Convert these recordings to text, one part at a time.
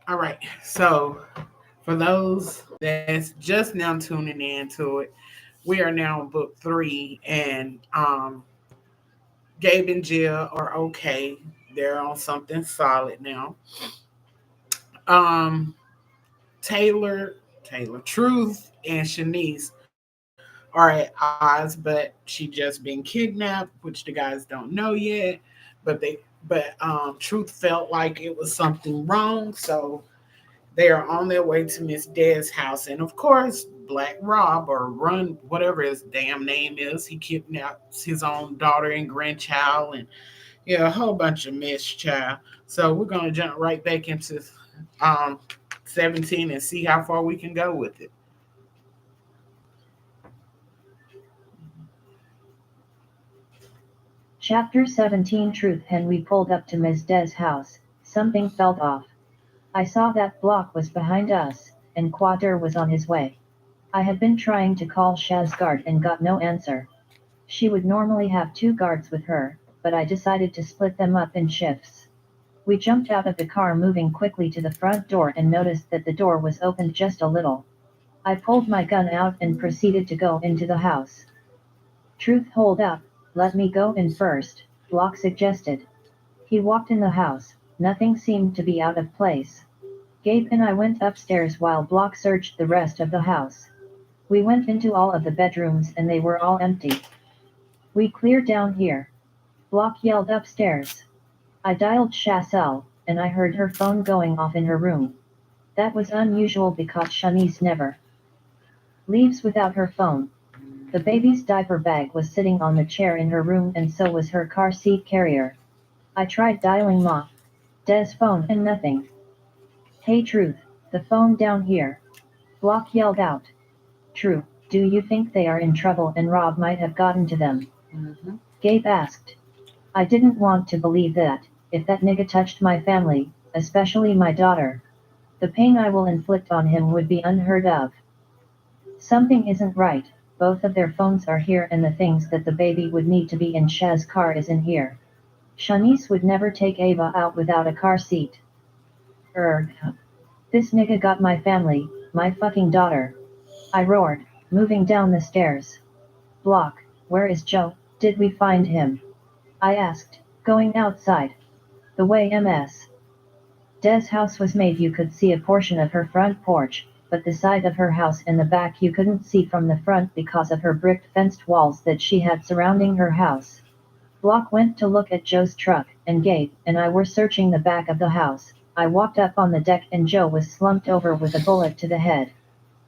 All right. So for those that's just now tuning in to it, we are now in book three, and Gabe and Jill are okay. They're on something solid now. Um, Taylor, Truth, and Shanice are at odds, but she just been kidnapped, which the guys don't know yet. But Truth felt like it was something wrong, so they are on their way to Miss Dez's house, and of course, Black Rob or Run, whatever his damn name is, he kidnaps his own daughter and grandchild, and yeah, a whole bunch of mess, child. So we're gonna jump right back into um 17 and see how far we can go with it. Chapter 17 Truth. When we pulled up to Ms. Dez's house, something felt off. I saw that Block was behind us, and Quater was on his way. I had been trying to call Shazgard and got no answer. She would normally have two guards with her, but I decided to split them up in shifts. We jumped out of the car moving quickly to the front door and noticed that the door was opened just a little. I pulled my gun out and proceeded to go into the house. Truth, hold up, let me go in first, Block suggested. He walked in the house, nothing seemed to be out of place. Gabe and I went upstairs while Block searched the rest of the house. We went into all of the bedrooms and they were all empty. We cleared down here. Block yelled upstairs. I dialed Chassel, and I heard her phone going off in her room. That was unusual because Shanice never leaves without her phone. The baby's diaper bag was sitting on the chair in her room and so was her car seat carrier. I tried dialing Ma Des' phone and nothing. Hey Truth, the phone down here. Block yelled out. True, do you think they are in trouble and Rob might have gotten to them? Mm-hmm. Gabe asked. I didn't want to believe that, if that nigga touched my family, especially my daughter. The pain I will inflict on him would be unheard of. Something isn't right, both of their phones are here and the things that the baby would need to be in Shaz's car is in here. Shanice would never take Ava out without a car seat. Erg. This nigga got my family, my fucking daughter. I roared, moving down the stairs. Block, where is Joe? Did we find him? I asked, going outside. The way Ms. Des' house was made you could see a portion of her front porch, but the side of her house and the back you couldn't see from the front because of her brick fenced walls that she had surrounding her house. Block went to look at Joe's truck, and Gabe and I were searching the back of the house. I walked up on the deck and Joe was slumped over with a bullet to the head.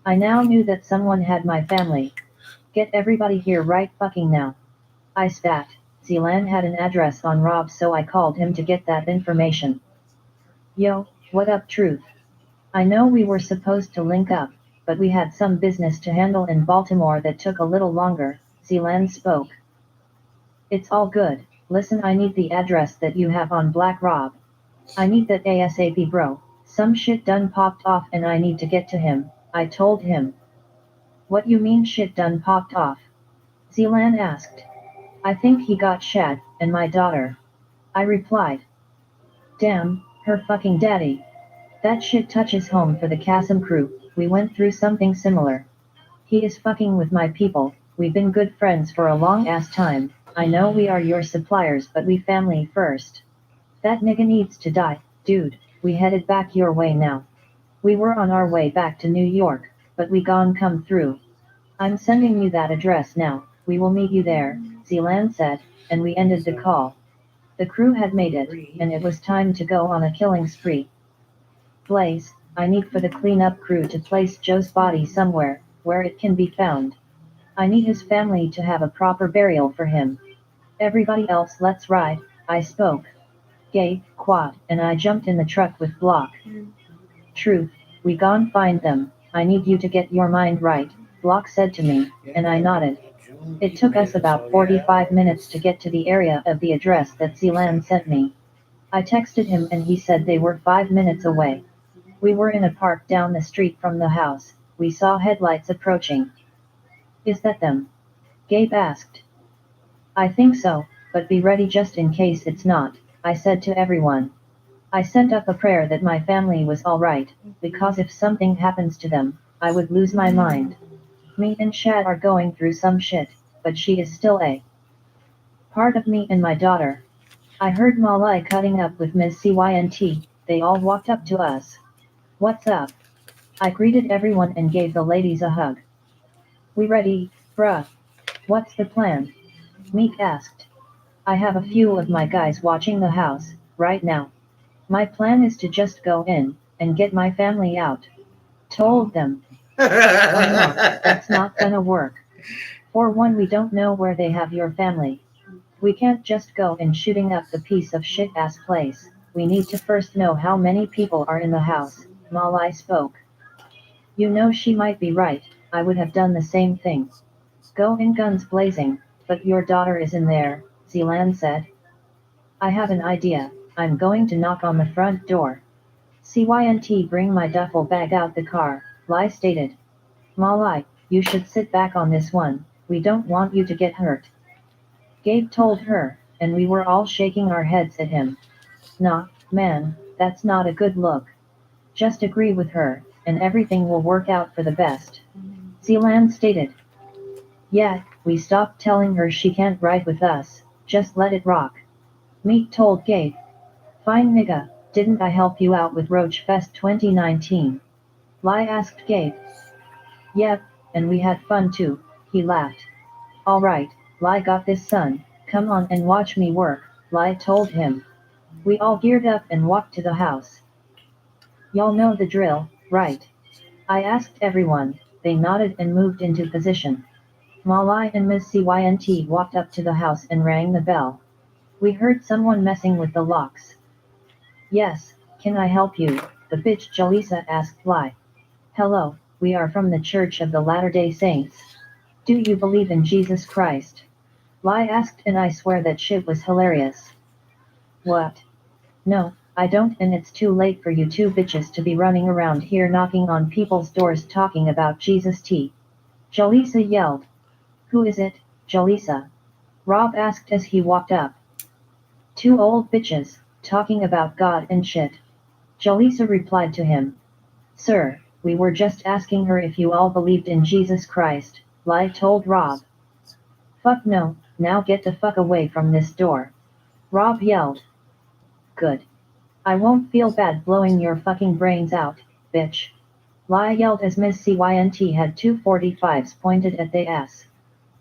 I now knew that someone had my family. Get everybody here right fucking now. I spat. Zelan had an address on Rob so I called him to get that information. Yo, what up Truth? I know we were supposed to link up, but we had some business to handle in Baltimore that took a little longer, Zelan spoke. It's all good, listen I need the address that you have on Black Rob. I need that ASAP bro, some shit done popped off and I need to get to him, I told him. What you mean shit done popped off? Zelan asked. I think he got Shad, and my daughter. I replied. Damn, her fucking daddy. That shit touches home for the Chasm crew, we went through something similar. He is fucking with my people, we've been good friends for a long ass time, I know we are your suppliers but we family first. That nigga needs to die, dude, we headed back your way now. We were on our way back to New York, but we gone come through. I'm sending you that address now, we will meet you there, Zelan said, and we ended the call. The crew had made it, and it was time to go on a killing spree. Blaze, I need for the cleanup crew to place Joe's body somewhere, where it can be found. I need his family to have a proper burial for him. Everybody else let's ride, I spoke. Gabe, Quad, and I jumped in the truck with Block. Truth, we gon' find them, I need you to get your mind right, Block said to me, and I nodded. It took us about 45 minutes to get to the area of the address that Zelan sent me. I texted him and he said they were 5 minutes away. We were in a park down the street from the house, we saw headlights approaching. Is that them? Gabe asked. I think so, but be ready just in case it's not, I said to everyone. I sent up a prayer that my family was alright, because if something happens to them, I would lose my mind. Me and Shad are going through some shit, but she is still a part of me and my daughter. I heard Malai cutting up with Ms. CYNT, they all walked up to us. What's up? I greeted everyone and gave the ladies a hug. We ready, bruh? What's the plan? Meek asked. I have a few of my guys watching the house, right now. My plan is to just go in, and get my family out. Told them. Why not? That's not gonna work. For one, we don't know where they have your family. We can't just go in shooting up the piece of shit ass place. We need to first know how many people are in the house. Malai spoke. You know she might be right, I would have done the same thing. Go in guns blazing, but your daughter is in there, Zeelan said. I have an idea, I'm going to knock on the front door. CYNT bring my duffel bag out the car, Lai stated. Malai, you should sit back on this one, we don't want you to get hurt. Gabe told her, and we were all shaking our heads at him. Nah, man, that's not a good look. Just agree with her, and everything will work out for the best. Zeelan stated. Yeah, we stopped telling her she can't ride with us, just let it rock. Meek told Gabe. Fine nigga, didn't I help you out with Roach Fest 2019? Lai asked Gabe. Yep, and we had fun too, he laughed. Alright, Lai got this son, come on and watch me work, Lai told him. We all geared up and walked to the house. Y'all know the drill, right? I asked everyone, they nodded and moved into position. Malai and Ms. CYNT walked up to the house and rang the bell. We heard someone messing with the locks. Yes, can I help you? The bitch Jalisa asked Lai. Hello, we are from the Church of the Latter-day Saints. Do you believe in Jesus Christ? Lai asked and I swear that shit was hilarious. What? No, I don't, and it's too late for you two bitches to be running around here knocking on people's doors talking about Jesus T. Jalisa yelled. Who is it, Jalisa? Rob asked as he walked up. Two old bitches, talking about God and shit. Jalisa replied to him. Sir, we were just asking her if you all believed in Jesus Christ, Lai told Rob. Fuck no, now get the fuck away from this door. Rob yelled. Good. I won't feel bad blowing your fucking brains out, bitch. Lai yelled as Ms. CYNT had two 45s pointed at the ass.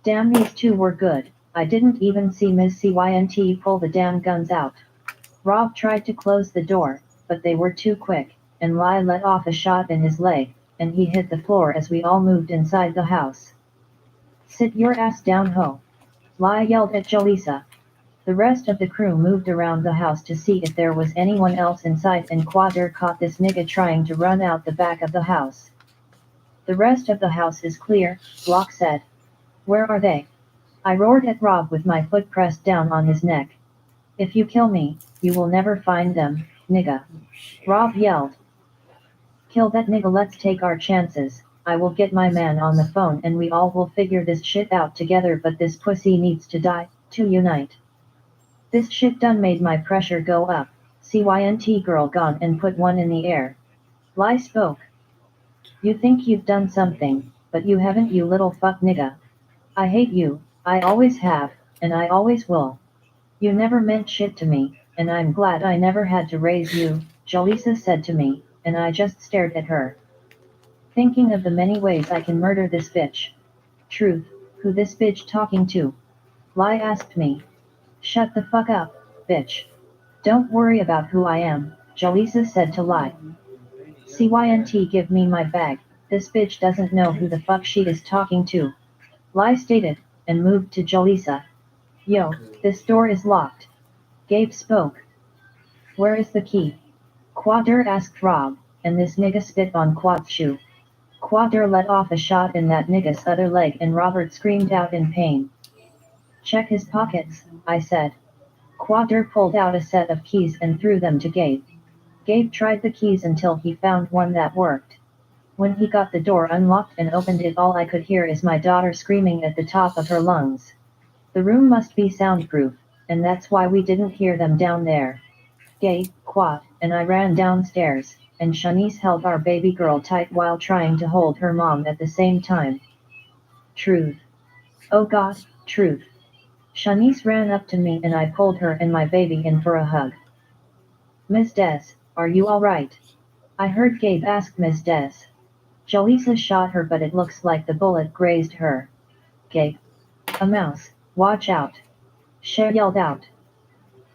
Damn, these two were good, I didn't even see Ms. CYNT pull the damn guns out. Rob tried to close the door, but they were too quick, and Lai let off a shot in his leg, and he hit the floor as we all moved inside the house. Sit your ass down, ho. Lai yelled at Jalisa. The rest of the crew moved around the house to see if there was anyone else inside, and Quader caught this nigga trying to run out the back of the house. The rest of the house is clear, Block said. Where are they? I roared at Rob with my foot pressed down on his neck. If you kill me, you will never find them, nigga. Rob yelled. Kill that nigga, let's take our chances. I will get my man on the phone and we all will figure this shit out together, but this pussy needs to die, to unite. This shit done made my pressure go up. CYNT girl gone and put one in the air. Lai spoke. You think you've done something, but you haven't, you little fuck nigga. I hate you, I always have, and I always will. You never meant shit to me, and I'm glad I never had to raise you, Jalisa said to me, and I just stared at her. Thinking of the many ways I can murder this bitch. Truth, who this bitch talking to? Lai asked me. Shut the fuck up, bitch. Don't worry about who I am, Jalisa said to Lai. CYNT, give me my bag, this bitch doesn't know who the fuck she is talking to. Lai stated, and moved to Jalisa. Yo, this door is locked. Gabe spoke. Where is the key? Quader asked Rob, and this nigga spit on Quad's shoe. Quader let off a shot in that nigga's other leg and Robert screamed out in pain. Check his pockets, I said. Quader pulled out a set of keys and threw them to Gabe. Gabe tried the keys until he found one that worked. When he got the door unlocked and opened it, all I could hear is my daughter screaming at the top of her lungs. The room must be soundproof, and that's why we didn't hear them down there. Gabe, Quad, and I ran downstairs, and Shanice held our baby girl tight while trying to hold her mom at the same time. Truth. Oh God, Truth. Shanice ran up to me and I pulled her and my baby in for a hug. Ms. Des, are you alright? I heard Gabe ask Ms. Des. Jaleesa shot her but it looks like the bullet grazed her. Gabe. A mouse, watch out. Cher yelled out.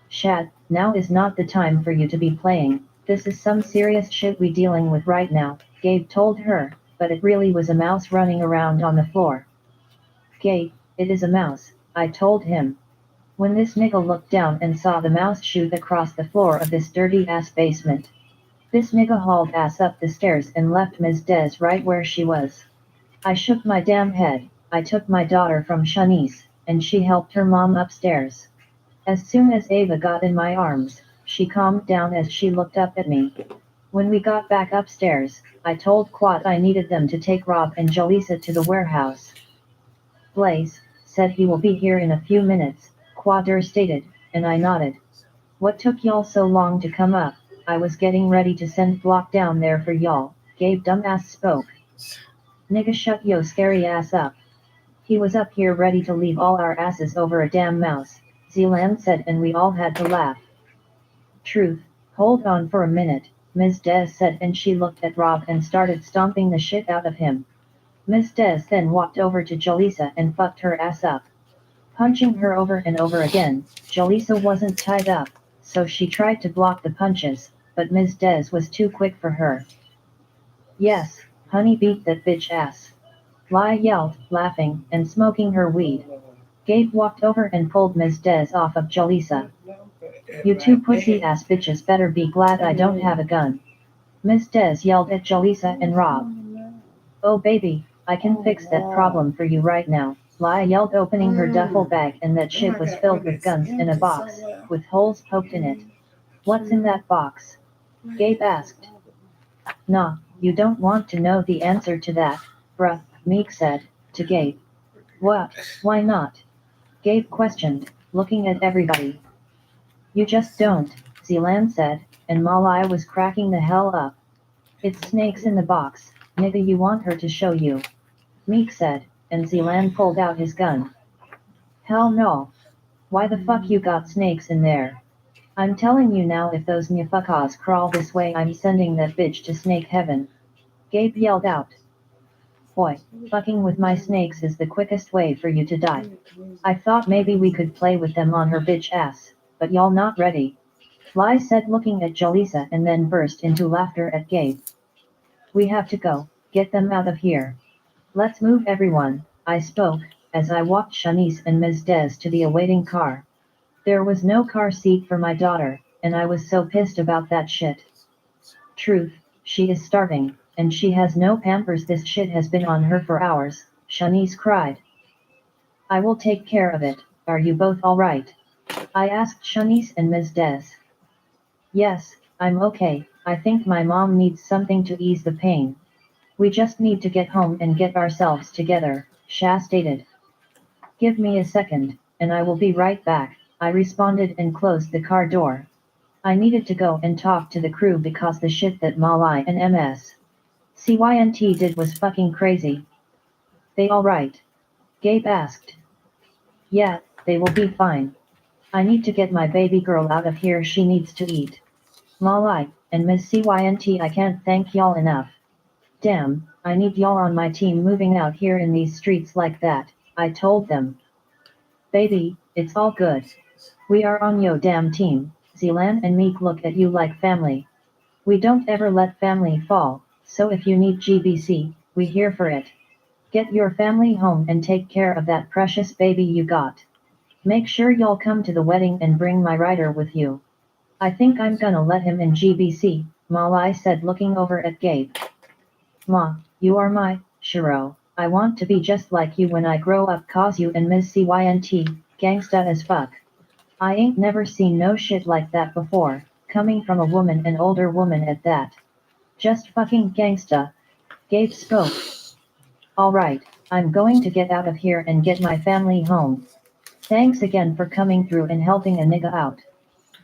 Shad, now is not the time for you to be playing, this is some serious shit we dealing with right now, Gabe told her, but it really was a mouse running around on the floor. Gabe, it is a mouse, I told him. When this nigga looked down and saw the mouse shoot across the floor of this dirty ass basement. This nigga hauled ass up the stairs and left Ms. Des right where she was. I shook my damn head, I took my daughter from Shanice, and she helped her mom upstairs. As soon as Ava got in my arms, she calmed down as she looked up at me. When we got back upstairs, I told Quad I needed them to take Rob and Jaleesa to the warehouse. Blaze said he will be here in a few minutes, Quader stated, and I nodded. What took y'all so long to come up? I was getting ready to send Block down there for y'all, Gabe dumbass spoke. Nigga shut yo scary ass up. He was up here ready to leave all our asses over a damn mouse, Zealand said and we all had to laugh. Truth, hold on for a minute, Ms. Des said and she looked at Rob and started stomping the shit out of him. Ms. Des then walked over to Jaleesa and fucked her ass up. Punching her over and over again, Jaleesa wasn't tied up, so she tried to block the punches, but Ms. Des was too quick for her. Yes, honey beat that bitch ass. Lai yelled, laughing, and smoking her weed. Gabe walked over and pulled Ms. Des off of Jaleesa. You two pussy-ass bitches better be glad I don't have a gun. Ms. Des yelled at Jaleesa and Rob. Oh baby, I can fix that problem for you right now, Lai yelled opening her duffel bag and that shit was filled with guns in a box, with holes poked in it. What's in that box? Gabe asked. Nah, you don't want to know the answer to that, bruh, Meek said, to Gabe. What, why not? Gabe questioned, looking at everybody. You just don't, Zealand said, and Malai was cracking the hell up. It's snakes in the box, nigga you want her to show you. Meek said, and Zealand pulled out his gun. Hell no. Why the fuck you got snakes in there? I'm telling you now if those nyafuckas crawl this way I'm sending that bitch to snake heaven. Gabe yelled out. Boy, fucking with my snakes is the quickest way for you to die. I thought maybe we could play with them on her bitch ass, but y'all not ready. Lai said looking at Jaleesa and then burst into laughter at Gabe. We have to go, get them out of here. Let's move everyone, I spoke, as I walked Shanice and Ms. Des to the awaiting car. There was no car seat for my daughter, and I was so pissed about that shit. Truth, she is starving, and she has no Pampers. This shit has been on her for hours, Shanice cried. I will take care of it, are you both alright? I asked Shanice and Ms. Des. Yes, I'm okay, I think my mom needs something to ease the pain. We just need to get home and get ourselves together, Sha stated. Give me a second, and I will be right back, I responded and closed the car door. I needed to go and talk to the crew because the shit that Malai and CYNT did was fucking crazy. They alright? Gabe asked. Yeah, they will be fine. I need to get my baby girl out of here, she needs to eat. Malai, and Ms. CYNT, I can't thank y'all enough. Damn, I need y'all on my team moving out here in these streets like that, I told them. Baby, it's all good. We are on yo damn team, Zealand and Meek look at you like family. We don't ever let family fall, so if you need GBC, we here for it. Get your family home and take care of that precious baby you got. Make sure y'all come to the wedding and bring my rider with you. I think I'm gonna let him in GBC, Malai said looking over at Gabe. Ma, you are my Shiro. I want to be just like you when I grow up cause you and Ms. CYNT, gangsta as fuck. I ain't never seen no shit like that before, coming from a woman, an older woman at that. Just fucking gangsta. Gabe spoke. Alright, I'm going to get out of here and get my family home. Thanks again for coming through and helping a nigga out.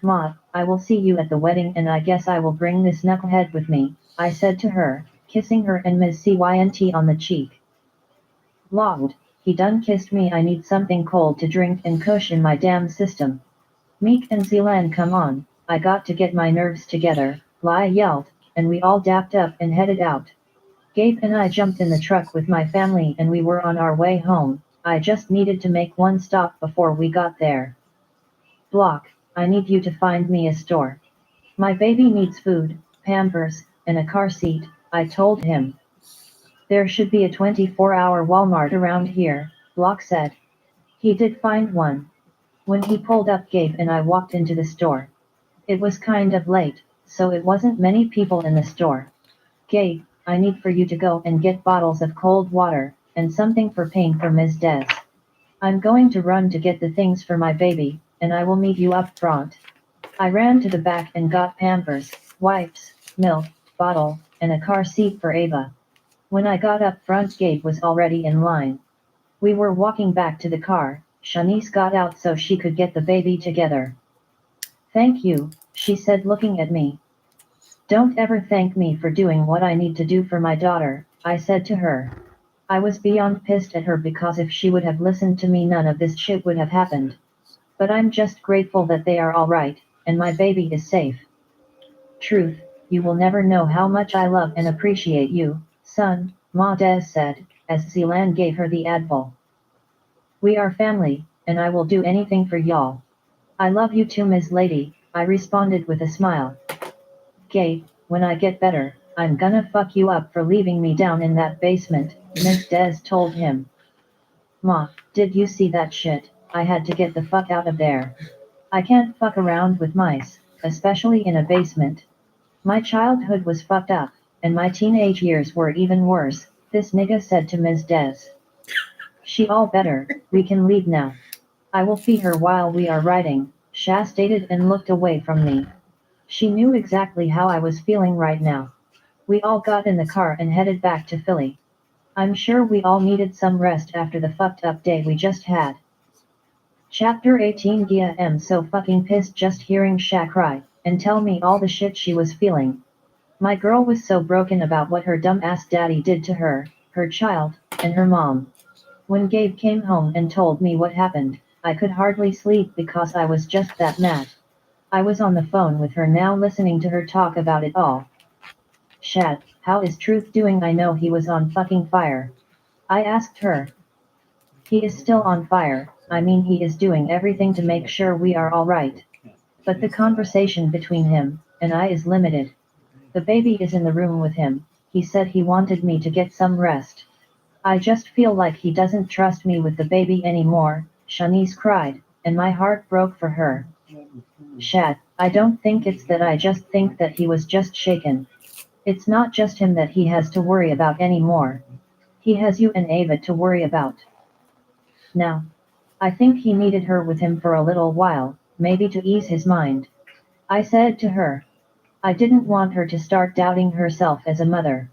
Ma, I will see you at the wedding and I guess I will bring this knucklehead with me, I said to her, kissing her and Ms. Cynt on the cheek. Lord, he done kissed me, I need something cold to drink and kush in my damn system. Meek and Zealand, come on, I got to get my nerves together, Lai yelled, and we all dapped up and headed out. Gabe and I jumped in the truck with my family and we were on our way home. I just needed to make one stop before we got there. Block, I need you to find me a store. My baby needs food, Pampers, and a car seat, I told him. There should be a 24-hour Walmart around here, Block said. He did find one. When he pulled up, Gabe and I walked into the store. It was kind of late, so it wasn't many people in the store. Gabe, I need for you to go and get bottles of cold water, and something for pain for Ms. Des. I'm going to run to get the things for my baby, and I will meet you up front. I ran to the back and got Pampers, wipes, milk, bottle, and a car seat for Ava. When I got up front, Gabe was already in line. We were walking back to the car. Shanice got out so she could get the baby together. Thank you, she said looking at me. Don't ever thank me for doing what I need to do for my daughter, I said to her. I was beyond pissed at her because if she would have listened to me none of this shit would have happened. But I'm just grateful that they are alright, and my baby is safe. Truth, you will never know how much I love and appreciate you, son, Ma Des said, as Zealand gave her the Advil. We are family, and I will do anything for y'all. I love you too, Ms. Lady, I responded with a smile. Gabe, when I get better, I'm gonna fuck you up for leaving me down in that basement, Ms. Des told him. Ma, did you see that shit? I had to get the fuck out of there. I can't fuck around with mice, especially in a basement. My childhood was fucked up, and my teenage years were even worse, this nigga said to Ms. Des. She all better, we can leave now. I will feed her while we are riding, Sha stated and looked away from me. She knew exactly how I was feeling right now. We all got in the car and headed back to Philly. I'm sure we all needed some rest after the fucked up day we just had. Chapter 18. Gia am so fucking pissed just hearing Sha cry, and tell me all the shit she was feeling. My girl was so broken about what her dumb ass daddy did to her, her child, and her mom. When Gabe came home and told me what happened, I could hardly sleep because I was just that mad. I was on the phone with her now listening to her talk about it all. Shad, how is Truth doing? I know he was on fucking fire. I asked her. He is still on fire, I mean he is doing everything to make sure we are alright. But the conversation between him and I is limited. The baby is in the room with him, he said he wanted me to get some rest. I just feel like he doesn't trust me with the baby anymore, Shanice cried, and my heart broke for her. Shad, I don't think it's that, I just think that he was just shaken. It's not just him that he has to worry about anymore. He has you and Ava to worry about. Now, I think he needed her with him for a little while, maybe to ease his mind. I said to her. I didn't want her to start doubting herself as a mother.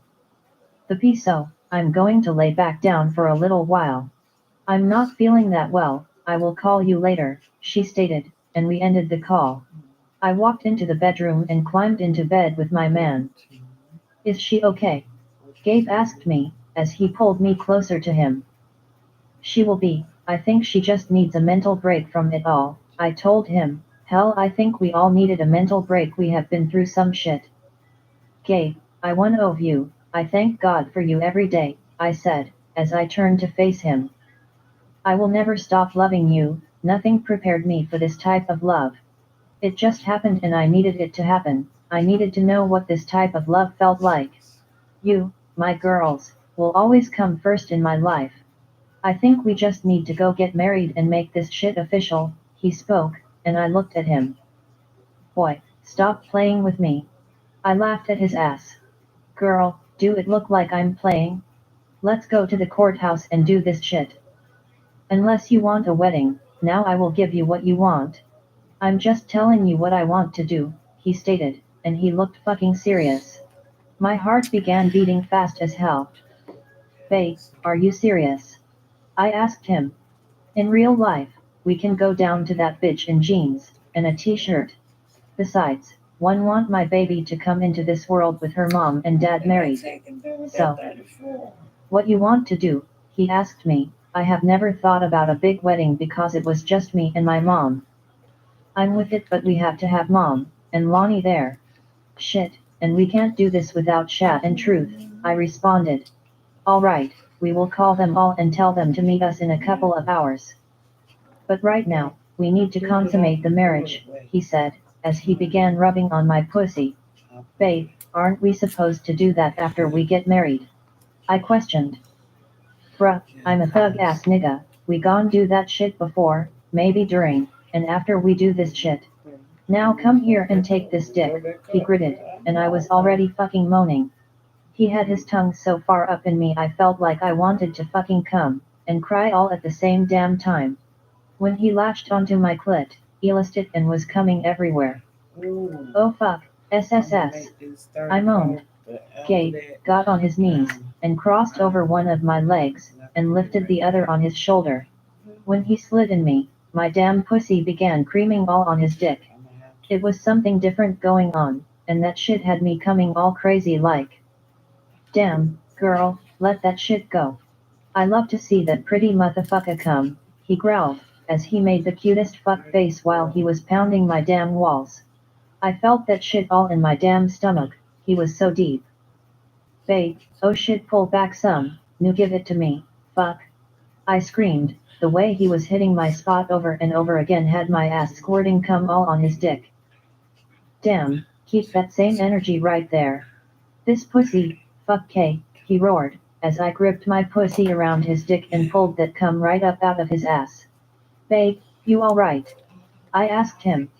The piso, I'm going to lay back down for a little while. I'm not feeling that well, I will call you later, she stated, and we ended the call. I walked into the bedroom and climbed into bed with my man. Is she okay? Gabe asked me, as he pulled me closer to him. She will be, I think she just needs a mental break from it all, I told him. Hell, I think we all needed a mental break, we have been through some shit. Gabe, I one of you, I thank God for you every day, I said, as I turned to face him. I will never stop loving you, nothing prepared me for this type of love. It just happened and I needed it to happen, I needed to know what this type of love felt like. You, my girls, will always come first in my life. I think we just need to go get married and make this shit official, he spoke, and I looked at him. Boy, stop playing with me. I laughed at his ass. Girl, do it look like I'm playing? Let's go to the courthouse and do this shit. Unless you want a wedding, now I will give you what you want. I'm just telling you what I want to do, he stated, and he looked fucking serious. My heart began beating fast as hell. Babe, are you serious? I asked him. In real life, we can go down to that bitch in jeans and a t-shirt. Besides, one want my baby to come into this world with her mom and dad married. So, what you want to do? He asked me. I have never thought about a big wedding because it was just me and my mom. I'm with it, but we have to have mom and Lonnie there. Shit, and we can't do this without Shat and Truth, I responded. Alright, we will call them all and tell them to meet us in a couple of hours. But right now, we need to consummate the marriage, he said, as he began rubbing on my pussy. Babe, aren't we supposed to do that after we get married? I questioned. Bruh, I'm a thug ass nigga, we gon' do that shit before, maybe during, and after we do this shit. Now come here and take this dick, he gritted, and I was already fucking moaning. He had his tongue so far up in me I felt like I wanted to fucking come, and cry all at the same damn time. When he latched onto my clit, elastic and was coming everywhere. Oh fuck, SSS. I moaned. Gabe got on his knees, and crossed over one of my legs, and lifted the other on his shoulder. When he slid in me, my damn pussy began creaming all on his dick. It was something different going on, and that shit had me coming all crazy like. Damn, girl, let that shit go. I love to see that pretty motherfucker come, he growled, as he made the cutest fuck face while he was pounding my damn walls. I felt that shit all in my damn stomach, he was so deep. Babe, oh shit, pull back some, nu give it to me, fuck. I screamed, the way he was hitting my spot over and over again had my ass squirting cum all on his dick. Damn, keep that same energy right there. This pussy, fuck K, he roared, as I gripped my pussy around his dick and pulled that cum right up out of his ass. Babe, you alright? I asked him.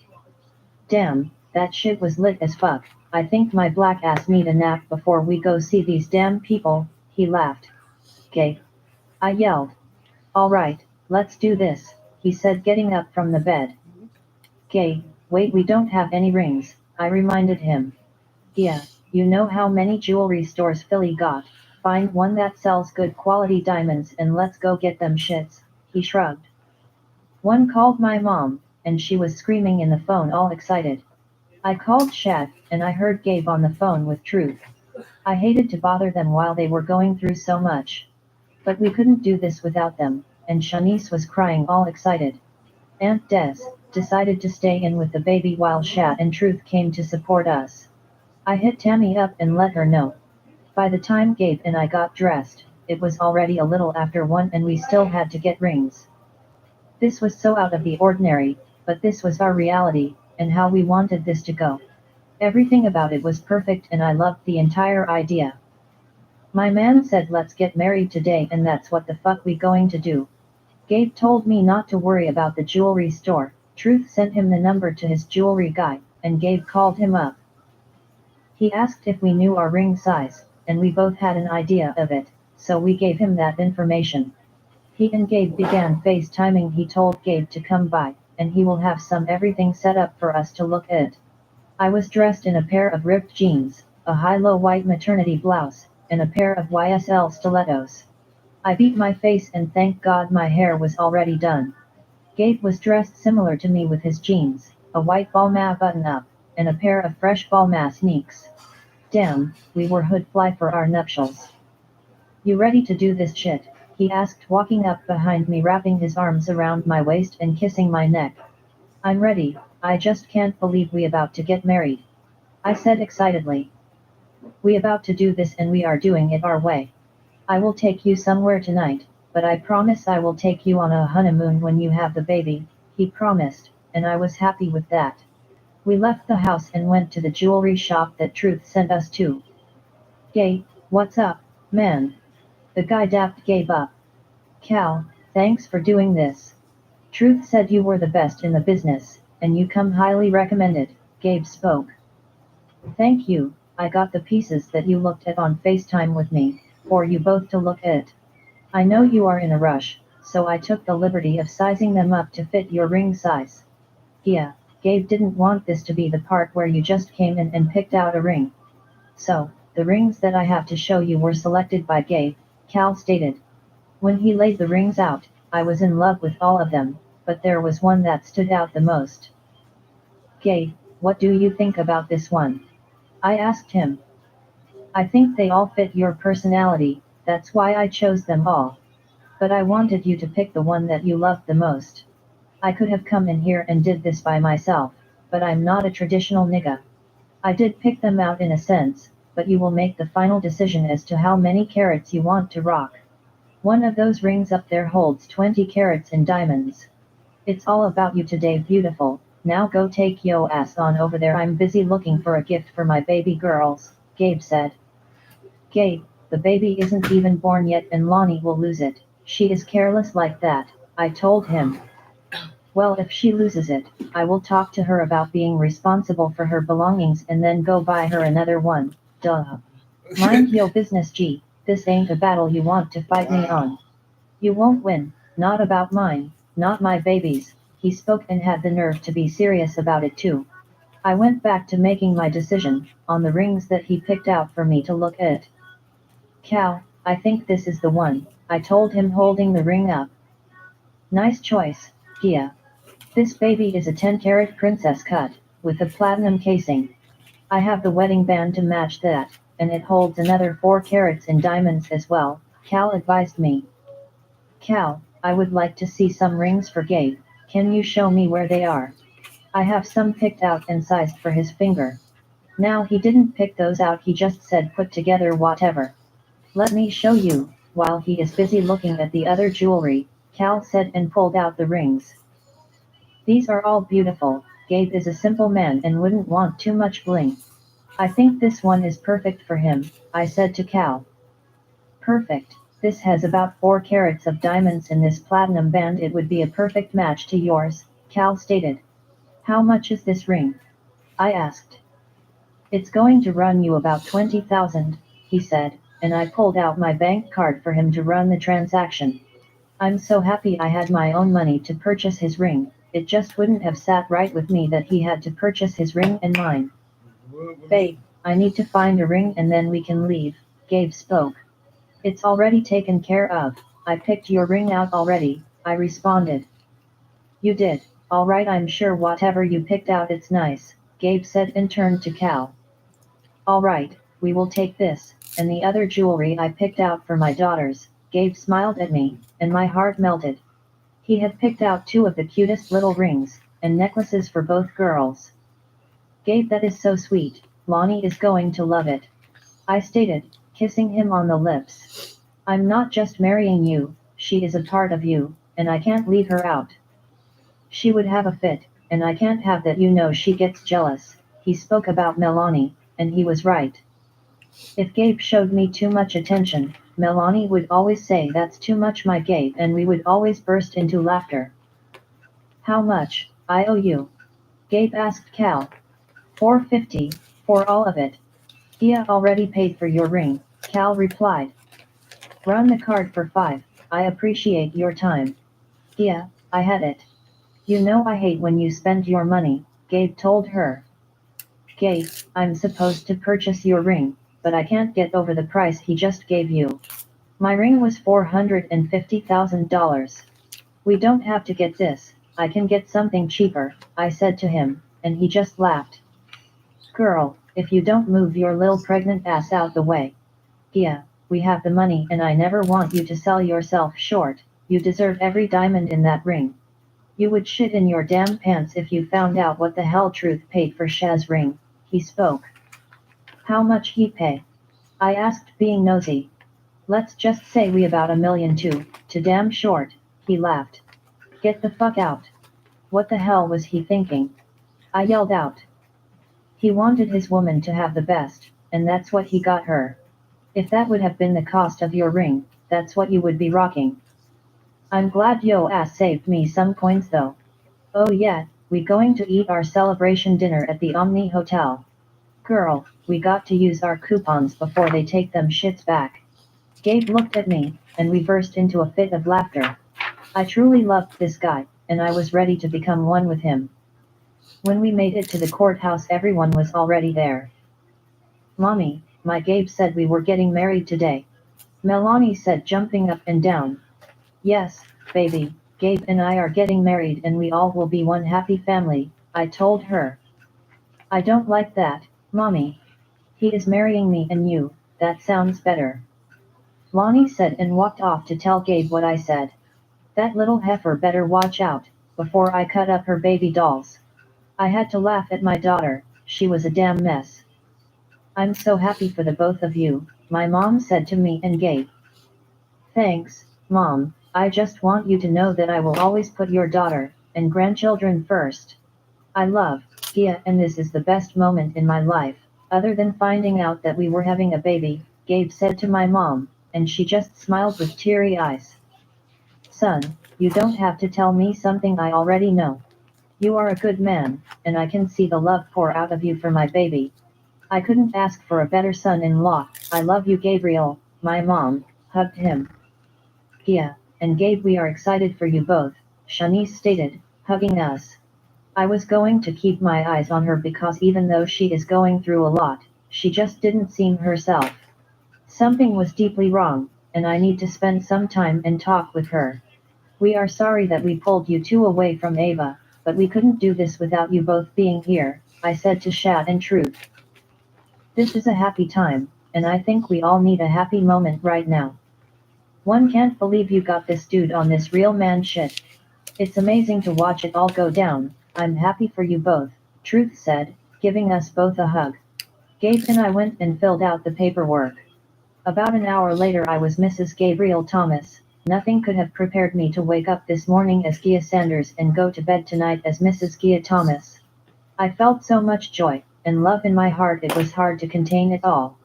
Damn, that shit was lit as fuck, I think my black ass need a nap before we go see these damn people, he laughed. Gay. I yelled. Alright, let's do this, he said getting up from the bed. Gay, wait, we don't have any rings, I reminded him. Yeah, you know how many jewelry stores Philly got, find one that sells good quality diamonds and let's go get them shits, he shrugged. One called my mom, and she was screaming in the phone all excited. I called Shad, and I heard Gabe on the phone with Truth. I hated to bother them while they were going through so much. But we couldn't do this without them, and Shanice was crying all excited. Aunt Des decided to stay in with the baby while Shad and Truth came to support us. I hit Tammy up and let her know. By the time Gabe and I got dressed, it was already a little after 1 and we still had to get rings. This was so out of the ordinary, but this was our reality, and how we wanted this to go. Everything about it was perfect and I loved the entire idea. My man said let's get married today and that's what the fuck we going to do. Gabe told me not to worry about the jewelry store. Truth sent him the number to his jewelry guy, and Gabe called him up. He asked if we knew our ring size, and we both had an idea of it, so we gave him that information. He and Gabe began FaceTiming. He told Gabe to come by, and he will have some everything set up for us to look at. I was dressed in a pair of ripped jeans, a high-low white maternity blouse, and a pair of YSL stilettos. I beat my face and thank God my hair was already done. Gabe was dressed similar to me with his jeans, a white Balmain button-up, and a pair of fresh Balmain sneaks. Damn, we were hood fly for our nuptials. You ready to do this shit? He asked, walking up behind me, wrapping his arms around my waist and kissing my neck. I'm ready, I just can't believe we about to get married. I said excitedly. We about to do this and we are doing it our way. I will take you somewhere tonight, but I promise I will take you on a honeymoon when you have the baby, he promised, and I was happy with that. We left the house and went to the jewelry shop that Truth sent us to. Gabe, what's up, man? The guy dapped Gabe up. Cal, thanks for doing this. Truth said you were the best in the business, and you come highly recommended, Gabe spoke. Thank you, I got the pieces that you looked at on FaceTime with me, for you both to look at. I know you are in a rush, so I took the liberty of sizing them up to fit your ring size. Yeah, Gabe didn't want this to be the part where you just came in and picked out a ring. So, the rings that I have to show you were selected by Gabe, Cal stated. When he laid the rings out, I was in love with all of them, but there was one that stood out the most. Gabe, What do you think about this one? I asked him. I think they all fit your personality, that's why I chose them all. But I wanted you to pick the one that you loved the most. I could have come in here and did this by myself, but I'm not a traditional nigga. I did pick them out in a sense, but you will make the final decision as to how many carats you want to rock. One of those rings up there holds 20 carats in diamonds. It's all about you today, beautiful. Now go take yo ass on over there. I'm busy looking for a gift for my baby girls, Gabe said. Gabe, the baby isn't even born yet and Lonnie will lose it. She is careless like that, I told him. Well, if she loses it, I will talk to her about being responsible for her belongings and then go buy her another one. Duh. Mind your business, G. This ain't a battle you want to fight me on. You won't win, not about mine, not my babies. He spoke and had the nerve to be serious about it too. I went back to making my decision, on the rings that he picked out for me to look at. Cal, I think this is the one, I told him holding the ring up. Nice choice, Gia. This baby is a 10-carat princess cut, with a platinum casing. I have the wedding band to match that, and it holds another 4 carats in diamonds as well, Cal advised me. Cal, I would like to see some rings for Gabe, can you show me where they are? I have some picked out and sized for his finger. Now he didn't pick those out, he just said put together whatever. Let me show you, while he is busy looking at the other jewelry, Cal said and pulled out the rings. These are all beautiful, Gabe is a simple man and wouldn't want too much bling. I think this one is perfect for him, I said to Cal. Perfect, this has about 4 carats of diamonds in this platinum band, it would be a perfect match to yours, Cal stated. How much is this ring? I asked. It's going to run you about 20,000, he said, and I pulled out my bank card for him to run the transaction. I'm so happy I had my own money to purchase his ring, it just wouldn't have sat right with me that he had to purchase his ring and mine. Babe, I need to find a ring and then we can leave, Gabe spoke. It's already taken care of, I picked your ring out already, I responded. You did, alright, I'm sure whatever you picked out it's nice, Gabe said and turned to Cal. Alright, we will take this, and the other jewelry I picked out for my daughters, Gabe smiled at me, and my heart melted. He had picked out 2 of the cutest little rings, and necklaces for both girls. Gabe, that is so sweet, Lonnie is going to love it. I stated, kissing him on the lips. I'm not just marrying you, she is a part of you, and I can't leave her out. She would have a fit, and I can't have that, you know she gets jealous. He spoke about Melanie, and he was right. If Gabe showed me too much attention, Melanie would always say that's too much, my Gabe, and we would always burst into laughter. How much, I owe you? Gabe asked Cal. $450, for all of it. Gia already paid for your ring, Cal replied. Run the card for 5, I appreciate your time. Gia, I had it. You know I hate when you spend your money, Gabe told her. Gabe, I'm supposed to purchase your ring, but I can't get over the price he just gave you. My ring was $450,000. We don't have to get this, I can get something cheaper, I said to him, and he just laughed. Girl, if you don't move your lil pregnant ass out the way. Gia, we have the money and I never want you to sell yourself short, you deserve every diamond in that ring. You would shit in your damn pants if you found out what the hell Truth paid for Shaz's ring, he spoke. How much he pay? I asked, being nosy. Let's just say we about $1 million too damn short, he laughed. Get the fuck out. What the hell was he thinking? I yelled out. He wanted his woman to have the best, and that's what he got her. If that would have been the cost of your ring, that's what you would be rocking. I'm glad yo ass saved me some coins though. Oh yeah, we going to eat our celebration dinner at the Omni Hotel. Girl, we got to use our coupons before they take them shits back. Gabe looked at me, and we burst into a fit of laughter. I truly loved this guy, and I was ready to become one with him. When we made it to the courthouse, everyone was already there. Mommy, my Gabe said we were getting married today. Melanie said, jumping up and down. Yes, baby, Gabe and I are getting married and we all will be one happy family, I told her. I don't like that, Mommy. He is marrying me and you, that sounds better. Lonnie said and walked off to tell Gabe what I said. That little heifer better watch out, before I cut up her baby dolls. I had to laugh at my daughter, she was a damn mess. I'm so happy for the both of you, my mom said to me and Gabe. Thanks, Mom, I just want you to know that I will always put your daughter and grandchildren first. I love Gia and this is the best moment in my life, other than finding out that we were having a baby, Gabe said to my mom, and she just smiled with teary eyes. Son, you don't have to tell me something I already know. You are a good man, and I can see the love pour out of you for my baby. I couldn't ask for a better son-in-law. I love you, Gabriel. My mom hugged him. Gia and Gabe, we are excited for you both, Shanice stated, hugging us. I was going to keep my eyes on her because even though she is going through a lot, she just didn't seem herself. Something was deeply wrong, and I need to spend some time and talk with her. We are sorry that we pulled you two away from Ava, but we couldn't do this without you both being here, I said to Shad and Truth. This is a happy time, and I think we all need a happy moment right now. One can't believe you got this dude on this real man shit. It's amazing to watch it all go down. I'm happy for you both, Truth said, giving us both a hug. Gabe and I went and filled out the paperwork. About an hour later I was Mrs. Gabriel Thomas. Nothing could have prepared me to wake up this morning as Gia Sanders and go to bed tonight as Mrs. Gia Thomas. I felt so much joy and love in my heart it was hard to contain it all.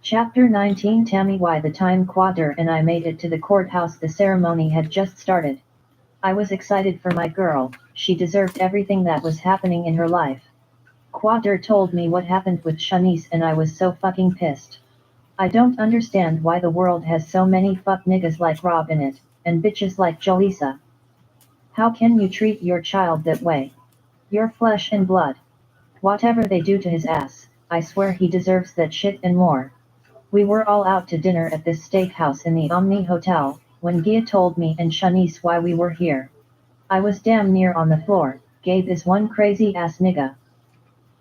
Chapter 19 Tammy. By the time Quader and I made it to the courthouse the ceremony had just started. I was excited for my girl, she deserved everything that was happening in her life. Quader told me what happened with Shanice and I was so fucking pissed. I don't understand why the world has so many fuck niggas like Rob in it, and bitches like Jolisa. How can you treat your child that way? You're flesh and blood. Whatever they do to his ass, I swear he deserves that shit and more. We were all out to dinner at this steakhouse in the Omni Hotel, when Gia told me and Shanice why we were here. I was damn near on the floor. Gabe is one crazy ass nigga.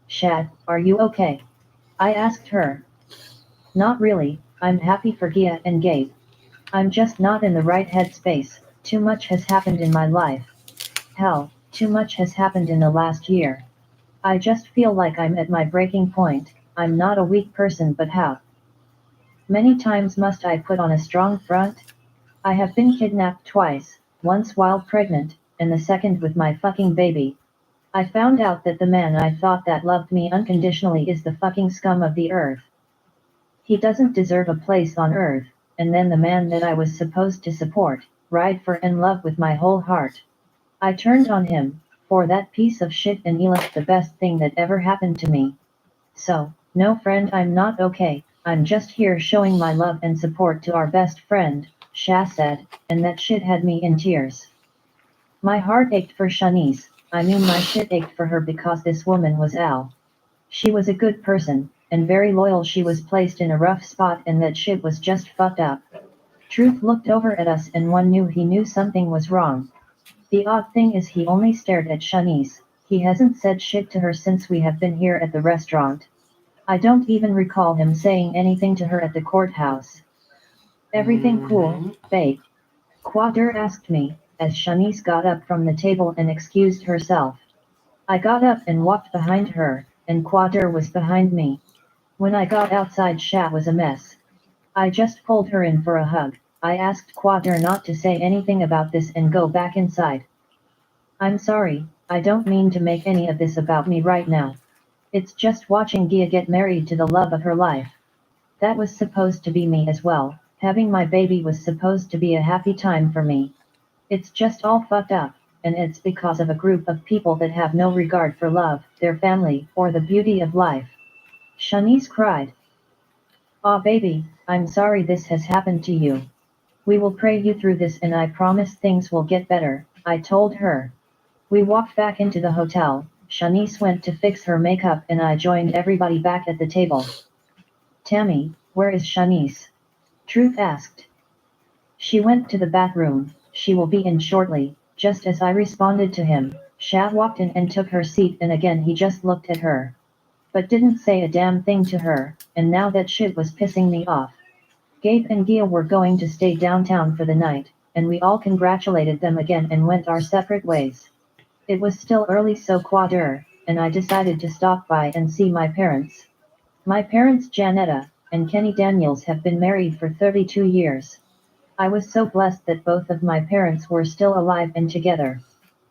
Shad, are you okay? I asked her. Not really, I'm happy for Gia and Gabe. I'm just not in the right headspace, too much has happened in my life. Hell, too much has happened in the last year. I just feel like I'm at my breaking point. I'm not a weak person, but how many times must I put on a strong front? I have been kidnapped twice, once while pregnant, and the second with my fucking baby. I found out that the man I thought that loved me unconditionally is the fucking scum of the earth. He doesn't deserve a place on earth, and then the man that I was supposed to support, ride for and love with my whole heart. I turned on him, for that piece of shit, and he left the best thing that ever happened to me. So, no friend, I'm not okay, I'm just here showing my love and support to our best friend, Shah said, and that shit had me in tears. My heart ached for Shanice, I mean my shit ached for her because this woman was Al. She was a good person, and very loyal. She was placed in a rough spot and that shit was just fucked up. Truth looked over at us and one knew he knew something was wrong. The odd thing is he only stared at Shanice, he hasn't said shit to her since we have been here at the restaurant. I don't even recall him saying anything to her at the courthouse. Everything cool, babe? Quader asked me, as Shanice got up from the table and excused herself. I got up and walked behind her, and Quader was behind me. When I got outside, Shah was a mess. I just pulled her in for a hug. I asked Quader not to say anything about this and go back inside. I'm sorry, I don't mean to make any of this about me right now. It's just watching Gia get married to the love of her life. That was supposed to be me as well. Having my baby was supposed to be a happy time for me. It's just all fucked up, and it's because of a group of people that have no regard for love, their family, or the beauty of life. Shanice cried. Aw baby, I'm sorry this has happened to you. We will pray you through this and I promise things will get better, I told her. We walked back into the hotel, Shanice went to fix her makeup and I joined everybody back at the table. Tammy, where is Shanice? Truth asked. She went to the bathroom, she will be in shortly, just as I responded to him. Sha walked in and took her seat and again he just looked at her. But didn't say a damn thing to her, and now that shit was pissing me off. Gabe and Gia were going to stay downtown for the night, and we all congratulated them again and went our separate ways. It was still early so quader, and I decided to stop by and see my parents. My parents Janetta and Kenny Daniels have been married for 32 years. I was so blessed that both of my parents were still alive and together.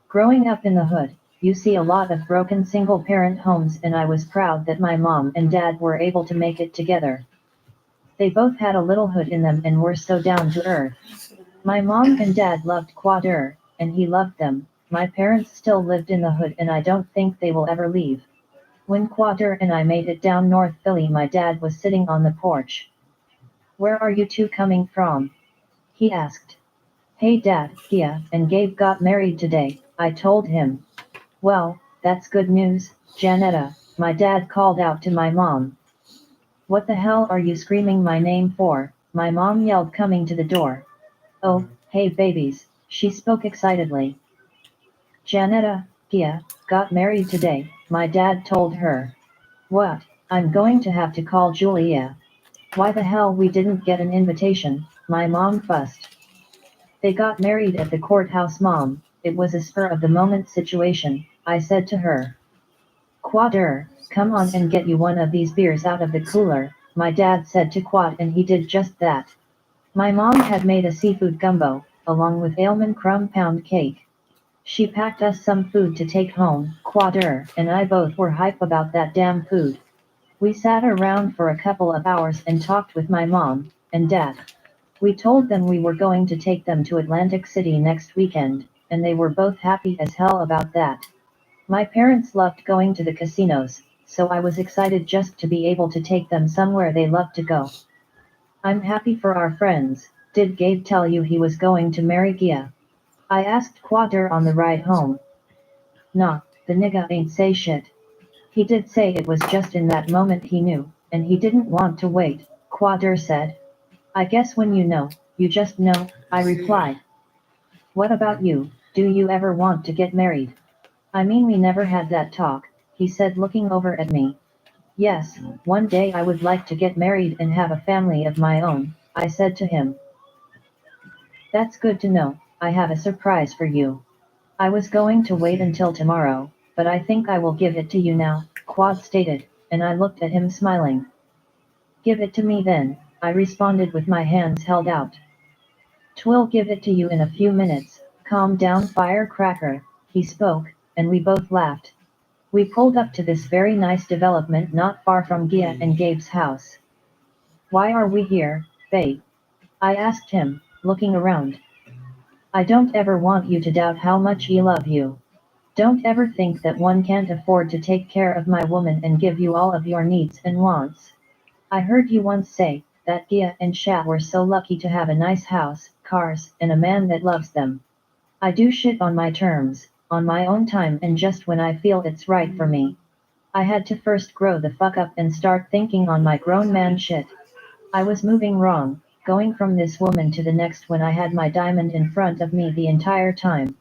Growing up in the hood, you see a lot of broken single-parent homes and I was proud that my mom and dad were able to make it together. They both had a little hood in them and were so down to earth. My mom and dad loved Quader, and he loved them. My parents still lived in the hood and I don't think they will ever leave. When Quader and I made it down North Philly my dad was sitting on the porch. "Where are you two coming from?" he asked. "Hey Dad, Gia and Gabe got married today," I told him. "Well, that's good news, Janetta," my dad called out to my mom. "What the hell are you screaming my name for?" my mom yelled coming to the door. "Oh, hey babies," she spoke excitedly. "Janetta, Gia, got married today," my dad told her. "What, I'm going to have to call Julia. Why the hell we didn't get an invitation," my mom fussed. "They got married at the courthouse Mom, it was a spur of the moment situation," I said to her. "Quader, come on and get you one of these beers out of the cooler," my dad said to Quad and he did just that. My mom had made a seafood gumbo, along with almond crumb pound cake. She packed us some food to take home, Quader and I both were hype about that damn food. We sat around for a couple of hours and talked with my mom and dad. We told them we were going to take them to Atlantic City next weekend, and they were both happy as hell about that. My parents loved going to the casinos, so I was excited just to be able to take them somewhere they loved to go. "I'm happy for our friends. Did Gabe tell you he was going to marry Gia?" I asked Quater on the ride home. "Nah, the nigga ain't say shit. He did say it was just in that moment he knew, and he didn't want to wait," Quater said. "I guess when you know, you just know," I replied. "What about you, do you ever want to get married?" "I mean we never had that talk," he said looking over at me. "Yes, one day I would like to get married and have a family of my own," I said to him. "That's good to know, I have a surprise for you. I was going to wait until tomorrow, but I think I will give it to you now," Quad stated, and I looked at him smiling. "Give it to me then," I responded with my hands held out. "'Twill give it to you in a few minutes, calm down firecracker," he spoke, and we both laughed. We pulled up to this very nice development not far from Gia and Gabe's house. "Why are we here, babe?" I asked him, looking around. "I don't ever want you to doubt how much I love you. Don't ever think that one can't afford to take care of my woman and give you all of your needs and wants. I heard you once say that Gia and Sha were so lucky to have a nice house, cars, and a man that loves them. I do shit on my terms, on my own time and just when I feel it's right for me. I had to first grow the fuck up and start thinking on my grown man shit. I was moving wrong, going from this woman to the next when I had my diamond in front of me the entire time.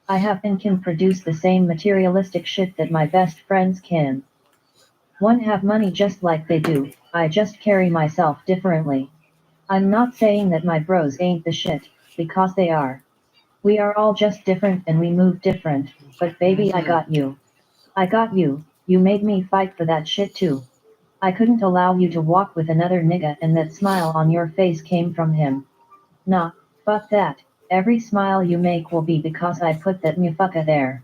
I have and can produce the same materialistic shit that my best friends can. One have money just like they do, I just carry myself differently. I'm not saying that my bros ain't the shit, because they are. We are all just different and we move different, but baby I got you. I got you, you made me fight for that shit too. I couldn't allow you to walk with another nigga and that smile on your face came from him. Nah, fuck that, every smile you make will be because I put that motherfucker there.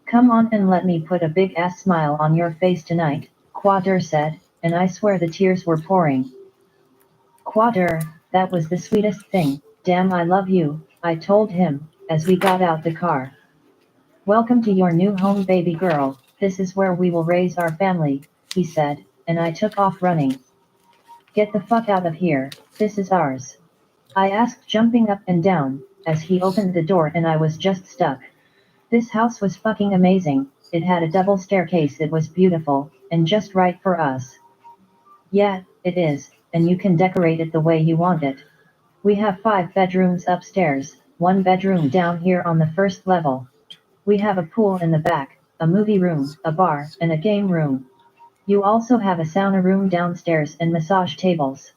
Come on and let me put a big ass smile on your face tonight," Quader said, and I swear the tears were pouring. "Quader, that was the sweetest thing, damn I love you," I told him, as we got out the car. "Welcome to your new home baby girl, this is where we will raise our family," he said, and I took off running. "Get the fuck out of here, this is ours," I asked jumping up and down, as he opened the door and I was just stuck. This house was fucking amazing, it had a double staircase, it was beautiful, and just right for us. "Yeah, it is, and you can decorate it the way you want it. We have 5 bedrooms upstairs, 1 bedroom down here on the first level. We have a pool in the back, a movie room, a bar, and a game room. You also have a sauna room downstairs and massage tables.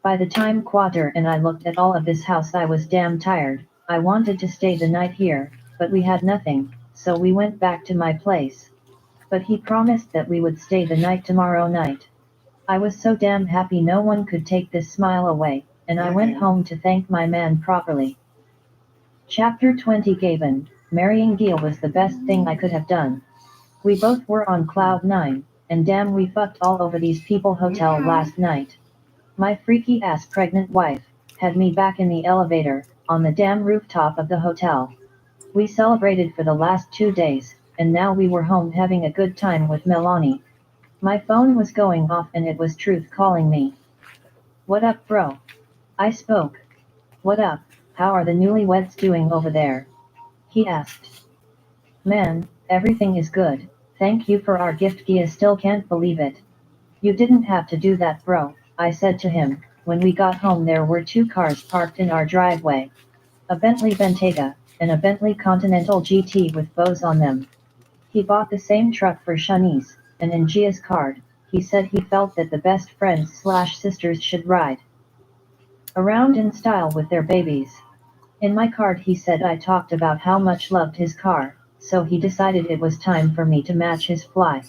By the time Quater and I looked at all of this house, I was damn tired. I wanted to stay the night here, but we had nothing, so we went back to my place. But he promised that we would stay the night tomorrow night. I was so damn happy no one could take this smile away, and I went home to thank my man properly. Chapter 20 Gavin, marrying Gil was the best thing I could have done. We both were on cloud 9, and damn we fucked all over these people hotel last night. My freaky ass pregnant wife had me back in the elevator, on the damn rooftop of the hotel. We celebrated for the last 2 days, and now we were home having a good time with Melanie. My phone was going off and it was Truth calling me. What up, bro? I spoke. What up, how are the newlyweds doing over there? He asked. Man, everything is good, thank you for our gift. Gia still can't believe it. You didn't have to do that, bro, I said to him. When we got home there were 2 cars parked in our driveway. A Bentley Bentayga, and a Bentley Continental GT with bows on them. He bought the same truck for Shanice, and in Gia's card, he said he felt that the best friends/sisters should ride around in style with their babies. In my card he said I talked about how much loved his car, so he decided it was time for me to match his fly.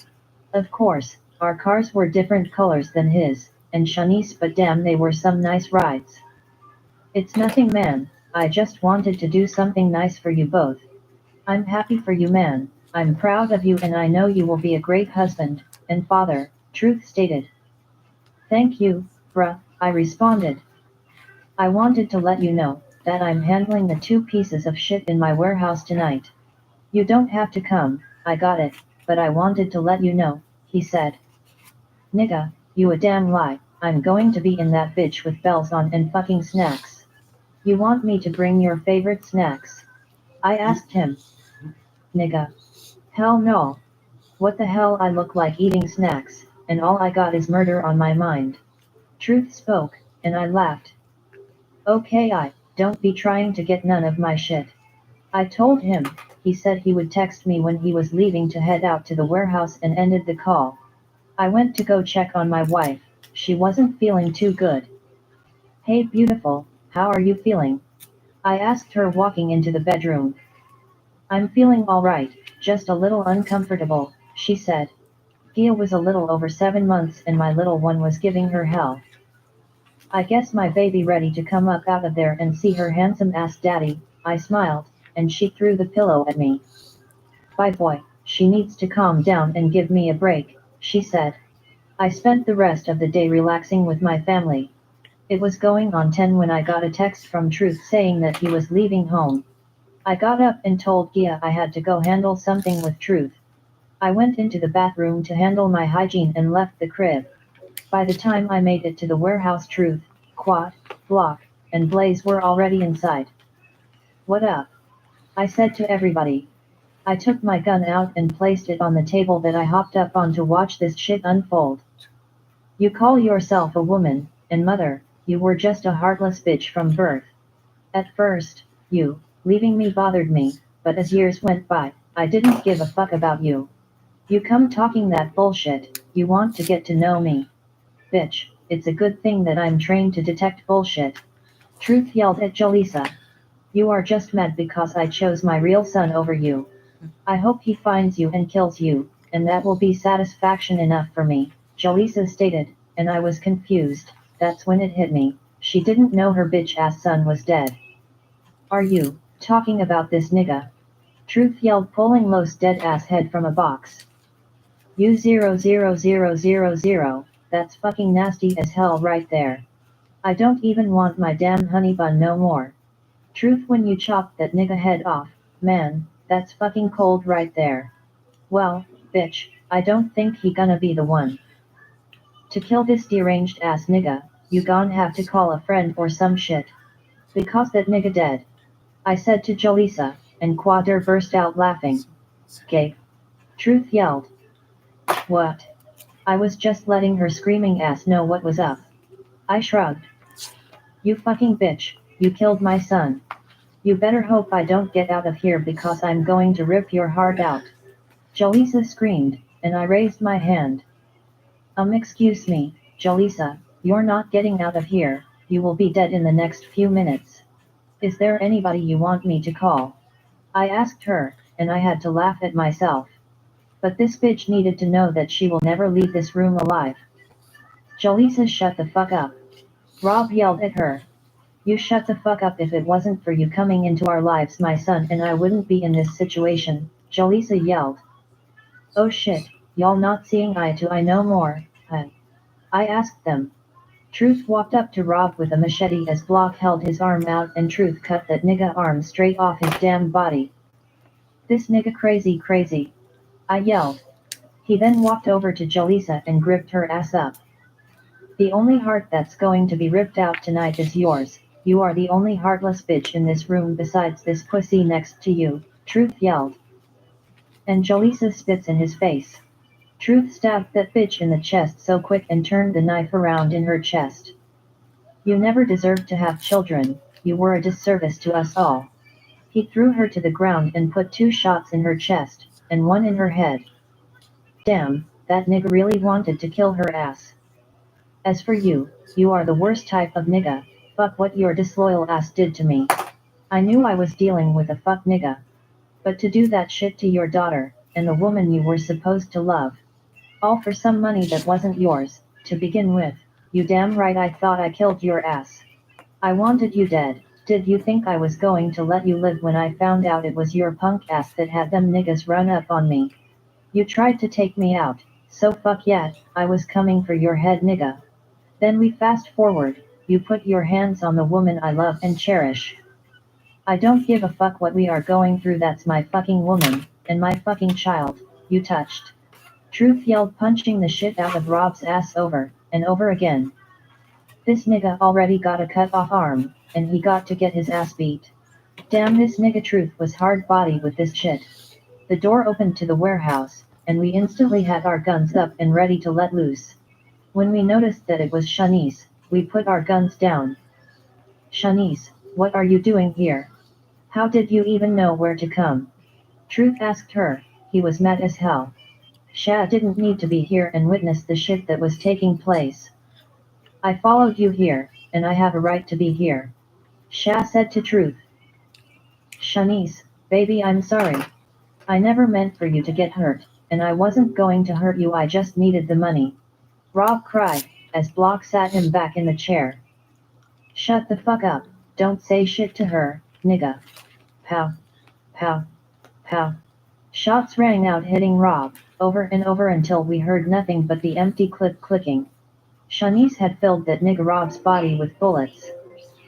Of course, our cars were different colors than his, and Shanice, but damn they were some nice rides. It's nothing, man, I just wanted to do something nice for you both. I'm happy for you, man, I'm proud of you, and I know you will be a great husband and father, Truth stated. Thank you, bruh, I responded. I wanted to let you know that I'm handling the 2 pieces of shit in my warehouse tonight. You don't have to come, I got it, but I wanted to let you know, he said. Nigga, you a damn lie, I'm going to be in that bitch with bells on and fucking snacks. You want me to bring your favorite snacks? I asked him. Nigga. Hell no. What the hell, I look like eating snacks, and all I got is murder on my mind. Truth spoke, and I laughed. Okay, don't be trying to get none of my shit. I told him. He said he would text me when he was leaving to head out to the warehouse and ended the call. I went to go check on my wife, she wasn't feeling too good. Hey beautiful, how are you feeling? I asked her walking into the bedroom. I'm feeling alright, just a little uncomfortable, she said. Gia was a little over 7 months and my little one was giving her hell. I guess my baby ready to come up out of there and see her handsome ass daddy, I smiled, and she threw the pillow at me. Bye boy, she needs to calm down and give me a break, she said. I spent the rest of the day relaxing with my family. It was going on 10 when I got a text from Truth saying that he was leaving home. I got up and told Gia I had to go handle something with Truth. I went into the bathroom to handle my hygiene and left the crib. By the time I made it to the warehouse, Truth, Quad, Block, and Blaze were already inside. What up? I said to everybody. I took my gun out and placed it on the table that I hopped up on to watch this shit unfold. You call yourself a woman, and mother, you were just a heartless bitch from birth. At first, you leaving me bothered me, but as years went by, I didn't give a fuck about you. You come talking that bullshit, you want to get to know me. Bitch, it's a good thing that I'm trained to detect bullshit. Truth yelled at Jaleesa. You are just mad because I chose my real son over you. I hope he finds you and kills you, and that will be satisfaction enough for me, Jaleesa stated, and I was confused. That's when it hit me, she didn't know her bitch ass son was dead. Are you talking about this nigga? Truth yelled, pulling Los dead ass head from a box. You 00000, that's fucking nasty as hell right there. I don't even want my damn honey bun no more. Truth, when you chopped that nigga head off, man, that's fucking cold right there. Well, bitch, I don't think he gonna be the one. To kill this deranged ass nigga, you gon' have to call a friend or some shit. Because that nigga dead. I said to Jaleesa, and Quader burst out laughing. Gay. Truth yelled. What? I was just letting her screaming ass know what was up. I shrugged. You fucking bitch, you killed my son. You better hope I don't get out of here because I'm going to rip your heart out. Jaleesa screamed, and I raised my hand. Excuse me, Jaleesa, you're not getting out of here, you will be dead in the next few minutes. Is there anybody you want me to call? I asked her, and I had to laugh at myself. But this bitch needed to know that she will never leave this room alive. Jaleesa, shut the fuck up. Rob yelled at her. You shut the fuck up. If it wasn't for you coming into our lives, my son and I wouldn't be in this situation, Jaleesa yelled. Oh shit, y'all not seeing eye to eye no more, huh? I asked them. Truth walked up to Rob with a machete as Block held his arm out and Truth cut that nigga arm straight off his damn body. This nigga crazy, I yelled. He then walked over to Jaleesa and gripped her ass up. The only heart that's going to be ripped out tonight is yours. You are the only heartless bitch in this room besides this pussy next to you, Truth yelled. And Jaleesa spits in his face. Truth stabbed that bitch in the chest so quick and turned the knife around in her chest. You never deserved to have children, you were a disservice to us all. He threw her to the ground and put 2 shots in her chest, and 1 in her head. Damn, that nigga really wanted to kill her ass. As for you, you are the worst type of nigga, fuck what your disloyal ass did to me. I knew I was dealing with a fuck nigga. But to do that shit to your daughter, and the woman you were supposed to love. All for some money that wasn't yours, to begin with, you damn right I thought I killed your ass. I wanted you dead. Did you think I was going to let you live when I found out it was your punk ass that had them niggas run up on me? You tried to take me out, so fuck yeah, I was coming for your head nigga. Then we fast forward, you put your hands on the woman I love and cherish. I don't give a fuck what we are going through, that's my fucking woman, and my fucking child, you touched. Truth yelled, punching the shit out of Rob's ass over and over again. This nigga already got a cut off arm, and he got to get his ass beat. Damn, this nigga Truth was hard body with this shit. The door opened to the warehouse, and we instantly had our guns up and ready to let loose. When we noticed that it was Shanice, we put our guns down. Shanice, what are you doing here? How did you even know where to come? Truth asked her. He was mad as hell. Sha didn't need to be here and witness the shit that was taking place. I followed you here, and I have a right to be here. Sha said to Truth. Shanice, baby, I'm sorry. I never meant for you to get hurt, and I wasn't going to hurt you, I just needed the money. Rob cried, as Block sat him back in the chair. Shut the fuck up, don't say shit to her, nigga. Pow. Pow. Pow. Shots rang out hitting Rob, over and over until we heard nothing but the empty clip clicking. Shanice had filled that nigga Rob's body with bullets.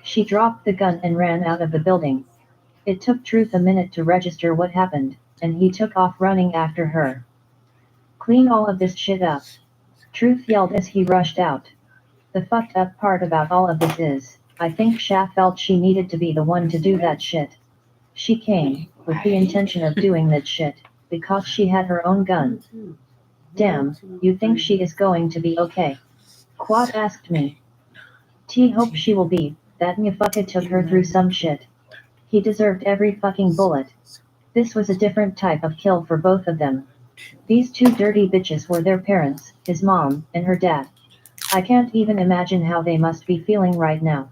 She dropped the gun and ran out of the building. It took Truth a minute to register what happened, and he took off running after her. Clean all of this shit up. Truth yelled as he rushed out. The fucked up part about all of this is, I think Sha felt she needed to be the one to do that shit. She came, with the intention of doing that shit, because she had her own gun. Damn, you think she is going to be okay? Quad asked me. T hope she will be, that motherfucker took her through some shit. He deserved every fucking bullet. This was a different type of kill for both of them. These 2 dirty bitches were their parents, his mom, and her dad. I can't even imagine how they must be feeling right now.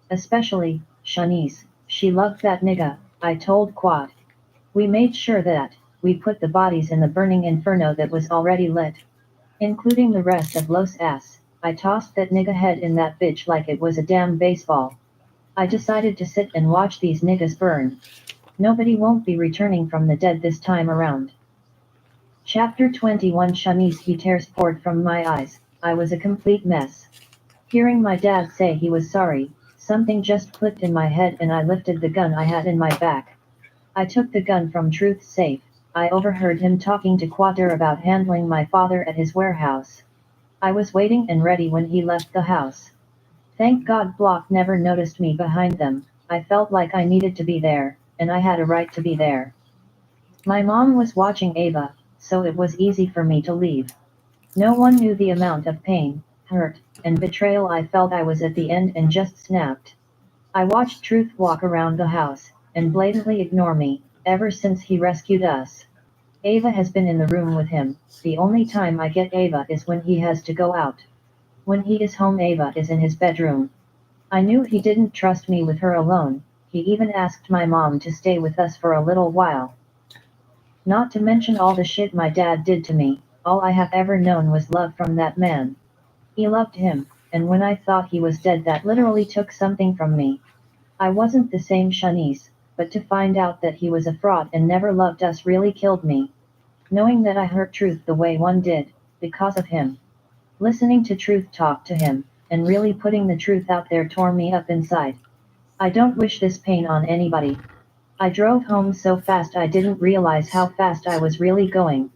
Especially, Shanice, she loved that nigga, I told Quad. We made sure that, we put the bodies in the burning inferno that was already lit. Including the rest of Los ass, I tossed that nigga head in that bitch like it was a damn baseball. I decided to sit and watch these niggas burn. Nobody won't be returning from the dead this time around. Chapter 21 Shanice, he tears poured from my eyes, I was a complete mess. Hearing my dad say he was sorry, something just clicked in my head and I lifted the gun I had in my back. I took the gun from Truth's safe. I overheard him talking to Quater about handling my father at his warehouse. I was waiting and ready when he left the house. Thank God Block never noticed me behind them. I felt like I needed to be there, and I had a right to be there. My mom was watching Ava, so it was easy for me to leave. No one knew the amount of pain, hurt, and betrayal I felt. I was at the end and just snapped. I watched Truth walk around the house, and blatantly ignore me, ever since he rescued us. Ava has been in the room with him. The only time I get Ava is when he has to go out. When he is home, Ava is in his bedroom. I knew he didn't trust me with her alone. He even asked my mom to stay with us for a little while. Not to mention all the shit my dad did to me. All I have ever known was love from that man. He loved him, and when I thought he was dead, that literally took something from me. I wasn't the same Shanice, but to find out that he was a fraud and never loved us really killed me. Knowing that I hurt Truth the way one did, because of him. Listening to Truth talk to him, and really putting the truth out there tore me up inside. I don't wish this pain on anybody. I drove home so fast I didn't realize how fast I was really going.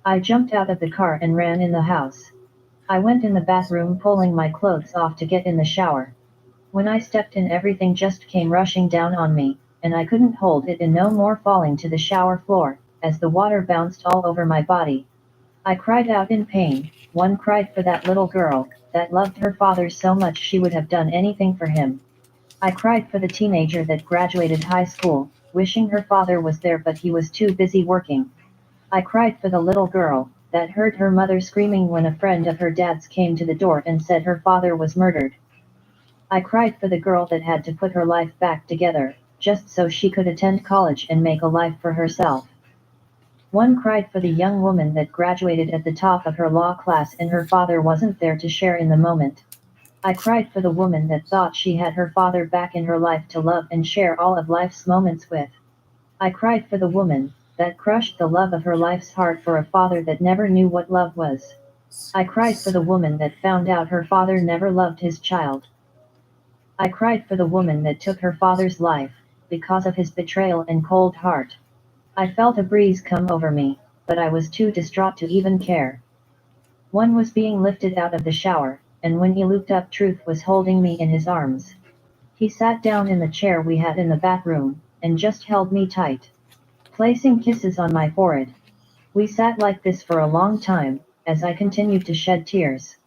I jumped out of the car and ran in the house. I went in the bathroom pulling my clothes off to get in the shower. When I stepped in, everything just came rushing down on me, and I couldn't hold it in no more, falling to the shower floor, as the water bounced all over my body. I cried out in pain. One cried for that little girl, that loved her father so much she would have done anything for him. I cried for the teenager that graduated high school, wishing her father was there but he was too busy working. I cried for the little girl, that heard her mother screaming when a friend of her dad's came to the door and said her father was murdered. I cried for the girl that had to put her life back together, just so she could attend college and make a life for herself. One cried for the young woman that graduated at the top of her law class and her father wasn't there to share in the moment. I cried for the woman that thought she had her father back in her life to love and share all of life's moments with. I cried for the woman that crushed the love of her life's heart for a father that never knew what love was. I cried for the woman that found out her father never loved his child. I cried for the woman that took her father's life, because of his betrayal and cold heart. I felt a breeze come over me, but I was too distraught to even care. One was being lifted out of the shower, and when he looked up, Truth was holding me in his arms. He sat down in the chair we had in the bathroom, and just held me tight, placing kisses on my forehead. We sat like this for a long time, as I continued to shed tears.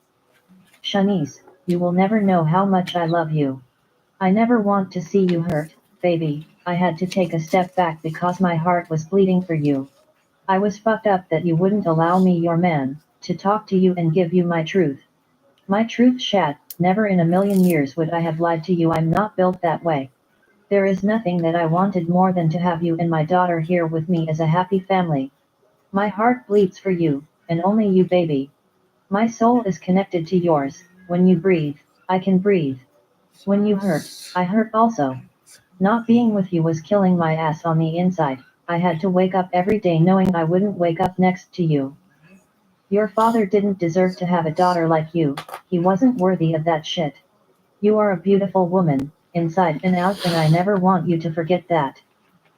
Shanice, you will never know how much I love you. I never want to see you hurt, baby. I had to take a step back because my heart was bleeding for you. I was fucked up that you wouldn't allow me, your man, to talk to you and give you my truth. My truth, Shad. Never in a million years would I have lied to you. I'm not built that way. There is nothing that I wanted more than to have you and my daughter here with me as a happy family. My heart bleeds for you, and only you, baby. My soul is connected to yours. When you breathe, I can breathe. When you hurt, I hurt also. Not being with you was killing my ass on the inside. I had to wake up every day knowing I wouldn't wake up next to you. Your father didn't deserve to have a daughter like you. He wasn't worthy of that shit. You are a beautiful woman, inside and out, and I never want you to forget that.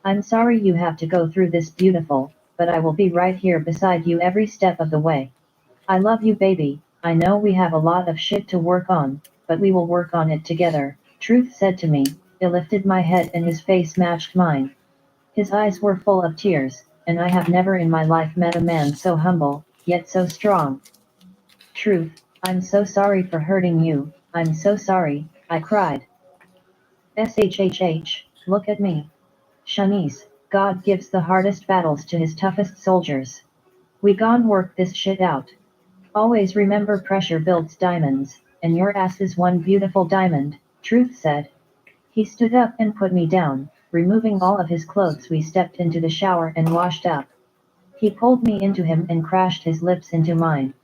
I'm sorry you have to go through this, beautiful, but I will be right here beside you every step of the way. I love you, baby. I know we have a lot of shit to work on, but we will work on it together, Truth said to me. He lifted my head and his face matched mine. His eyes were full of tears, and I have never in my life met a man so humble, yet so strong. Truth, I'm so sorry for hurting you. I'm so sorry, I cried. SHHH, look at me. Shanice, God gives the hardest battles to his toughest soldiers. We gon' work this shit out. Always remember, pressure builds diamonds, and your ass is one beautiful diamond, Truth said. He stood up and put me down. Removing all of his clothes, we stepped into the shower and washed up. He pulled me into him and crashed his lips into mine.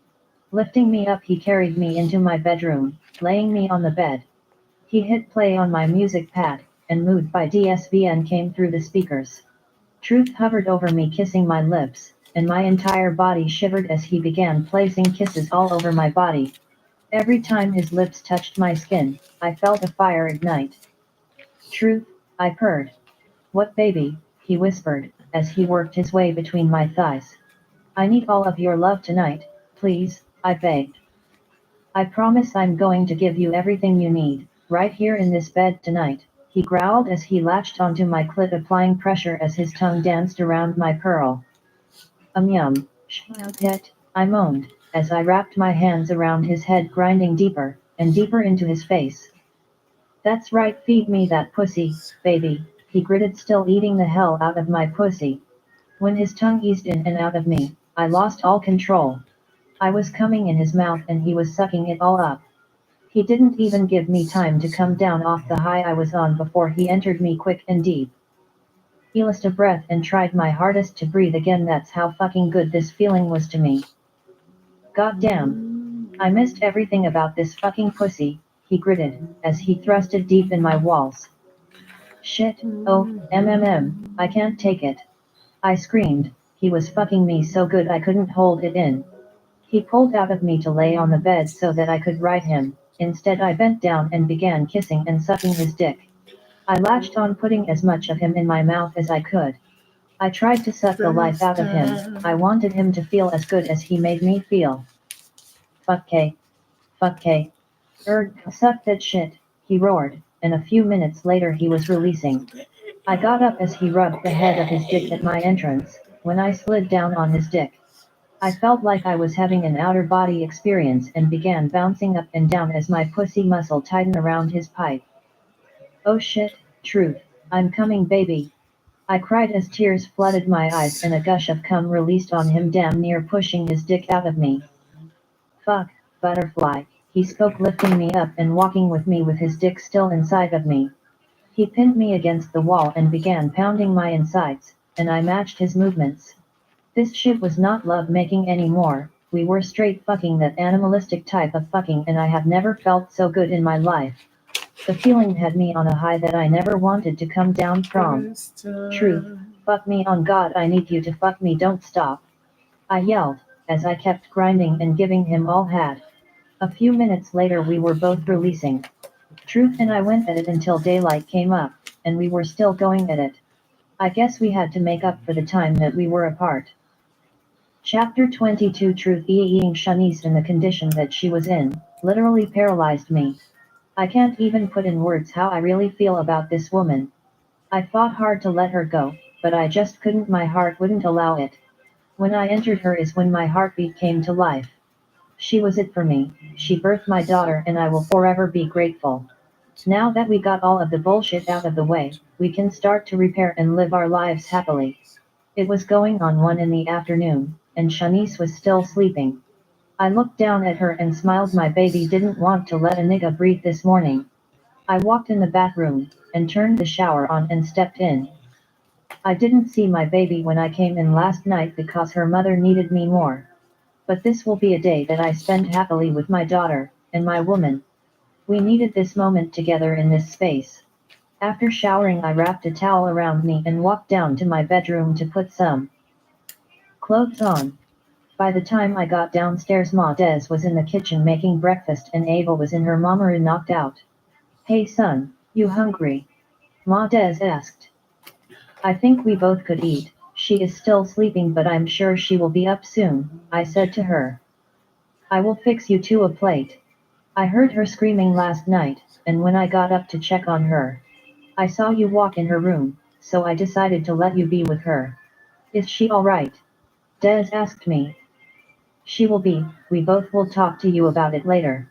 Lifting me up, he carried me into my bedroom, laying me on the bed. He hit play on my music pad, and Mood by DSVN came through the speakers. Truth hovered over me, kissing my lips, and my entire body shivered as he began placing kisses all over my body. Every time his lips touched my skin, I felt a fire ignite. Truth, I purred. What, baby? He whispered, as he worked his way between my thighs. I need all of your love tonight, please, I begged. I promise I'm going to give you everything you need, right here in this bed tonight, he growled as he latched onto my clit, applying pressure as his tongue danced around my pearl. Yum, shit, I moaned, as I wrapped my hands around his head, grinding deeper and deeper into his face. That's right, feed me that pussy, baby, he gritted, still eating the hell out of my pussy. When his tongue eased in and out of me, I lost all control. I was coming in his mouth and he was sucking it all up. He didn't even give me time to come down off the high I was on before he entered me quick and deep. Eased a breath and tried my hardest to breathe again. That's how fucking good this feeling was to me. God damn. I missed everything about this fucking pussy, he gritted, as he thrusted deep in my walls. Shit, oh, I can't take it. I screamed. He was fucking me so good I couldn't hold it in. He pulled out of me to lay on the bed so that I could ride him. Instead I bent down and began kissing and sucking his dick. I latched on, putting as much of him in my mouth as I could. I tried to suck the life out of him. I wanted him to feel as good as he made me feel. Fuck K. Fuck K. Suck that shit, he roared, and a few minutes later he was releasing. I got up as he rubbed the head of his dick at my entrance. When I slid down on his dick, I felt like I was having an outer body experience and began bouncing up and down as my pussy muscle tightened around his pipe. Oh shit, Truth, I'm coming, baby. I cried as tears flooded my eyes and a gush of cum released on him, damn near pushing his dick out of me. Fuck, butterfly, he spoke, lifting me up and walking with me with his dick still inside of me. He pinned me against the wall and began pounding my insides, and I matched his movements. This shit was not love making anymore, we were straight fucking, that animalistic type of fucking, and I have never felt so good in my life. The feeling had me on a high that I never wanted to come down from. Truth, fuck me, on God I need you to fuck me, don't stop. I yelled, as I kept grinding and giving him all had. A few minutes later we were both releasing. Truth and I went at it until daylight came up, and we were still going at it. I guess we had to make up for the time that we were apart. Chapter 22. Truth eating Shanice in the condition that she was in, literally paralyzed me. I can't even put in words how I really feel about this woman. I fought hard to let her go, but I just couldn't, my heart wouldn't allow it. When I entered her is when my heartbeat came to life. She was it for me, she birthed my daughter and I will forever be grateful. Now that we got all of the bullshit out of the way, we can start to repair and live our lives happily. It was going on 1 in the afternoon, and Shanice was still sleeping. I looked down at her and smiled. My baby didn't want to let a nigga breathe this morning. I walked in the bathroom, and turned the shower on and stepped in. I didn't see my baby when I came in last night because her mother needed me more. But this will be a day that I spend happily with my daughter, and my woman. We needed this moment together in this space. After showering I wrapped a towel around me and walked down to my bedroom to put some clothes on. By the time I got downstairs Ma Des was in the kitchen making breakfast and Ava was in her mama room knocked out. Hey son, you hungry? Ma Des asked. I think we both could eat. She is still sleeping but I'm sure she will be up soon, I said to her. I will fix you two a plate. I heard her screaming last night, and when I got up to check on her, I saw you walk in her room, so I decided to let you be with her. Is she alright? Des asked me. She will be, we both will talk to you about it later.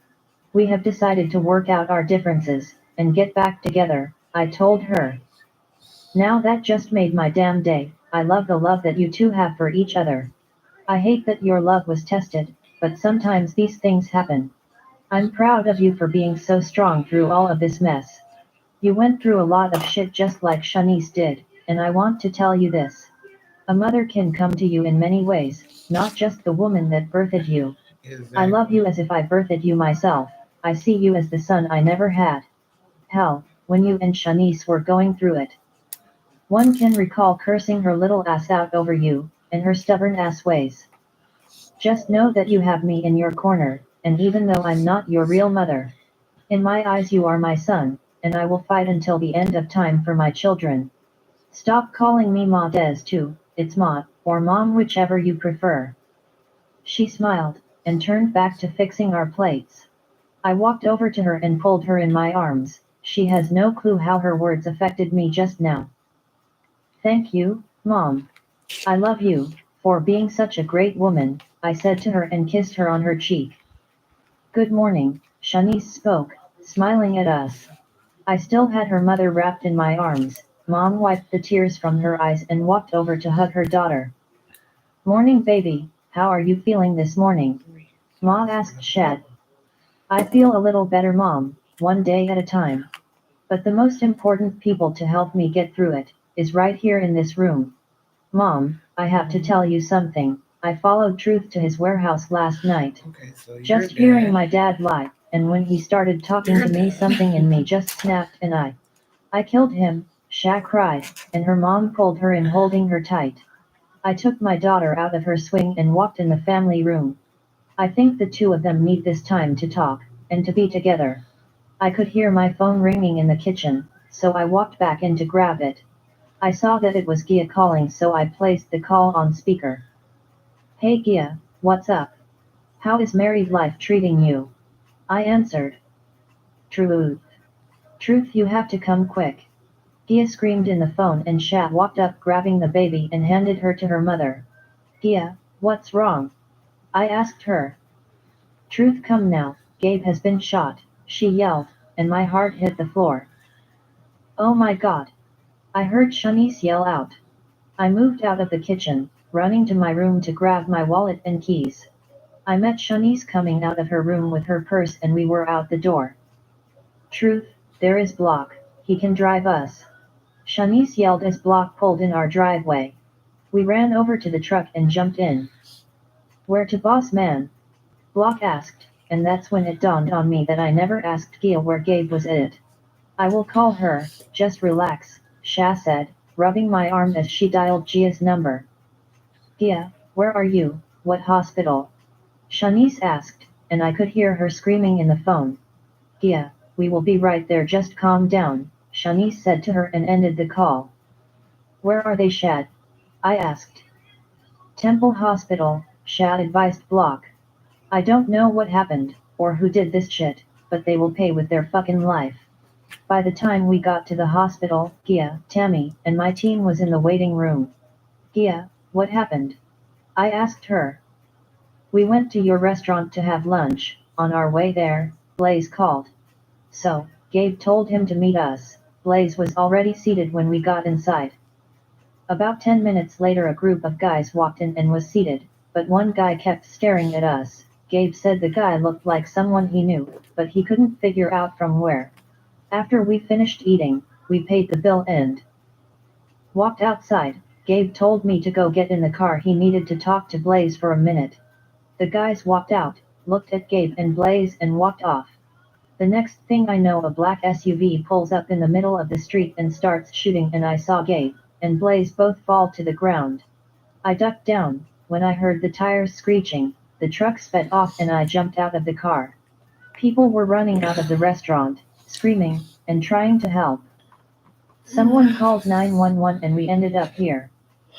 We have decided to work out our differences, and get back together, I told her. Now that just made my damn day. I love the love that you two have for each other. I hate that your love was tested, but sometimes these things happen. I'm proud of you for being so strong through all of this mess. You went through a lot of shit just like Shanice did, and I want to tell you this. A mother can come to you in many ways, not just the woman that birthed you. I love you as if I birthed you myself. I see you as the son I never had. Hell, when you and Shanice were going through it, one can recall cursing her little ass out over you, and her stubborn ass ways. Just know that you have me in your corner, and even though I'm not your real mother, in my eyes you are my son, and I will fight until the end of time for my children. Stop calling me Ma Des too, it's Ma, or Mom, whichever you prefer. She smiled, and turned back to fixing our plates. I walked over to her and pulled her in my arms. She has no clue how her words affected me just now. Thank you, Mom. I love you, for being such a great woman, I said to her and kissed her on her cheek. Good morning, Shanice spoke, smiling at us. I still had her mother wrapped in my arms, Mom wiped the tears from her eyes and walked over to hug her daughter. Morning baby, how are you feeling this morning? Ma asked Shad. I feel a little better mom, one day at a time. But the most important people to help me get through it, is right here in this room. Mom, I have to tell you something, I followed Truth to his warehouse last night. Okay, so Just hearing my dad lie, and when he started talking to me something in me just snapped and I killed him, Sha cried, and her mom pulled her in holding her tight. I took my daughter out of her swing and walked in the family room. I think the two of them need this time to talk, and to be together. I could hear my phone ringing in the kitchen, so I walked back in to grab it. I saw that it was Gia calling, so I placed the call on speaker. Hey Gia, what's up? How is married life treating you? I answered. Truth. Truth, you have to come quick. Gia screamed in the phone and Sha walked up grabbing the baby and handed her to her mother. Gia, what's wrong? I asked her. Truth, come now, Gabe has been shot, she yelled, and my heart hit the floor. Oh my god. I heard Shanice yell out. I moved out of the kitchen, running to my room to grab my wallet and keys. I met Shanice coming out of her room with her purse and we were out the door. Truth, there is Block, he can drive us. Shanice yelled as Block pulled in our driveway. We ran over to the truck and jumped in. Where to, boss man? Block asked, and that's when it dawned on me that I never asked Gia where Gabe was at. I will call her, just relax, Sha said, rubbing my arm as she dialed Gia's number. Gia, where are you, what hospital? Shanice asked, and I could hear her screaming in the phone. Gia, we will be right there, just calm down, Shanice said to her and ended the call. Where are they, Shad? I asked. Temple Hospital, Shad advised Block. I don't know what happened, or who did this shit, but they will pay with their fucking life. By the time we got to the hospital, Gia, Tammy, and my team was in the waiting room. Gia, what happened? I asked her. We went to your restaurant to have lunch. On our way there, Blaze called. So, Gabe told him to meet us. Blaze was already seated when we got inside. About 10 minutes later a group of guys walked in and was seated, but one guy kept staring at us. Gabe said the guy looked like someone he knew, but he couldn't figure out from where. After we finished eating, we paid the bill and walked outside. Gabe told me to go get in the car, he needed to talk to Blaze for a minute. The guys walked out, looked at Gabe and Blaze and walked off. The next thing I know a black SUV pulls up in the middle of the street and starts shooting, and I saw Gabe and Blaze both fall to the ground. I ducked down. When I heard the tires screeching, the truck sped off and I jumped out of the car. People were running out of the restaurant, screaming, and trying to help. Someone called 911 and we ended up here.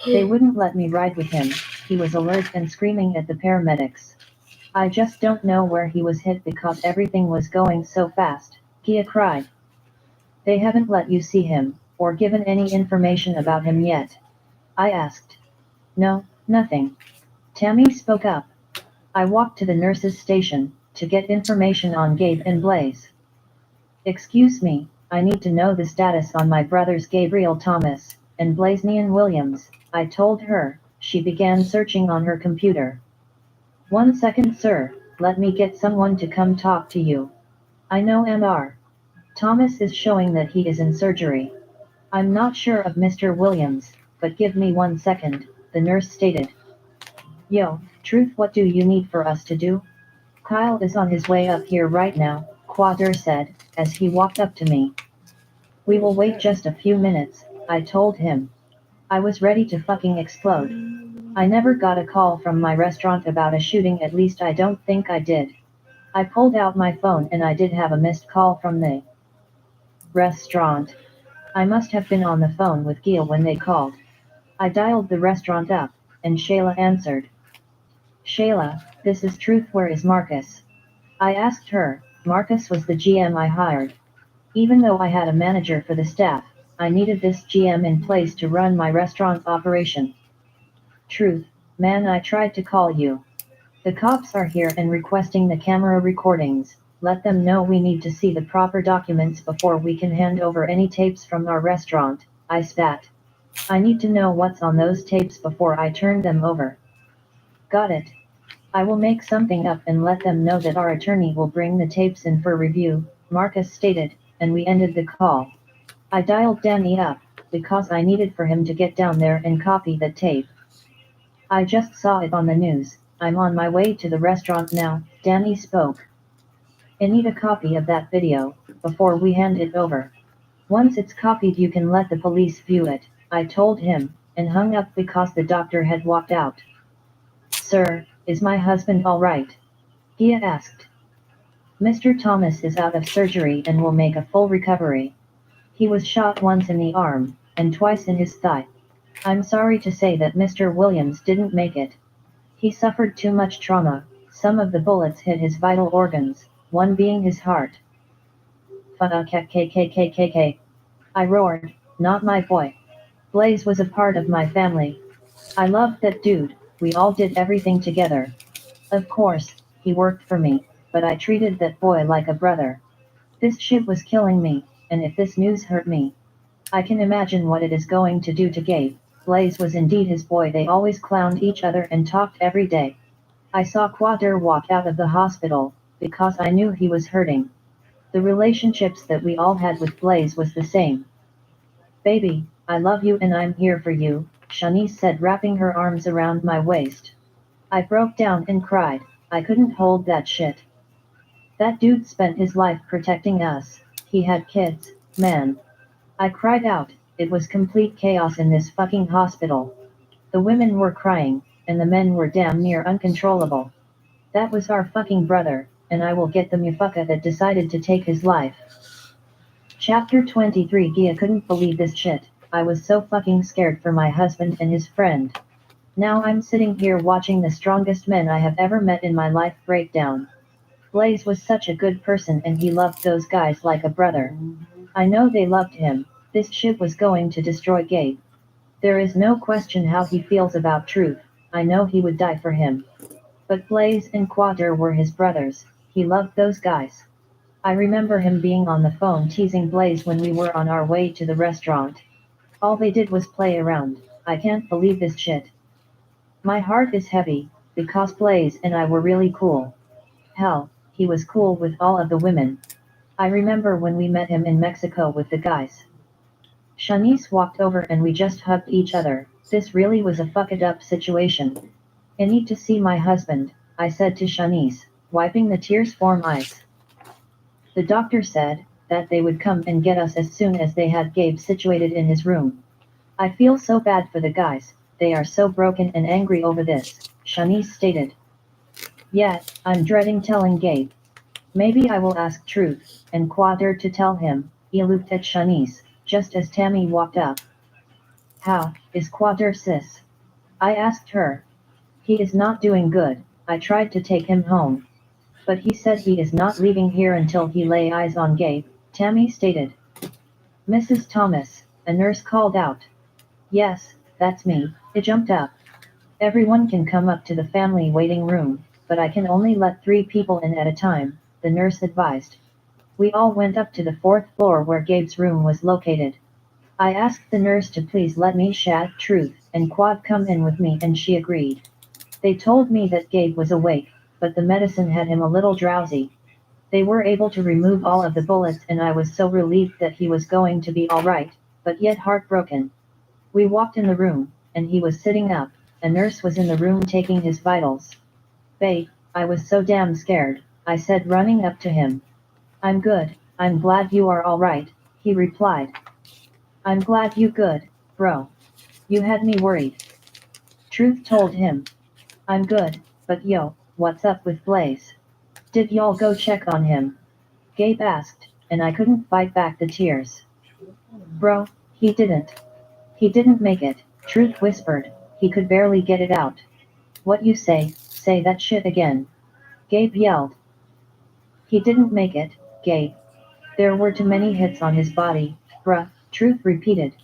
They wouldn't let me ride with him, he was alert and screaming at the paramedics. I just don't know where he was hit because everything was going so fast, Gia cried. They haven't let you see him, or given any information about him yet? I asked. No, nothing. Tammy spoke up. I walked to the nurse's station, to get information on Gabe and Blaze. Excuse me, I need to know the status on my brothers Gabriel Thomas and Blaisnian Williams, I told her. She began searching on her computer. 1 second sir, let me get someone to come talk to you. I know Mr. Thomas is showing that he is in surgery. I'm not sure of Mr. Williams, but give me 1 second, the nurse stated. Yo, Truth, what do you need for us to do? Kyle is on his way up here right now, Quader said, as he walked up to me. We will wait just a few minutes, I told him. I was ready to fucking explode. I never got a call from my restaurant about a shooting, at least I don't think I did. I pulled out my phone and I did have a missed call from the restaurant. I must have been on the phone with Gil when they called. I dialed the restaurant up, and Shayla answered. Shayla, this is Truth, where is Marcus? I asked her. Marcus was the GM I hired. Even though I had a manager for the staff, I needed this GM in place to run my restaurant operation. Truth, man, I tried to call you. The cops are here and requesting the camera recordings. Let them know we need to see the proper documents before we can hand over any tapes from our restaurant. I spat. I need to know what's on those tapes before I turn them over. Got it. I will make something up and let them know that our attorney will bring the tapes in for review, Marcus stated, and we ended the call. I dialed Danny up, because I needed for him to get down there and copy that tape. I just saw it on the news. I'm on my way to the restaurant now, Danny spoke. I need a copy of that video, before we hand it over. Once it's copied you can let the police view it, I told him, and hung up because the doctor had walked out. Sir, is my husband alright? Gia asked. Mr. Thomas is out of surgery and will make a full recovery. He was shot once in the arm, and twice in his thigh. I'm sorry to say that Mr. Williams didn't make it. He suffered too much trauma, some of the bullets hit his vital organs, one being his heart. Fuck. I roared, not my boy. Blaze was a part of my family. I loved that dude, we all did everything together. Of course, he worked for me, but I treated that boy like a brother. This shit was killing me, and if this news hurt me, I can imagine what it is going to do to Gabe. Blaze was indeed his boy. They always clowned each other and talked every day. I saw Quater walk out of the hospital, because I knew he was hurting. The relationships that we all had with Blaze was the same. Baby, I love you and I'm here for you, Shanice said, wrapping her arms around my waist. I broke down and cried. I couldn't hold that shit. That dude spent his life protecting us. He had kids, man. I cried out. It was complete chaos in this fucking hospital. The women were crying, and the men were damn near uncontrollable. That was our fucking brother, and I will get the motherfucker that decided to take his life. Chapter 23. Gia couldn't believe this shit. I was so fucking scared for my husband and his friend. Now I'm sitting here watching the strongest men I have ever met in my life break down. Blaze was such a good person and he loved those guys like a brother. I know they loved him. This shit was going to destroy Gabe. There is no question how he feels about Truth. I know he would die for him. But Blaze and Quater were his brothers. He loved those guys. I remember him being on the phone teasing Blaze when we were on our way to the restaurant. All they did was play around. I can't believe this shit. My heart is heavy, because Blaze and I were really cool. Hell, he was cool with all of the women. I remember when we met him in Mexico with the guys. Shanice walked over and we just hugged each other. This really was a fucked up situation. I need to see my husband, I said to Shanice, wiping the tears from eyes. The doctor said that they would come and get us as soon as they had Gabe situated in his room. I feel so bad for the guys, they are so broken and angry over this, Shanice stated. Yeah, I'm dreading telling Gabe. Maybe I will ask Truth and Quater to tell him. He looked at Shanice, just as Tammy walked up. How is Quater, sis? I asked her. He is not doing good. I tried to take him home. But he said he is not leaving here until he lay eyes on Gabe, Tammy stated. Mrs. Thomas, a nurse called out. Yes, that's me. I jumped up. Everyone can come up to the family waiting room, but I can only let 3 people in at a time, the nurse advised. We all went up to the 4th floor where Gabe's room was located. I asked the nurse to please let me chat Truth and Quad come in with me and she agreed. They told me that Gabe was awake, but the medicine had him a little drowsy. They were able to remove all of the bullets and I was so relieved that he was going to be alright, but yet heartbroken. We walked in the room, and he was sitting up. A nurse was in the room taking his vitals. Babe, I was so damn scared, I said, running up to him. I'm good, I'm glad you are alright, he replied. I'm glad you good, bro. You had me worried. Truth told him. I'm good, but yo, what's up with Blaze? Did y'all go check on him? Gabe asked, and I couldn't fight back the tears. Bro, he didn't. He didn't make it, Truth whispered. He could barely get it out. What you say that shit again. Gabe yelled. He didn't make it, Gabe. There were too many hits on his body, bruh, Truth repeated.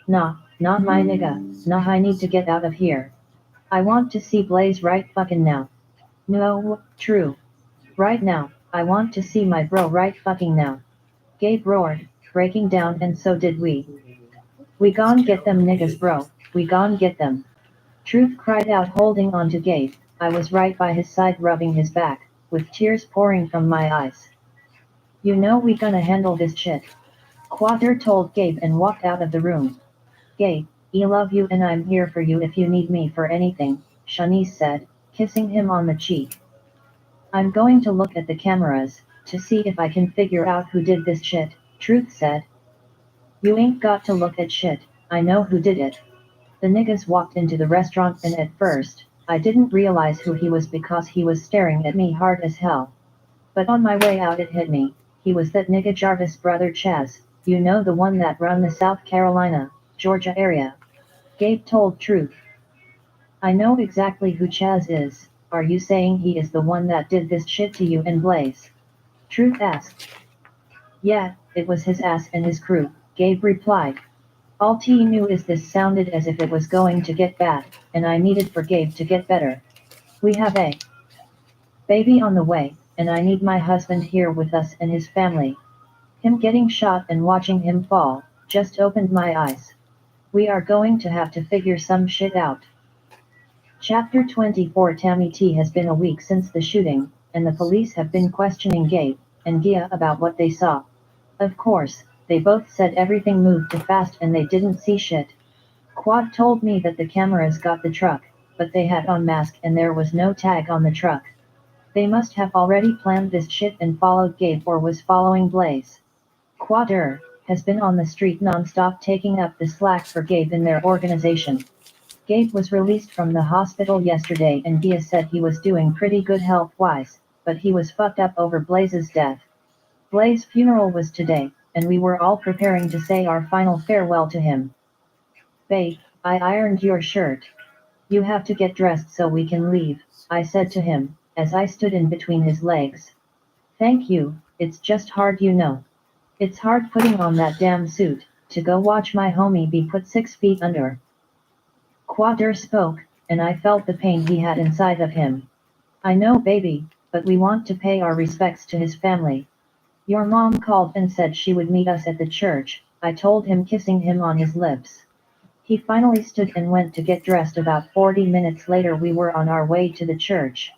Nah, not my nigga, nah, I need to get out of here. I want to see Blaze right fucking now. No, true. Right now, I want to see my bro right fucking now. Gabe roared, breaking down, and so did we. We gon' get them niggas, bro. We gon' get them. Truth cried out, holding on to Gabe. I was right by his side, rubbing his back, with tears pouring from my eyes. You know we gonna handle this shit. Quater told Gabe and walked out of the room. Gabe, I love you and I'm here for you if you need me for anything, Shanice said, kissing him on the cheek. I'm going to look at the cameras, to see if I can figure out who did this shit, Truth said. You ain't got to look at shit, I know who did it. The niggas walked into the restaurant and at first, I didn't realize who he was because he was staring at me hard as hell. But on my way out it hit me, he was that nigga Jarvis' brother Chaz, you know, the one that run the South Carolina, Georgia area. Gabe told Truth. I know exactly who Chaz is. Are you saying he is the one that did this shit to you and Blaze? Truth asked. Yeah, it was his ass and his crew, Gabe replied. All T knew is this sounded as if it was going to get bad, and I needed for Gabe to get better. We have a baby on the way, and I need my husband here with us and his family. Him getting shot and watching him fall, just opened my eyes. We are going to have to figure some shit out. Chapter 24. Tammy T. Has been a week since the shooting, and the police have been questioning Gabe and Gia about what they saw. Of course, they both said everything moved too fast and they didn't see shit. Quad told me that the cameras got the truck, but they had on mask and there was no tag on the truck. They must have already planned this shit and followed Gabe or was following Blaze. Quader has been on the street non-stop taking up the slack for Gabe in their organization. Gabe was released from the hospital yesterday and Gia said he was doing pretty good health-wise, but he was fucked up over Blaze's death. Blaze's funeral was today, and we were all preparing to say our final farewell to him. Babe, I ironed your shirt. You have to get dressed so we can leave, I said to him, as I stood in between his legs. Thank you, it's just hard, you know. It's hard putting on that damn suit, to go watch my homie be put 6 feet under. Quader spoke, and I felt the pain he had inside of him. I know, baby, but we want to pay our respects to his family. Your mom called and said she would meet us at the church, I told him, kissing him on his lips. He finally stood and went to get dressed. About 40 minutes later we were on our way to the church.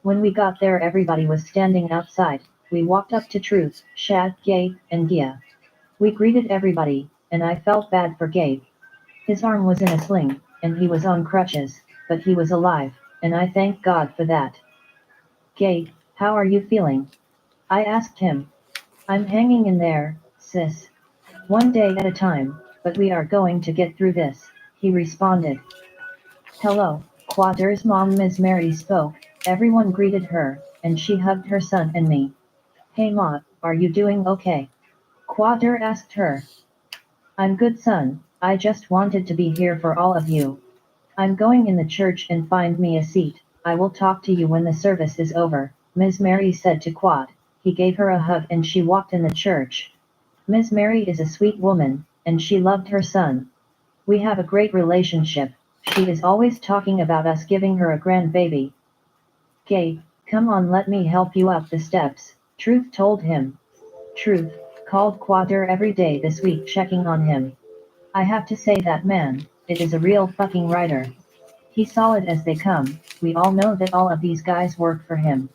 When we got there everybody was standing outside. We walked up to Truth, Shad, Gabe, and Gia. We greeted everybody, and I felt bad for Gabe. His arm was in a sling, and he was on crutches, but he was alive, and I thank God for that. Gabe, how are you feeling? I asked him. I'm hanging in there, sis. One day at a time, but we are going to get through this, he responded. Hello, Quader's mom Ms. Mary spoke, everyone greeted her, and she hugged her son and me. Hey Ma, are you doing okay? Quader asked her. I'm good, son, I just wanted to be here for all of you. I'm going in the church and find me a seat. I will talk to you when the service is over, Ms. Mary said to Quad. He gave her a hug and she walked in the church. Ms. Mary is a sweet woman, and she loved her son. We have a great relationship. She is always talking about us giving her a grandbaby. Gabe, come on, let me help you up the steps, Truth told him. Truth called Quader every day this week checking on him. I have to say that man, it is a real fucking writer. He's solid as they come. We all know that all of these guys work for him.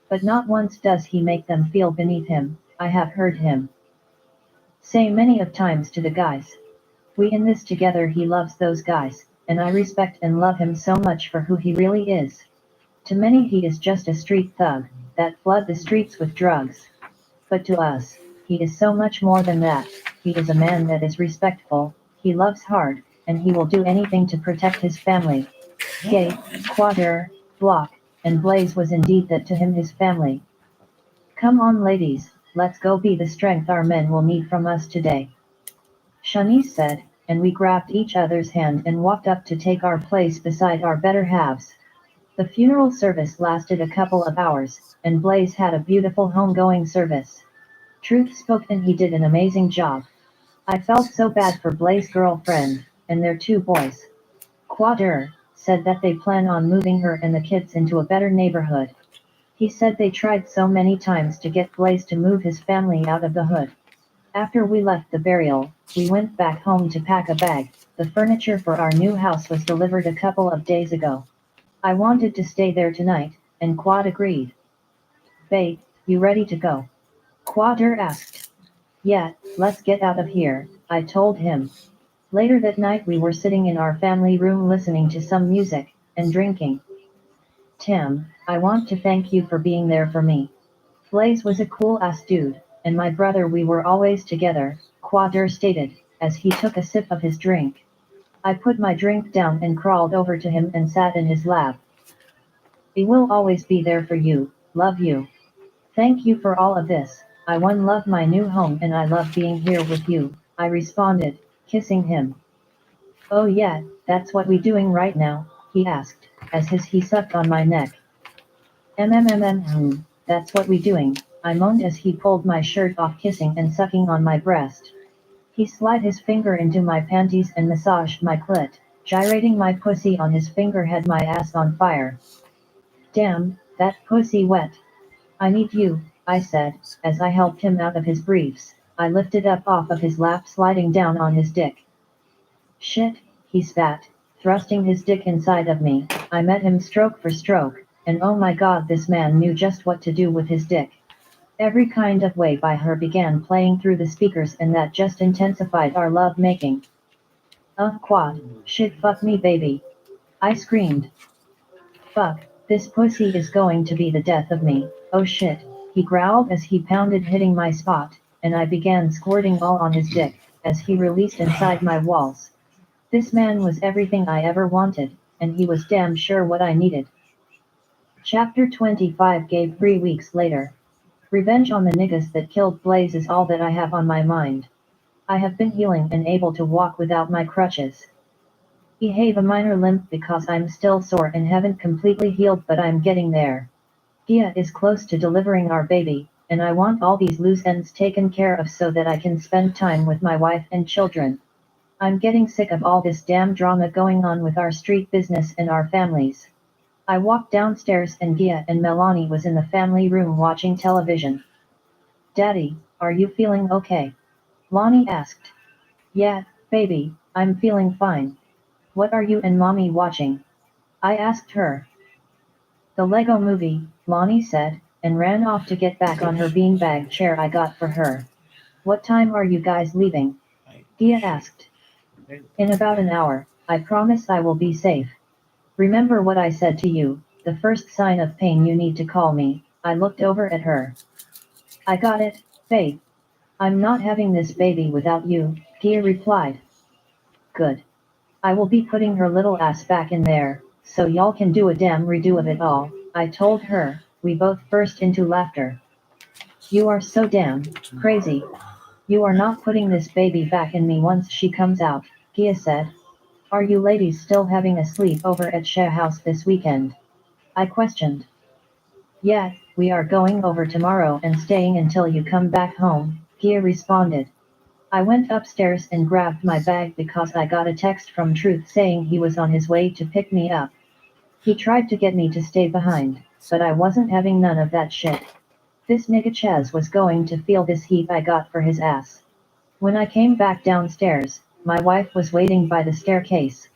But not once does he make them feel beneath him, I have heard him say many of times to the guys. We in this together, he loves those guys, and I respect and love him so much for who he really is. To many he is just a street thug, that flood the streets with drugs. But to us, he is so much more than that. He is a man that is respectful, he loves hard, and he will do anything to protect his family. Gabe, Quader, Block, and Blaze was indeed that to him, his family. Come on ladies, let's go be the strength our men will need from us today. Shanice said, and we grabbed each other's hand and walked up to take our place beside our better halves. The funeral service lasted a couple of hours, and Blaze had a beautiful homegoing service. Truth spoke and he did an amazing job. I felt so bad for Blaze's girlfriend, and their 2 boys. Quader said that they plan on moving her and the kids into a better neighborhood. He said they tried so many times to get Blaze to move his family out of the hood. After we left the burial, we went back home to pack a bag. The furniture for our new house was delivered a couple of days ago. I wanted to stay there tonight, and Quad agreed. Babe, you ready to go? Quader asked. Yeah, let's get out of here, I told him. Later that night we were sitting in our family room listening to some music, and drinking. Tim, I want to thank you for being there for me. Blaze was a cool ass dude, and my brother we were always together, Quader stated, as he took a sip of his drink. I put my drink down and crawled over to him and sat in his lap. I will always be there for you, love you. Thank you for all of this. I one love my new home and I love being here with you, I responded, kissing him. Oh yeah, that's what we doing right now, he asked, as he sucked on my neck. That's what we doing, I moaned as he pulled my shirt off kissing and sucking on my breast. He slid his finger into my panties and massaged my clit, gyrating my pussy on his finger had my ass on fire. Damn, that pussy wet. I need you, I said, as I helped him out of his briefs. I lifted up off of his lap sliding down on his dick. Shit, he spat, thrusting his dick inside of me. I met him stroke for stroke, and oh my god this man knew just what to do with his dick. Every kind of way by her began playing through the speakers and that just intensified our love making. Quad, shit fuck me baby. I screamed. Fuck, this pussy is going to be the death of me, oh shit, he growled as he pounded hitting my spot, and I began squirting all on his dick, as he released inside my walls. This man was everything I ever wanted, and he was damn sure what I needed. Chapter 25 gave 3 weeks later. Revenge on the niggas that killed Blaze is all that I have on my mind. I have been healing and able to walk without my crutches. I have a minor limp because I'm still sore and haven't completely healed but I'm getting there. Gia is close to delivering our baby, and I want all these loose ends taken care of so that I can spend time with my wife and children. I'm getting sick of all this damn drama going on with our street business and our families. I walked downstairs and Gia and Melanie was in the family room watching television. Daddy, are you feeling okay? Lonnie asked. Yeah, baby, I'm feeling fine. What are you and mommy watching? I asked her. The Lego movie, Lonnie said, and ran off to get back on her beanbag chair I got for her. What time are you guys leaving? Gia asked. In about an hour, I promise I will be safe. Remember what I said to you, the first sign of pain you need to call me. I looked over at her. I got it, babe. I'm not having this baby without you, Gia replied. Good. I will be putting her little ass back in there, so y'all can do a damn redo of it all, I told her. We both burst into laughter. You are so damn crazy. You are not putting this baby back in me once she comes out, Gia said. Are you ladies still having a sleepover at Share House this weekend? I questioned. Yeah, we are going over tomorrow and staying until you come back home, Gia responded. I went upstairs and grabbed my bag because I got a text from Truth saying he was on his way to pick me up. He tried to get me to stay behind, but I wasn't having none of that shit. This nigga Chaz was going to feel this heat I got for his ass. When I came back downstairs, my wife was waiting by the staircase.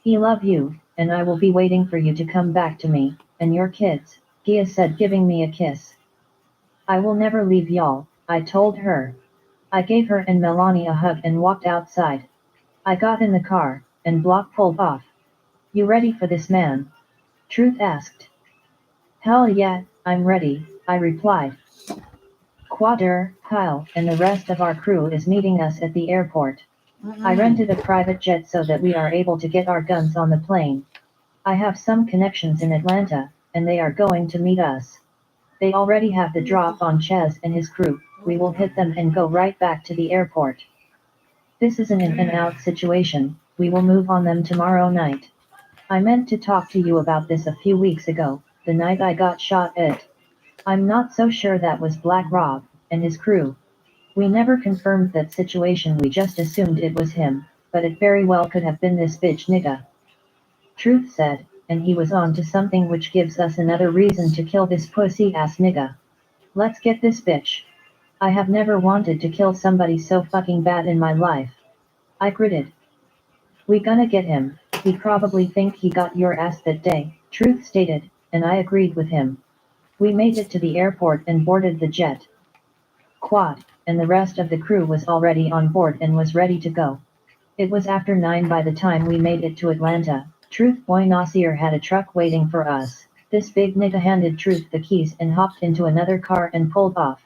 I love you, and I will be waiting for you to come back to me, and your kids, Gia said giving me a kiss. I will never leave y'all, I told her. I gave her and Melanie a hug and walked outside. I got in the car, and Block pulled off. You ready for this man? Truth asked. Hell yeah, I'm ready, I replied. Quader, Kyle, and the rest of our crew is meeting us at the airport. I rented a private jet so that we are able to get our guns on the plane. I have some connections in Atlanta, and they are going to meet us. They already have the drop on Chaz and his crew. We will hit them and go right back to the airport. This is an in and out situation, we will move on them tomorrow night. I meant to talk to you about this a few weeks ago, the night I got shot at. I'm not so sure that was Black Rob and his crew. We never confirmed that situation, we just assumed it was him, but it very well could have been this bitch nigga. Truth said, and he was on to something which gives us another reason to kill this pussy ass nigga. Let's get this bitch. I have never wanted to kill somebody so fucking bad in my life. I gritted. We gonna get him. He probably think he got your ass that day, Truth stated, and I agreed with him. We made it to the airport and boarded the jet. Quad, and the rest of the crew was already on board and was ready to go. It was after 9 by the time we made it to Atlanta. Truth Boy Nasir had a truck waiting for us. This big nigga handed Truth the keys and hopped into another car and pulled off.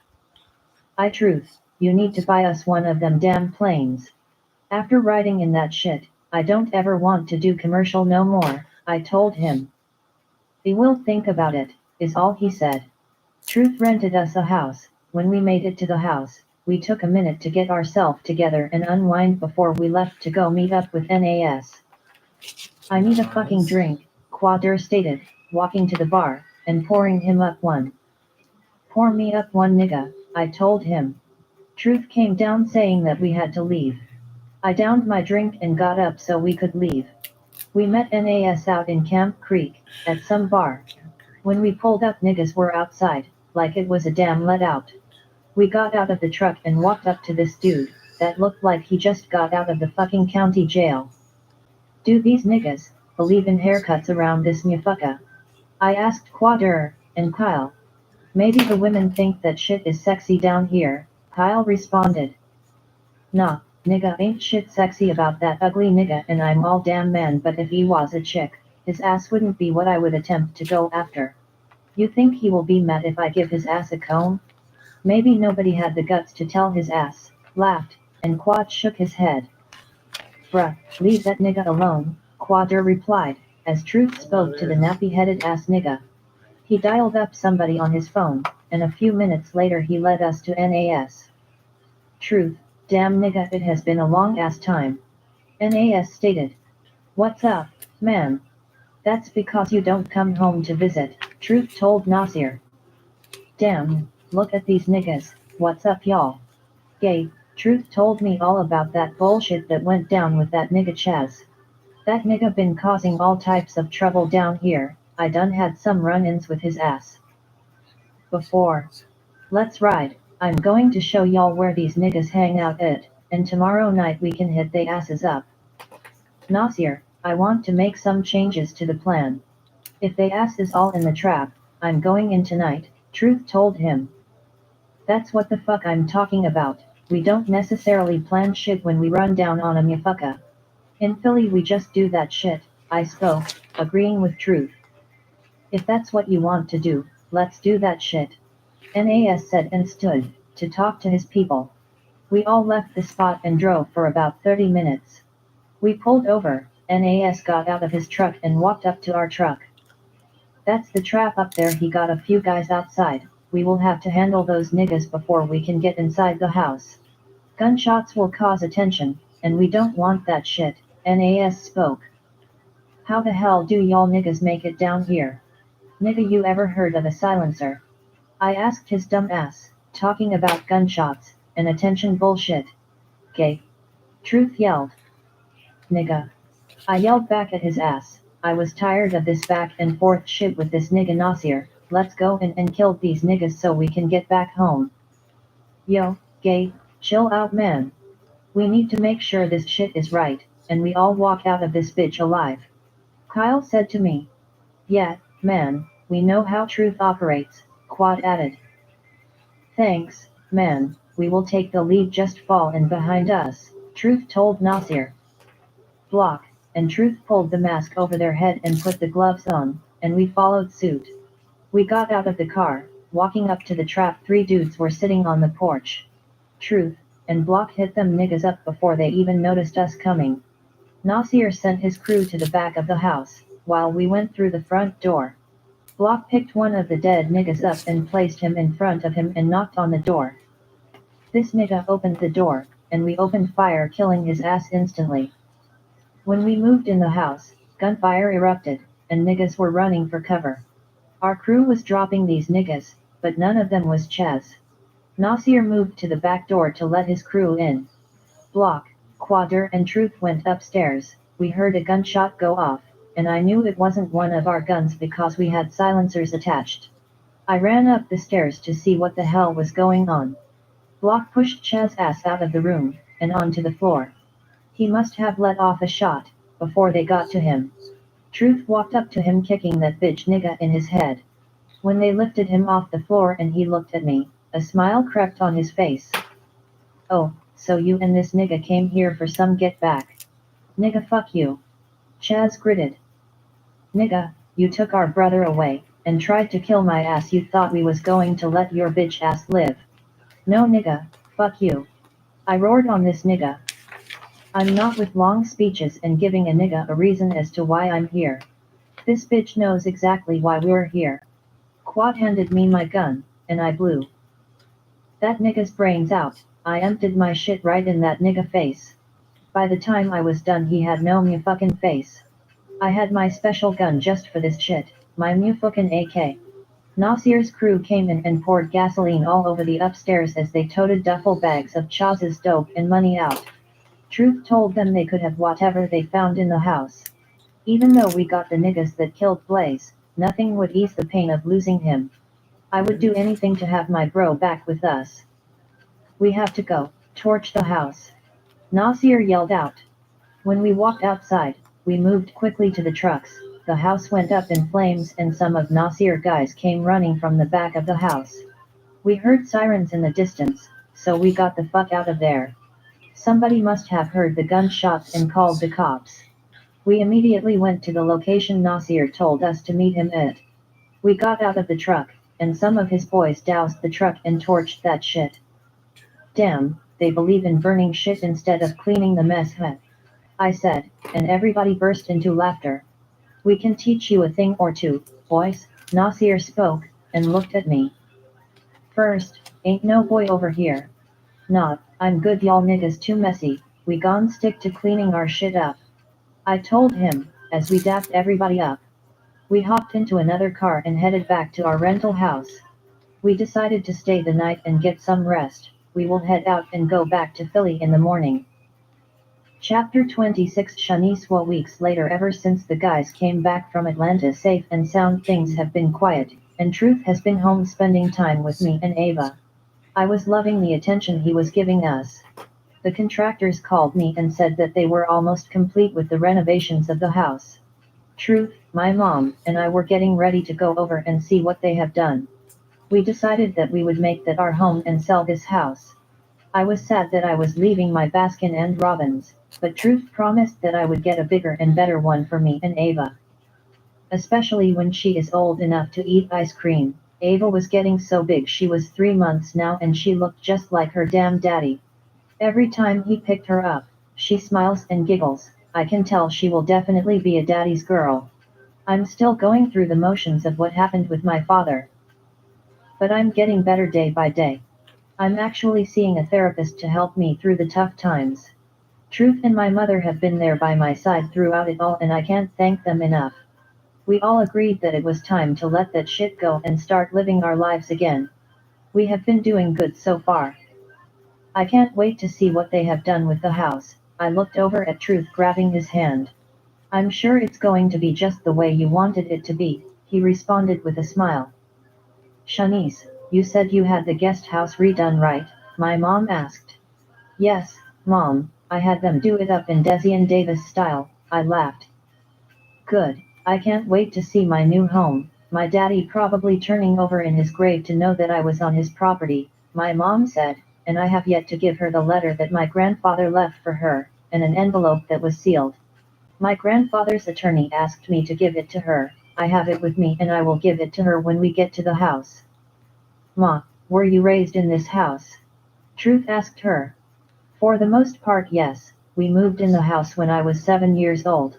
Truth, you need to buy us one of them damn planes. After riding in that shit, I don't ever want to do commercial no more, I told him. He will think about it, is all he said. Truth rented us a house. When we made it to the house, we took a minute to get ourselves together and unwind before we left to go meet up with NAS. I need a fucking drink, Quader stated, walking to the bar, and pouring him up one. Pour me up one nigga, I told him. Truth came down saying that we had to leave. I downed my drink and got up so we could leave. We met NAS out in Camp Creek, at some bar. When we pulled up niggas were outside, like it was a damn let out. We got out of the truck and walked up to this dude, that looked like he just got out of the fucking county jail. Do these niggas believe in haircuts around this motherfucker? I asked Quader and Kyle. Maybe the women think that shit is sexy down here, Kyle responded. Nah, nigga ain't shit sexy about that ugly nigga and I'm all damn man but if he was a chick, his ass wouldn't be what I would attempt to go after. You think he will be mad if I give his ass a comb? Maybe nobody had the guts to tell his ass, laughed, and Quad shook his head. Bruh, leave that nigga alone, Quader replied, as Truth spoke to the nappy-headed ass nigga. He dialed up somebody on his phone, and a few minutes later he led us to NAS. Truth, damn nigga it has been a long ass time. NAS stated. What's up, man? That's because you don't come home to visit, Truth told Nasir. Damn, look at these niggas, what's up y'all? Gay, Truth told me all about that bullshit that went down with that nigga Chaz. That nigga been causing all types of trouble down here, I done had some run-ins with his ass. Before. Let's ride, I'm going to show y'all where these niggas hang out at, and tomorrow night we can hit they asses up. Nasir, I want to make some changes to the plan. If they ass is all in the trap, I'm going in tonight, Truth told him. That's what the fuck I'm talking about, we don't necessarily plan shit when we run down on a motherfucker. In Philly we just do that shit, I spoke, agreeing with Truth. If that's what you want to do, let's do that shit. NAS said and stood, to talk to his people. We all left the spot and drove for about 30 minutes. We pulled over, NAS got out of his truck and walked up to our truck. That's the trap up there, he got a few guys outside, we will have to handle those niggas before we can get inside the house. Gunshots will cause attention, and we don't want that shit, NAS spoke. How the hell do y'all niggas make it down here? Nigga you ever heard of a silencer? I asked his dumb ass, talking about gunshots, and attention bullshit. Gay. Truth yelled. Nigga. I yelled back at his ass, I was tired of this back and forth shit with this nigga Nasir, let's go in and kill these niggas so we can get back home. Yo, Gay, chill out man. We need to make sure this shit is right, and we all walk out of this bitch alive. Kyle said to me. Yeah, man, we know how Truth operates, Quad added. Thanks, man, we will take the lead, just fall in behind us, Truth told Nasir. Block, and Truth pulled the mask over their head and put the gloves on, and we followed suit. We got out of the car, walking up to the trap. 3 dudes were sitting on the porch. Truth and Block hit them niggas up before they even noticed us coming. Nasir sent his crew to the back of the house, while we went through the front door. Block picked one of the dead niggas up and placed him in front of him and knocked on the door. This nigga opened the door, and we opened fire, killing his ass instantly. When we moved in the house, gunfire erupted, and niggas were running for cover. Our crew was dropping these niggas, but none of them was Chaz. Nasir moved to the back door to let his crew in. Block, Quader and Truth went upstairs. We heard a gunshot go off, and I knew it wasn't one of our guns because we had silencers attached. I ran up the stairs to see what the hell was going on. Block pushed Chaz's ass out of the room, and onto the floor. He must have let off a shot, before they got to him. Truth walked up to him kicking that bitch nigga in his head. When they lifted him off the floor and he looked at me, a smile crept on his face. Oh, so you and this nigga came here for some get back. Nigga fuck you. Chaz gritted. Nigga, you took our brother away, and tried to kill my ass. You thought we was going to let your bitch ass live. No nigga, fuck you. I roared on this nigga. I'm not with long speeches and giving a nigga a reason as to why I'm here. This bitch knows exactly why we're here. Quad handed me my gun, and I blew that nigga's brains out. I emptied my shit right in that nigga face. By the time I was done he had no mu fucking face. I had my special gun just for this shit, my mu fucking AK. Nasir's crew came in and poured gasoline all over the upstairs as they toted duffel bags of Chaz's dope and money out. Truth told them they could have whatever they found in the house. Even though we got the niggas that killed Blaze, nothing would ease the pain of losing him. I would do anything to have my bro back with us. We have to go, torch the house. Nasir yelled out. When we walked outside, we moved quickly to the trucks. The house went up in flames and some of Nasir guys came running from the back of the house. We heard sirens in the distance, so we got the fuck out of there. Somebody must have heard the gunshots and called the cops. We immediately went to the location Nasir told us to meet him at. We got out of the truck, and some of his boys doused the truck and torched that shit. Damn, they believe in burning shit instead of cleaning the mess, huh? I said, and everybody burst into laughter. We can teach you a thing or two, boys, Nasir spoke, and looked at me. First, ain't no boy over here. Not, I'm good, y'all niggas too messy, we gon' stick to cleaning our shit up. I told him, as we dapped everybody up. We hopped into another car and headed back to our rental house. We decided to stay the night and get some rest. We will head out and go back to Philly in the morning. Chapter 26 Shanice weeks later. Ever since the guys came back from Atlanta safe and sound, things have been quiet, and Truth has been home spending time with me and Ava. I was loving the attention he was giving us. The contractors called me and said that they were almost complete with the renovations of the house. Truth, my mom, and I were getting ready to go over and see what they have done. We decided that we would make that our home and sell this house. I was sad that I was leaving my Baskin and Robbins, but Truth promised that I would get a bigger and better one for me and Ava. Especially when she is old enough to eat ice cream. Ava was getting so big, she was 3 months now, and she looked just like her damn daddy. Every time he picked her up, she smiles and giggles. I can tell she will definitely be a daddy's girl. I'm still going through the motions of what happened with my father. But I'm getting better day by day. I'm actually seeing a therapist to help me through the tough times. Truth and my mother have been there by my side throughout it all, and I can't thank them enough. We all agreed that it was time to let that shit go and start living our lives again. We have been doing good so far. I can't wait to see what they have done with the house. I looked over at Truth, grabbing his hand. I'm sure it's going to be just the way you wanted it to be, he responded with a smile. Shanice, you said you had the guest house redone, right? My mom asked. Yes, Mom, I had them do it up in Desi and Davis style, I laughed. Good, I can't wait to see my new home, my daddy probably turning over in his grave to know that I was on his property, my mom said, and I have yet to give her the letter that my grandfather left for her, and an envelope that was sealed. My grandfather's attorney asked me to give it to her. I have it with me and I will give it to her when we get to the house. Ma, were you raised in this house? Truth asked her. For the most part, yes. We moved in the house when I was 7 years old.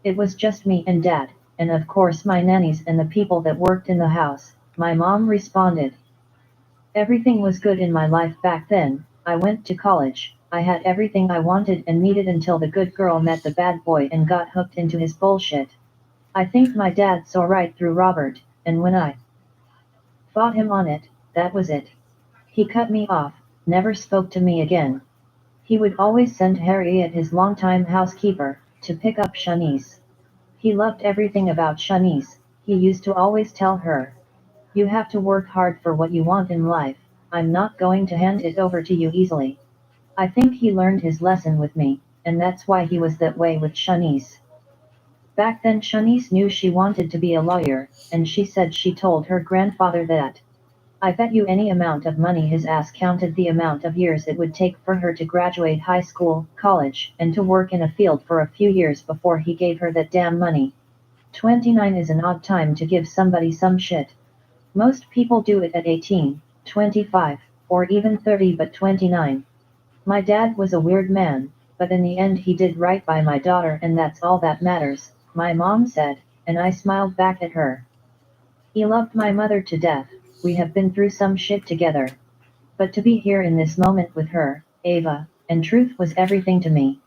It was just me and Dad, and of course my nannies and the people that worked in the house, my mom responded. Everything was good in my life back then. I went to college. I had everything I wanted and needed until the good girl met the bad boy and got hooked into his bullshit. I think my dad saw right through Robert, and when I fought him on it, that was it. He cut me off, never spoke to me again. He would always send Harriet, his longtime housekeeper, to pick up Shanice. He loved everything about Shanice. He used to always tell her, "You have to work hard for what you want in life. I'm not going to hand it over to you easily. I think he learned his lesson with me, and that's why he was that way with Shanice. Back then Shanice knew she wanted to be a lawyer, and she said she told her grandfather that. I bet you any amount of money his ass counted the amount of years it would take for her to graduate high school, college, and to work in a field for a few years before he gave her that damn money. 29 is an odd time to give somebody some shit. Most people do it at 18, 25, or even 30, but 29. My dad was a weird man, but in the end he did right by my daughter, and that's all that matters, my mom said, and I smiled back at her. He loved my mother to death. We have been through some shit together. But to be here in this moment with her, Ava, and Truth was everything to me.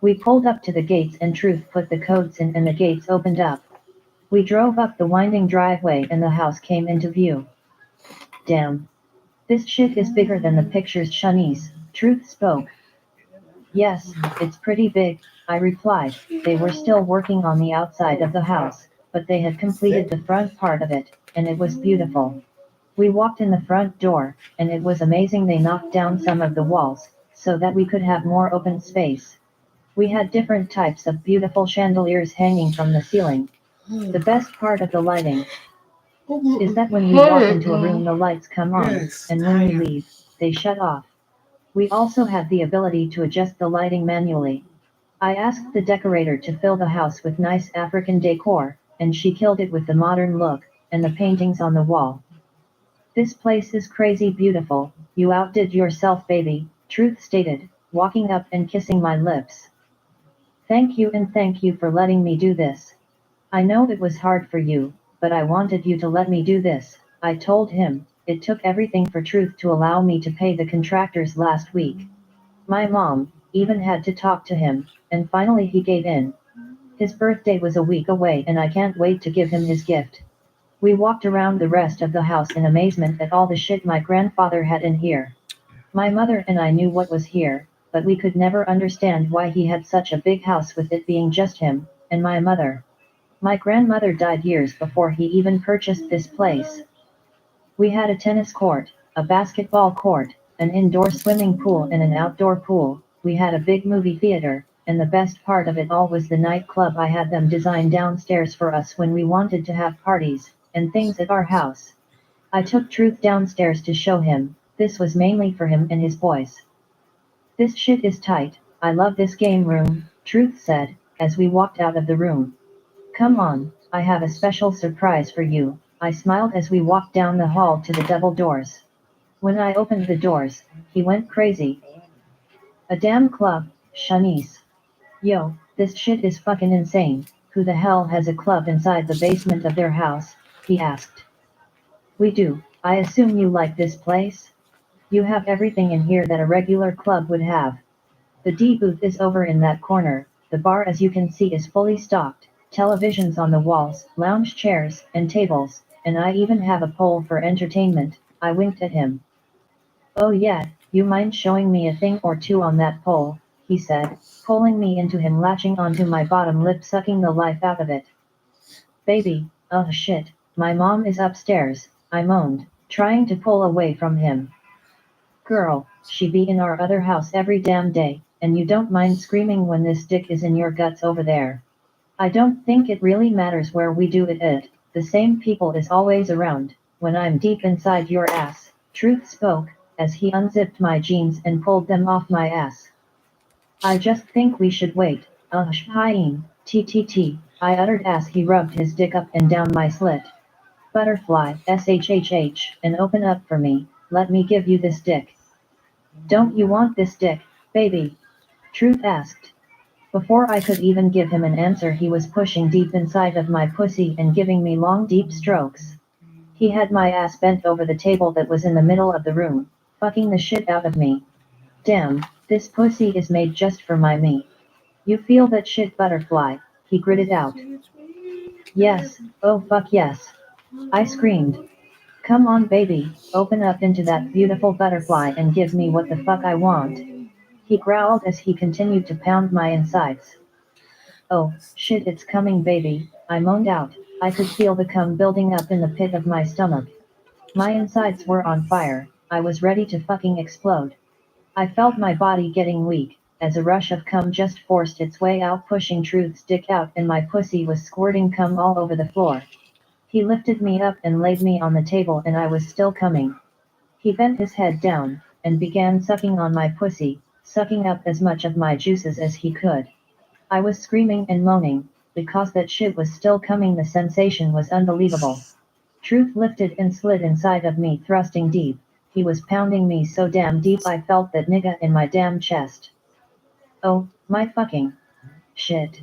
We pulled up to the gates and Truth put the codes in and the gates opened up. We drove up the winding driveway and the house came into view. Damn. This shit is bigger than the pictures, Shanice, Truth spoke. Yes, it's pretty big, I replied. They were still working on the outside of the house, but they had completed the front part of it, and it was beautiful. We walked in the front door, and it was amazing. They knocked down some of the walls, so that we could have more open space. We had different types of beautiful chandeliers hanging from the ceiling. The best part of the lighting is that when we walk into a room the lights come on, Yes, and when we leave, they shut off. We also had the ability to adjust the lighting manually. I asked the decorator to fill the house with nice African decor, and she killed it with the modern look, and the paintings on the wall. This place is crazy beautiful, you outdid yourself, baby, Truth stated, walking up and kissing my lips. Thank you, and thank you for letting me do this. I know it was hard for you, but I wanted you to let me do this, I told him. It took everything for Truth to allow me to pay the contractors last week. My mom even had to talk to him, and finally he gave in. His birthday was a week away and I can't wait to give him his gift. We walked around the rest of the house in amazement at all the shit my grandfather had in here. My mother and I knew what was here, but we could never understand why he had such a big house with it being just him and my mother. My grandmother died years before he even purchased this place. We had a tennis court, a basketball court, an indoor swimming pool and an outdoor pool. We had a big movie theater, and the best part of it all was the nightclub I had them design downstairs for us when we wanted to have parties and things at our house. I took Truth downstairs to show him. This was mainly for him and his boys. This shit is tight. I love this game room, Truth said, as we walked out of the room. Come on, I have a special surprise for you, I smiled as we walked down the hall to the double doors. When I opened the doors, he went crazy. A damn club, Shanice. Yo, this shit is fucking insane. Who the hell has a club inside the basement of their house? He asked. We do. I assume you like this place? You have everything in here that a regular club would have. The D booth is over in that corner. The bar, as you can see, is fully stocked. Televisions on the walls, lounge chairs, and tables, and I even have a pole for entertainment. I winked at him. Oh yeah, you mind showing me a thing or two on that pole, he said, pulling me into him, latching onto my bottom lip, sucking the life out of it. Baby, oh shit, my mom is upstairs, I moaned, trying to pull away from him. Girl, she be in our other house every damn day, and you don't mind screaming when this dick is in your guts over there. I don't think it really matters where we do it, the same people is always around, when I'm deep inside your ass, Truth spoke, as he unzipped my jeans and pulled them off my ass. I just think we should wait, Shaheen, TTT, I uttered as he rubbed his dick up and down my slit. Butterfly, SHHH, and open up for me, let me give you this dick. Don't you want this dick, baby? Truth asked. Before I could even give him an answer, he was pushing deep inside of my pussy and giving me long deep strokes. He had my ass bent over the table that was in the middle of the room, fucking the shit out of me. Damn, this pussy is made just for my me. You feel that shit, butterfly? He gritted out. Yes, oh fuck yes. I screamed. Come on baby, open up into that beautiful butterfly and give me what the fuck I want. He growled as he continued to pound my insides. Oh, shit, it's coming baby, I moaned out. I could feel the cum building up in the pit of my stomach. My insides were on fire. I was ready to fucking explode. I felt my body getting weak, as a rush of cum just forced its way out, pushing Truth's dick out, and my pussy was squirting cum all over the floor. He lifted me up and laid me on the table, and I was still coming. He bent his head down, and began sucking on my pussy, sucking up as much of my juices as he could. I was screaming and moaning, because that shit was still coming. The sensation was unbelievable. Truth lifted and slid inside of me, thrusting deep. He was pounding me so damn deep I felt that nigga in my damn chest. Oh, my fucking shit.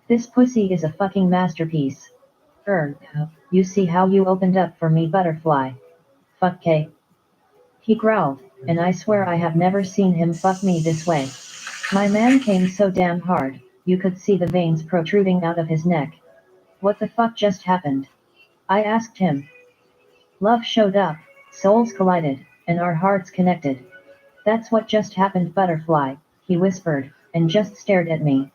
This pussy is a fucking masterpiece. Erg, you see how you opened up for me, butterfly? Fuck K. He growled, and I swear I have never seen him fuck me this way. My man came so damn hard, you could see the veins protruding out of his neck. What the fuck just happened? I asked him. Love showed up, souls collided, and our hearts connected. That's what just happened, butterfly, he whispered, and just stared at me.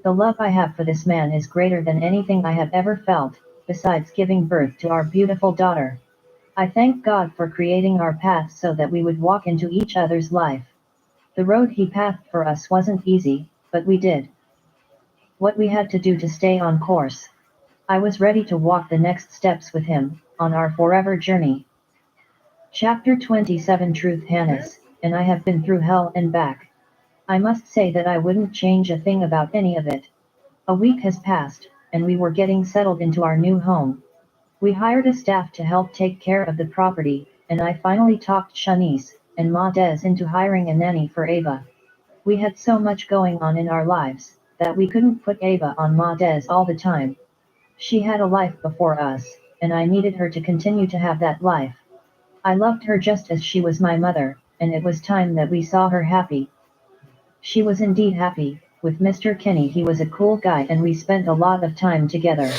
The love I have for this man is greater than anything I have ever felt, besides giving birth to our beautiful daughter. I thank God for creating our paths so that we would walk into each other's life. The road he pathed for us wasn't easy, but we did what we had to do to stay on course. I was ready to walk the next steps with him, on our forever journey. Chapter 27 Truth Hannes, and I have been through hell and back. I must say that I wouldn't change a thing about any of it. A week has passed, and we were getting settled into our new home. We hired a staff to help take care of the property, and I finally talked Shanice and Ma Des into hiring a nanny for Ava. We had so much going on in our lives, that we couldn't put Ava on Ma Des all the time. She had a life before us, and I needed her to continue to have that life. I loved her just as she was my mother, and it was time that we saw her happy. She was indeed happy, with Mr. Kenny. He was a cool guy and we spent a lot of time together.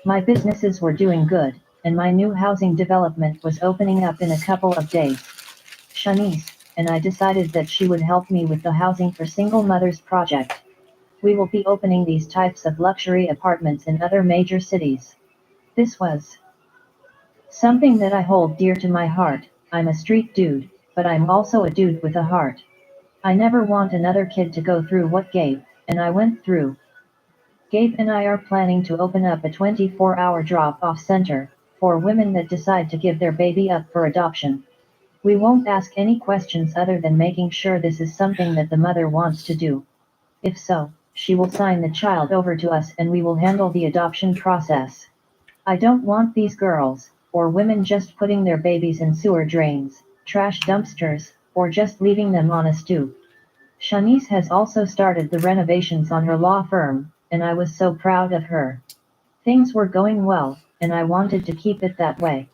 My businesses were doing good, and my new housing development was opening up in a couple of days. Shanice and I decided that she would help me with the Housing for Single Mothers project. We will be opening these types of luxury apartments in other major cities. This was something that I hold dear to my heart. I'm a street dude, but I'm also a dude with a heart. I never want another kid to go through what Gabe and I went through. Gabe and I are planning to open up a 24-hour drop-off center for women that decide to give their baby up for adoption. We won't ask any questions other than making sure this is something that the mother wants to do. If so, she will sign the child over to us and we will handle the adoption process. I don't want these girls, or women, just putting their babies in sewer drains, trash dumpsters, or just leaving them on a stoop. Shanice has also started the renovations on her law firm, and I was so proud of her. Things were going well, and I wanted to keep it that way.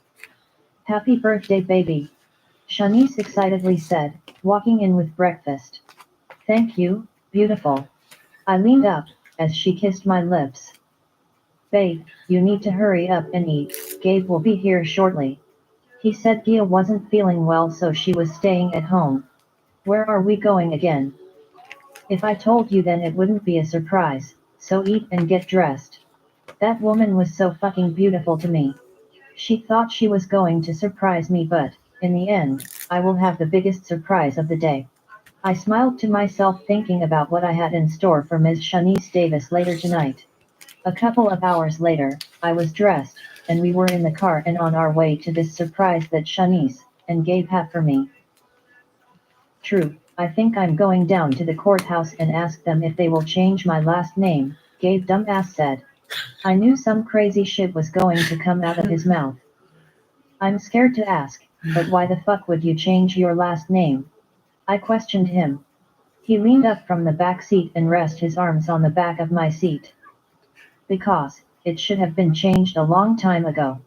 Happy birthday, baby! Shanice excitedly said, walking in with breakfast. Thank you, beautiful. I leaned up, as she kissed my lips. Babe, you need to hurry up and eat, Gabe will be here shortly. He said Gia wasn't feeling well, so she was staying at home. Where are we going again? If I told you, then it wouldn't be a surprise, so eat and get dressed. That woman was so fucking beautiful to me. She thought she was going to surprise me, but, in the end, I will have the biggest surprise of the day. I smiled to myself, thinking about what I had in store for Ms. Shanice Davis later tonight. A couple of hours later, I was dressed, and we were in the car and on our way to this surprise that Shanice and Gabe had for me. True, I think I'm going down to the courthouse and ask them if they will change my last name, Gabe dumbass said. I knew some crazy shit was going to come out of his mouth. I'm scared to ask, but why the fuck would you change your last name? I questioned him. He leaned up from the back seat and rested his arms on the back of my seat. Because it should have been changed a long time ago.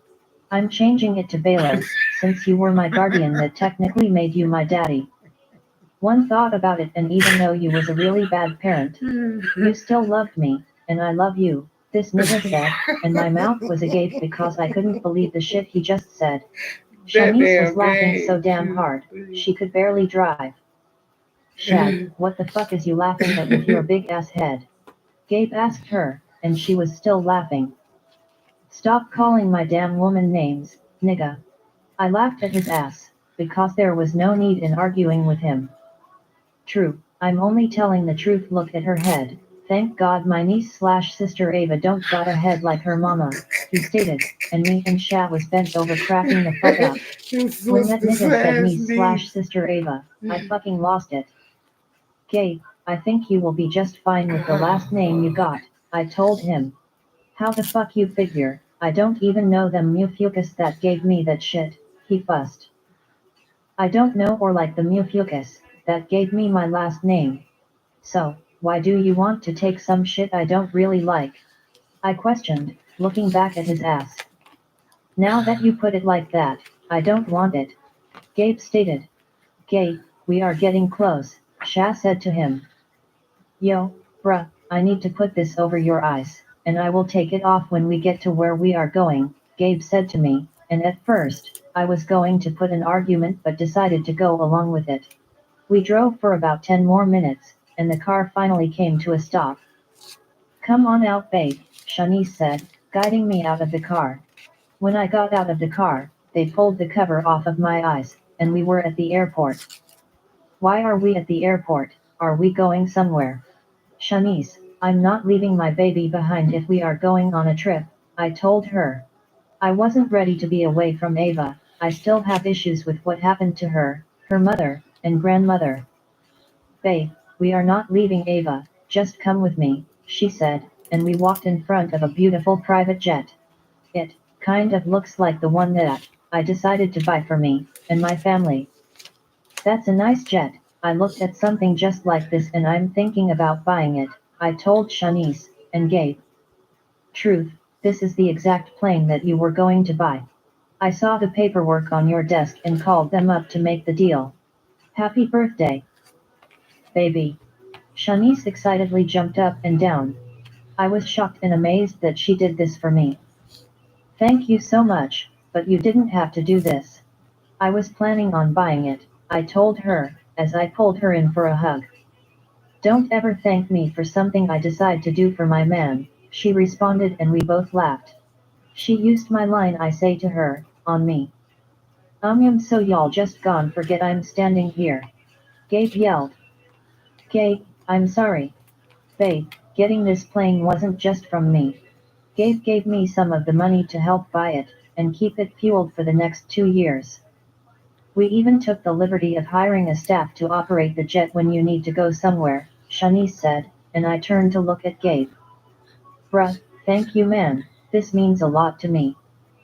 I'm changing it to Baylor, since you were my guardian that technically made you my daddy. One thought about it, and even though you was a really bad parent, you still loved me, and I love you, this nigga said, and my mouth was agape because I couldn't believe the shit he just said. Shanice was laughing so damn hard, she could barely drive. Shad, what the fuck is you laughing at with your big ass head? Gabe asked her, and she was still laughing. Stop calling my damn woman names, nigga. I laughed at his ass, because there was no need in arguing with him. True, I'm only telling the truth. Look at her head. Thank God my niece/sister Ava don't got a head like her mama, he stated, and me and Sha was bent over cracking the fuck up. His When that sister nigga said slash niece. niece/sister Ava, I fucking lost it. Gabe, I think you will be just fine with the last name you got, I told him. How the fuck you figure? I don't even know them mufucus that gave me that shit, he fussed. I don't know or like the mufucus that gave me my last name. So, why do you want to take some shit I don't really like? I questioned, looking back at his ass. Now that you put it like that, I don't want it. Gabe stated. Gabe, we are getting close, Sha said to him. Yo, bruh, I need to put this over your eyes, and I will take it off when we get to where we are going, Gabe said to me, and at first, I was going to put an argument but decided to go along with it. We drove for about 10 more minutes, and the car finally came to a stop. Come on out, babe, Shanice said, guiding me out of the car. When I got out of the car, they pulled the cover off of my eyes, and we were at the airport. Why are we at the airport? Are we going somewhere? Shanice, I'm not leaving my baby behind if we are going on a trip, I told her. I wasn't ready to be away from Ava. I still have issues with what happened to her, her mother, and grandmother. Babe, we are not leaving Ava, just come with me, she said, and we walked in front of a beautiful private jet. It kind of looks like the one that I decided to buy for me and my family. That's a nice jet. I looked at something just like this and I'm thinking about buying it, I told Shanice, and Gabe. Truth, this is the exact plane that you were going to buy. I saw the paperwork on your desk and called them up to make the deal. Happy birthday, baby. Shanice excitedly jumped up and down. I was shocked and amazed that she did this for me. Thank you so much, but you didn't have to do this. I was planning on buying it, I told her, as I pulled her in for a hug. Don't ever thank me for something I decide to do for my man, she responded and we both laughed. She used my line I say to her, on me. So y'all just gone forget I'm standing here. Gabe yelled. Gabe, I'm sorry. Babe, getting this plane wasn't just from me. Gabe gave me some of the money to help buy it, and keep it fueled for the next 2 years. We even took the liberty of hiring a staff to operate the jet when you need to go somewhere, Shanice said, and I turned to look at Gabe. Bruh, thank you man, this means a lot to me.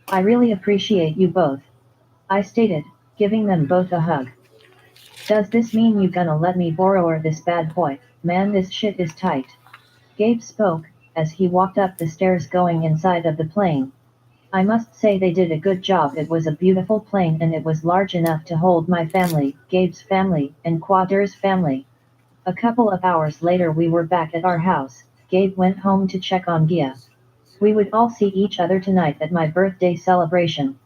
I really appreciate you both. I stated, giving them both a hug. Does this mean you gonna let me borrow this bad boy? Man, this shit is tight. Gabe spoke, as he walked up the stairs going inside of the plane. I must say they did a good job. It was a beautiful plane and it was large enough to hold my family, Gabe's family, and Quader's family. A couple of hours later we were back at our house. Gabe went home to check on Gia. We would all see each other tonight at my birthday celebration.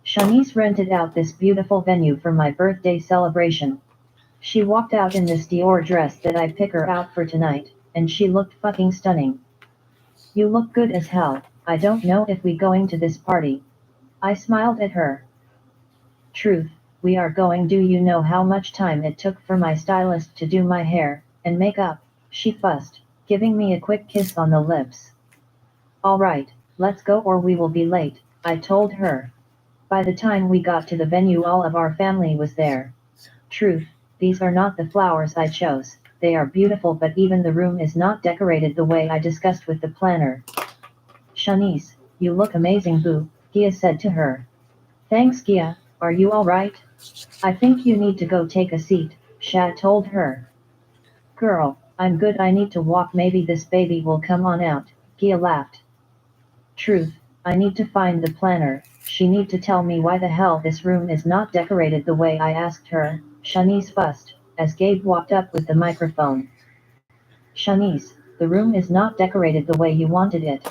Shanice rented out this beautiful venue for my birthday celebration. She walked out in this Dior dress that I pick her out for tonight, and she looked fucking stunning. You look good as hell. I don't know if we going to this party. I smiled at her. Truth, we are going. Do you know how much time it took for my stylist to do my hair and makeup? She fussed, giving me a quick kiss on the lips. Alright, let's go or we will be late, I told her. By the time we got to the venue all of our family was there. Truth, these are not the flowers I chose. They are beautiful but even the room is not decorated the way I discussed with the planner. Shanice, you look amazing boo, Gia said to her. Thanks Gia, are you alright? I think you need to go take a seat, Sha told her. Girl, I'm good. I need to walk. Maybe this baby will come on out, Gia laughed. Truth, I need to find the planner. She need to tell me why the hell this room is not decorated the way I asked her, Shanice fussed, as Gabe walked up with the microphone. Shanice, the room is not decorated the way you wanted it.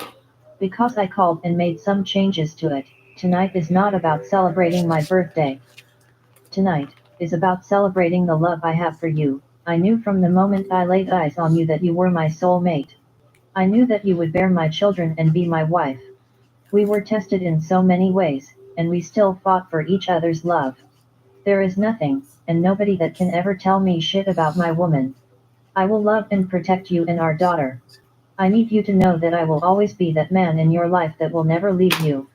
Because I called and made some changes to it, tonight is not about celebrating my birthday. Tonight is about celebrating the love I have for you. I knew from the moment I laid eyes on you that you were my soulmate. I knew that you would bear my children and be my wife. We were tested in so many ways, and we still fought for each other's love. There is nothing, and nobody that can ever tell me shit about my woman. I will love and protect you and our daughter. I need you to know that I will always be that man in your life that will never leave you.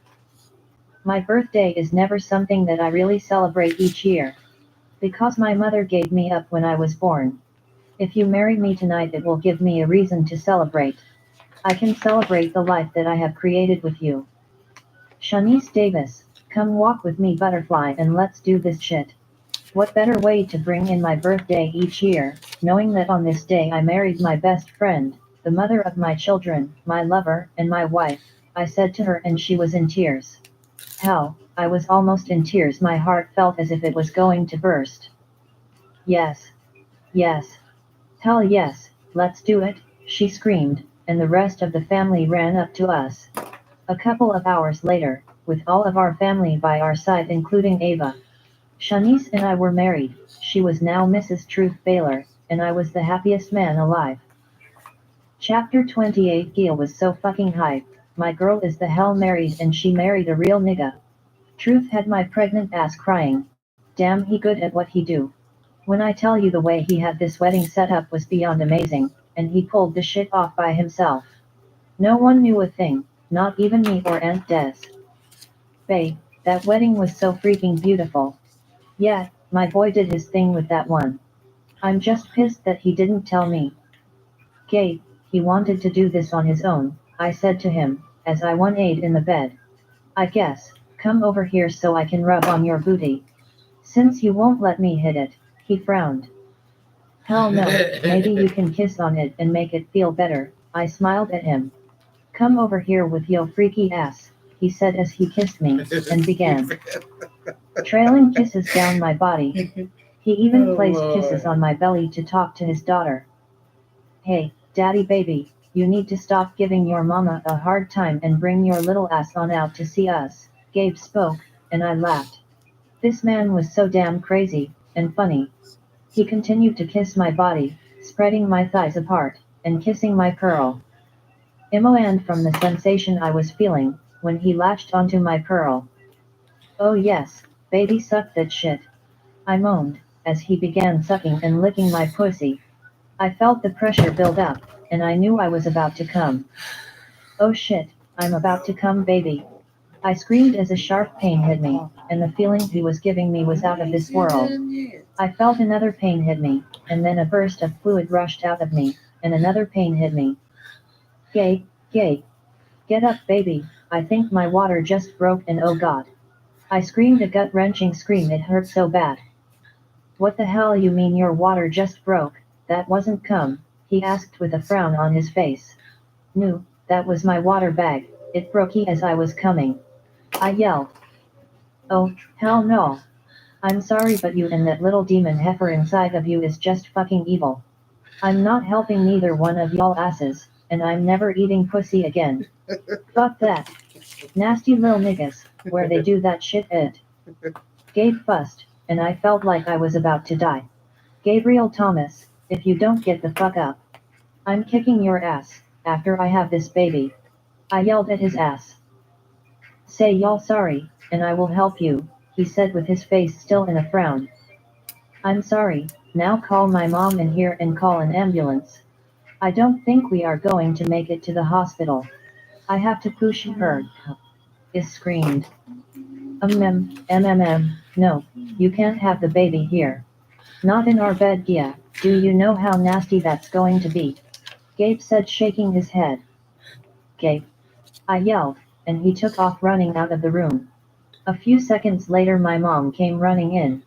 My birthday is never something that I really celebrate each year. Because my mother gave me up when I was born. If you marry me tonight, it will give me a reason to celebrate. I can celebrate the life that I have created with you. Shanice Davis, come walk with me, butterfly, and let's do this shit. What better way to bring in my birthday each year, knowing that on this day I married my best friend, the mother of my children, my lover, and my wife, I said to her, and she was in tears. Hell, I was almost in tears. My heart felt as if it was going to burst. Yes. Yes. Hell yes, let's do it, she screamed, and the rest of the family ran up to us. A couple of hours later, with all of our family by our side including Ava. Shanice and I were married, she was now Mrs. Truth Baylor, and I was the happiest man alive. Chapter 28. Gail was so fucking hype, my girl is the hell married and she married a real nigga. Truth had my pregnant ass crying, damn he good at what he do. When I tell you the way he had this wedding set up was beyond amazing, and he pulled the shit off by himself. No one knew a thing, not even me or Aunt Des. Babe, that wedding was so freaking beautiful. Yeah, my boy did his thing with that one. I'm just pissed that he didn't tell me. Gabe, he wanted to do this on his own, I said to him, as I one-eyed in the bed. I guess, come over here so I can rub on your booty. Since you won't let me hit it, he frowned. Hell no, maybe you can kiss on it and make it feel better, I smiled at him. Come over here with yo freaky ass, he said as he kissed me, and began trailing kisses down my body. He even placed kisses on my belly to talk to his daughter. Hey, daddy baby, you need to stop giving your mama a hard time and bring your little ass on out to see us, Gabe spoke, and I laughed. This man was so damn crazy, and funny. He continued to kiss my body, spreading my thighs apart, and kissing my pearl. Emoaned from the sensation I was feeling, when he latched onto my pearl. Oh yes, baby suck that shit. I moaned, as he began sucking and licking my pussy. I felt the pressure build up, and I knew I was about to come. Oh shit, I'm about to come, baby. I screamed as a sharp pain hit me, and the feeling he was giving me was out of this world. I felt another pain hit me, and then a burst of fluid rushed out of me, and another pain hit me. Gay, get up baby, I think my water just broke and oh god. I screamed a gut-wrenching scream, it hurt so bad. What the hell you mean your water just broke? That wasn't cum, he asked with a frown on his face. No, that was my water bag, it broke as I was coming. I yelled. Oh, hell no. I'm sorry but you and that little demon heifer inside of you is just fucking evil. I'm not helping neither one of y'all asses, and I'm never eating pussy again. Fuck that. Nasty lil niggas, where they do that shit at. Gabe fussed, and I felt like I was about to die. Gabriel Thomas, if you don't get the fuck up, I'm kicking your ass, after I have this baby. I yelled at his ass. Say y'all sorry, and I will help you, he said with his face still in a frown. I'm sorry, now call my mom in here and call an ambulance. I don't think we are going to make it to the hospital. I have to push her. Is screamed. No, you can't have the baby here. Not in our bed, Gia, do you know how nasty that's going to be? Gabe said, shaking his head. Gabe. I yelled, and he took off running out of the room. A few seconds later my mom came running in.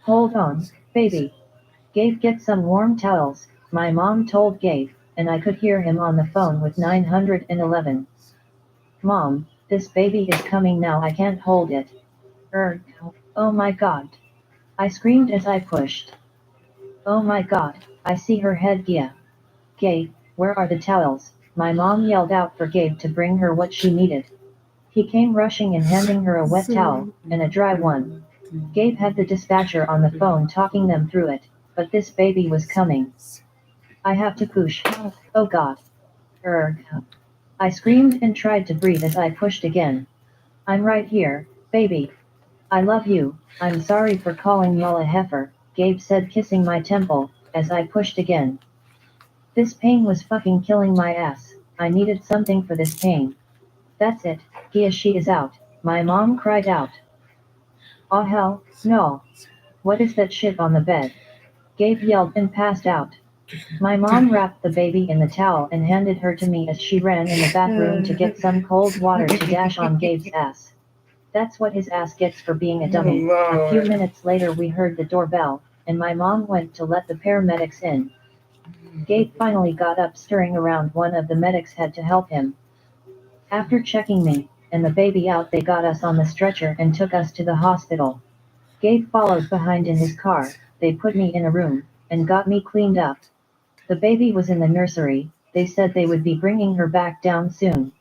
Hold on, baby. Gabe, get some warm towels, my mom told Gabe, and I could hear him on the phone with 911. Mom, this baby is coming now, I can't hold it. Oh my god. I screamed as I pushed. Oh my god, I see her head, Gia. Gabe, where are the towels? My mom yelled out for Gabe to bring her what she needed. He came rushing and handing her a wet towel, and a dry one. Gabe had the dispatcher on the phone talking them through it, but this baby was coming. I have to push. Oh god. I screamed and tried to breathe as I pushed again. I'm right here, baby. I love you. I'm sorry for calling y'all a heifer, Gabe said, kissing my temple, as I pushed again. This pain was fucking killing my ass. I needed something for this pain. That's it, Gia, she is out. My mom cried out. Oh hell, no. What is that shit on the bed? Gabe yelled and passed out. My mom wrapped the baby in the towel and handed her to me as she ran in the back room to get some cold water to dash on Gabe's ass. That's what his ass gets for being a dummy. A few minutes later we heard the doorbell, and my mom went to let the paramedics in. Gabe finally got up, stirring around. One of the medics had to help him. After checking me and the baby out, they got us on the stretcher and took us to the hospital. Gabe followed behind in his car. They put me in a room and got me cleaned up. The baby was in the nursery. They said they would be bringing her back down soon.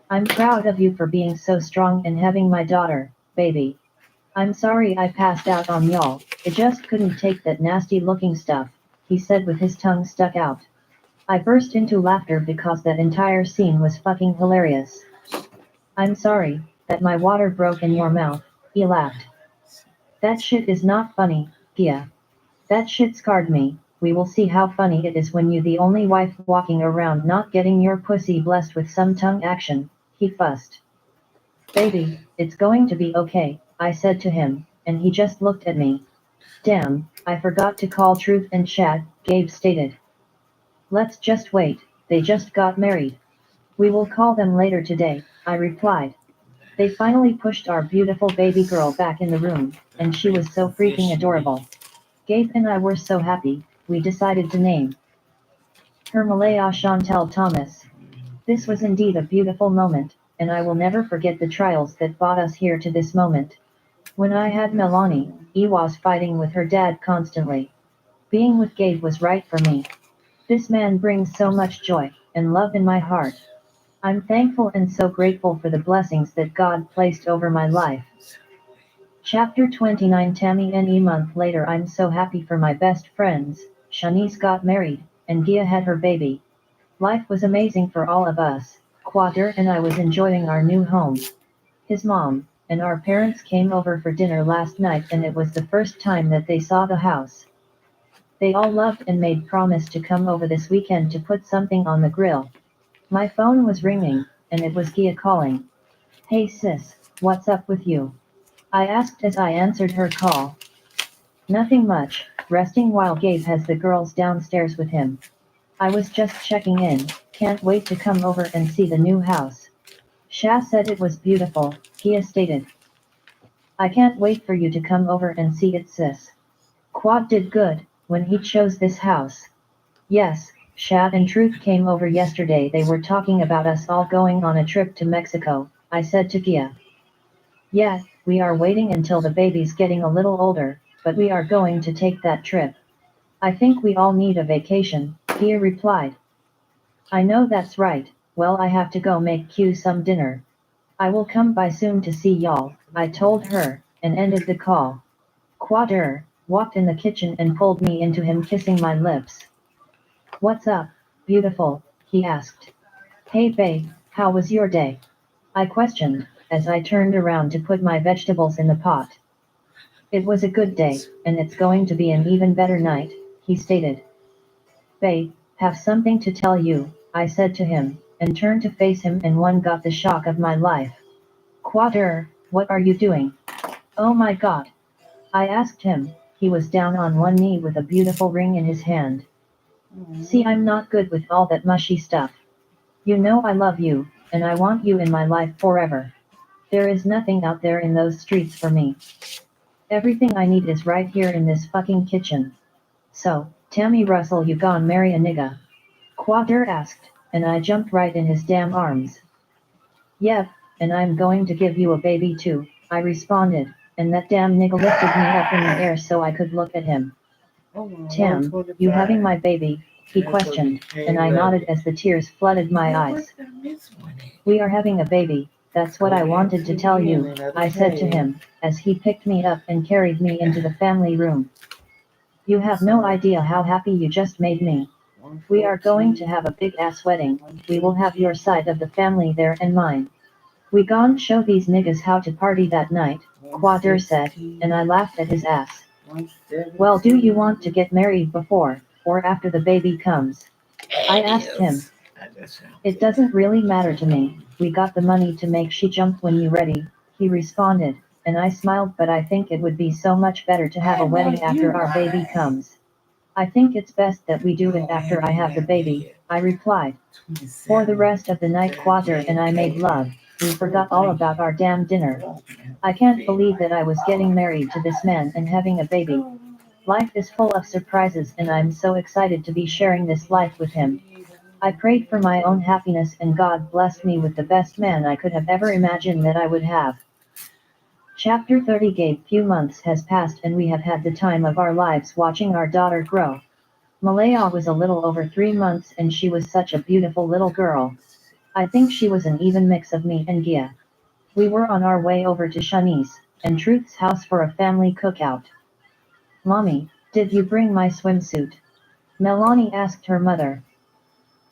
I'm proud of you for being so strong and having my daughter, baby. I'm sorry I passed out on y'all. I just couldn't take that nasty looking stuff, he said with his tongue stuck out. I burst into laughter because that entire scene was fucking hilarious. I'm sorry that my water broke in your mouth, he laughed. That shit is not funny, Gia. That shit scarred me. We will see how funny it is when you the only wife walking around not getting your pussy blessed with some tongue action, he fussed. Baby, it's going to be okay, I said to him, and he just looked at me. Damn, I forgot to call Truth and Chad, Gabe stated. Let's just wait, they just got married. We will call them later today, I replied. They finally pushed our beautiful baby girl back in the room, and she was so freaking adorable. Gabe and I were so happy, we decided to name her Malaya Chantel Thomas. This was indeed a beautiful moment, and I will never forget the trials that brought us here to this moment. When I had Melanie, I was fighting with her dad constantly. Being with Gabe was right for me. This man brings so much joy and love in my heart. I'm thankful and so grateful for the blessings that God placed over my life. Chapter 29. Tammy and a month later, I'm so happy for my best friends. Shanice got married, and Gia had her baby. Life was amazing for all of us. Quader and I was enjoying our new home. His mom and our parents came over for dinner last night, and it was the first time that they saw the house. They all loved and made promise to come over this weekend to put something on the grill. My phone was ringing, and it was Gia calling. Hey sis, what's up with you? I asked as I answered her call. Nothing much, resting while Gabe has the girls downstairs with him. I was just checking in, can't wait to come over and see the new house. Sha said it was beautiful, Gia stated. I can't wait for you to come over and see it, sis. Quad did good when he chose this house. Yes, Sha and Truth came over yesterday. They were talking about us all going on a trip to Mexico, I said to Gia. Yeah, we are waiting until the baby's getting a little older, but we are going to take that trip. I think we all need a vacation, Gia replied. I know that's right. Well, I have to go make Q some dinner. I will come by soon to see y'all, I told her, and ended the call. Quader walked in the kitchen and pulled me into him, kissing my lips. What's up, beautiful? He asked. Hey babe, how was your day? I questioned, as I turned around to put my vegetables in the pot. It was a good day, and it's going to be an even better night, he stated. Babe, have something to tell you, I said to him, and turned to face him, and one got the shock of my life. Quader, what are you doing? Oh my god. I asked him. He was down on one knee with a beautiful ring in his hand. See, I'm not good with all that mushy stuff. You know I love you, and I want you in my life forever. There is nothing out there in those streets for me. Everything I need is right here in this fucking kitchen. So, Tammy Russell, you gone marry a nigga? Quader asked, and I jumped right in his damn arms. Yep, and I'm going to give you a baby too, I responded, and that damn nigga lifted me up in the air so I could look at him. Tam, you having my baby? He questioned, and I nodded as the tears flooded my eyes. We are having a baby, that's what I wanted to tell you, I said to him, as he picked me up and carried me into the family room. You have no idea how happy you just made me. We are going to have a big ass wedding. We will have your side of the family there and mine. We gon' show these niggas how to party that night, Quader said, and I laughed at his ass. Well, do you want to get married before, or after the baby comes? I asked him. It doesn't really matter to me, we got the money to make she jump when you ready, he responded, and I smiled, but I think it would be so much better to have a wedding after our baby comes. I think it's best that we do it after I have the baby, I replied. For the rest of the night Quater and I made love, we forgot all about our damn dinner. I can't believe that I was getting married to this man and having a baby. Life is full of surprises and I'm so excited to be sharing this life with him. I prayed for my own happiness and God blessed me with the best man I could have ever imagined that I would have. Chapter 30 Gabe. Few months has passed and we have had the time of our lives watching our daughter grow. Malaya was a little over 3 months and she was such a beautiful little girl. I think she was an even mix of me and Gia. We were on our way over to Shanice and Truth's house for a family cookout. Mommy, did you bring my swimsuit? Melanie asked her mother.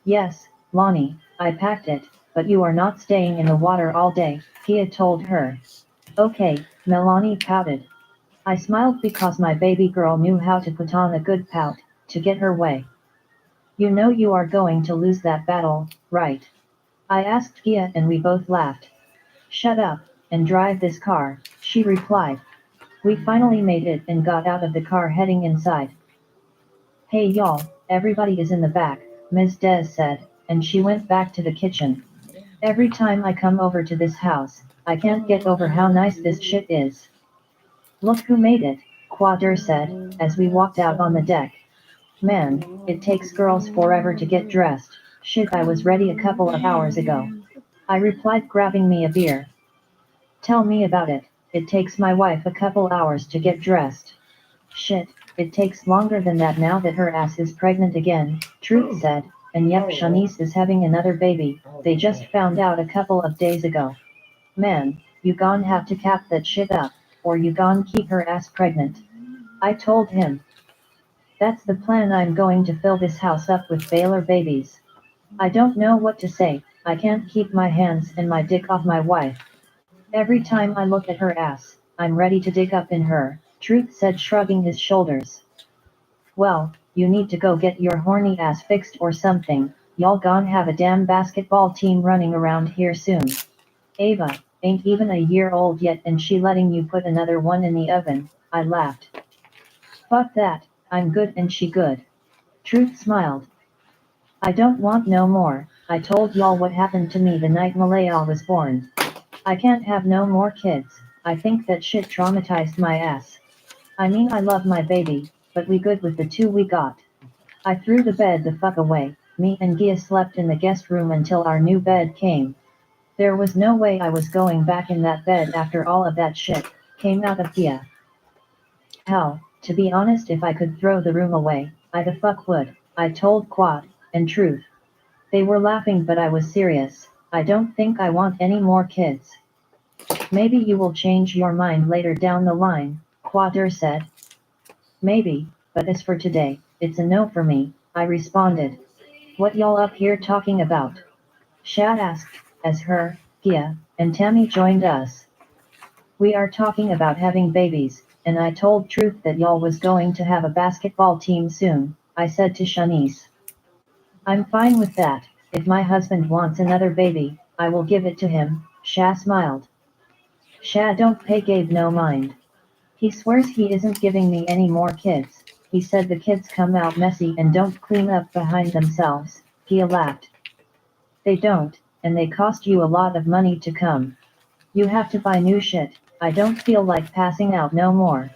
Yes, Lonnie, I packed it, but you are not staying in the water all day, Gia told her. Okay, Melanie pouted. I smiled because my baby girl knew how to put on a good pout, to get her way. You know you are going to lose that battle, right? I asked Gia and we both laughed. Shut up, and drive this car, she replied. We finally made it and got out of the car heading inside. Hey y'all, everybody is in the back, Ms. Des said, and she went back to the kitchen. Every time I come over to this house, I can't get over how nice this shit is. Look who made it, Quader said, as we walked out on the deck. Man, it takes girls forever to get dressed. Shit, I was ready a couple of hours ago. I replied, grabbing me a beer. Tell me about it. It takes my wife a couple hours to get dressed. Shit, it takes longer than that now that her ass is pregnant again, Truth said, and yep, Shanice is having another baby, they just found out a couple of days ago. Man, you gon' have to cap that shit up, or you gon' keep her ass pregnant. I told him. That's the plan, I'm going to fill this house up with Baylor babies. I don't know what to say, I can't keep my hands and my dick off my wife. Every time I look at her ass, I'm ready to dig up in her, Truth said, shrugging his shoulders. Well, you need to go get your horny ass fixed or something, y'all gon' have a damn basketball team running around here soon. Ava, ain't even a year old yet and she letting you put another one in the oven, I laughed. Fuck that, I'm good and she good. Truth smiled. I don't want no more, I told y'all what happened to me the night Malaya was born. I can't have no more kids, I think that shit traumatized my ass. I mean I love my baby, but we good with the two we got. I threw the bed the fuck away, me and Gia slept in the guest room until our new bed came. There was no way I was going back in that bed after all of that shit came out of Gia. Hell, to be honest, if I could throw the room away, I the fuck would, I told Quad, and Truth. They were laughing but I was serious, I don't think I want any more kids. Maybe you will change your mind later down the line, Quader said. Maybe, but as for today, it's a no for me, I responded. What y'all up here talking about? Shad asked, as her, Gia, and Tammy joined us. We are talking about having babies, and I told Truth that y'all was going to have a basketball team soon, I said to Shanice. I'm fine with that, if my husband wants another baby, I will give it to him, Sha smiled. Sha don't pay Gabe no mind. He swears he isn't giving me any more kids, he said the kids come out messy and don't clean up behind themselves, Gia laughed. They don't, and they cost you a lot of money to come. You have to buy new shit, I don't feel like passing out no more.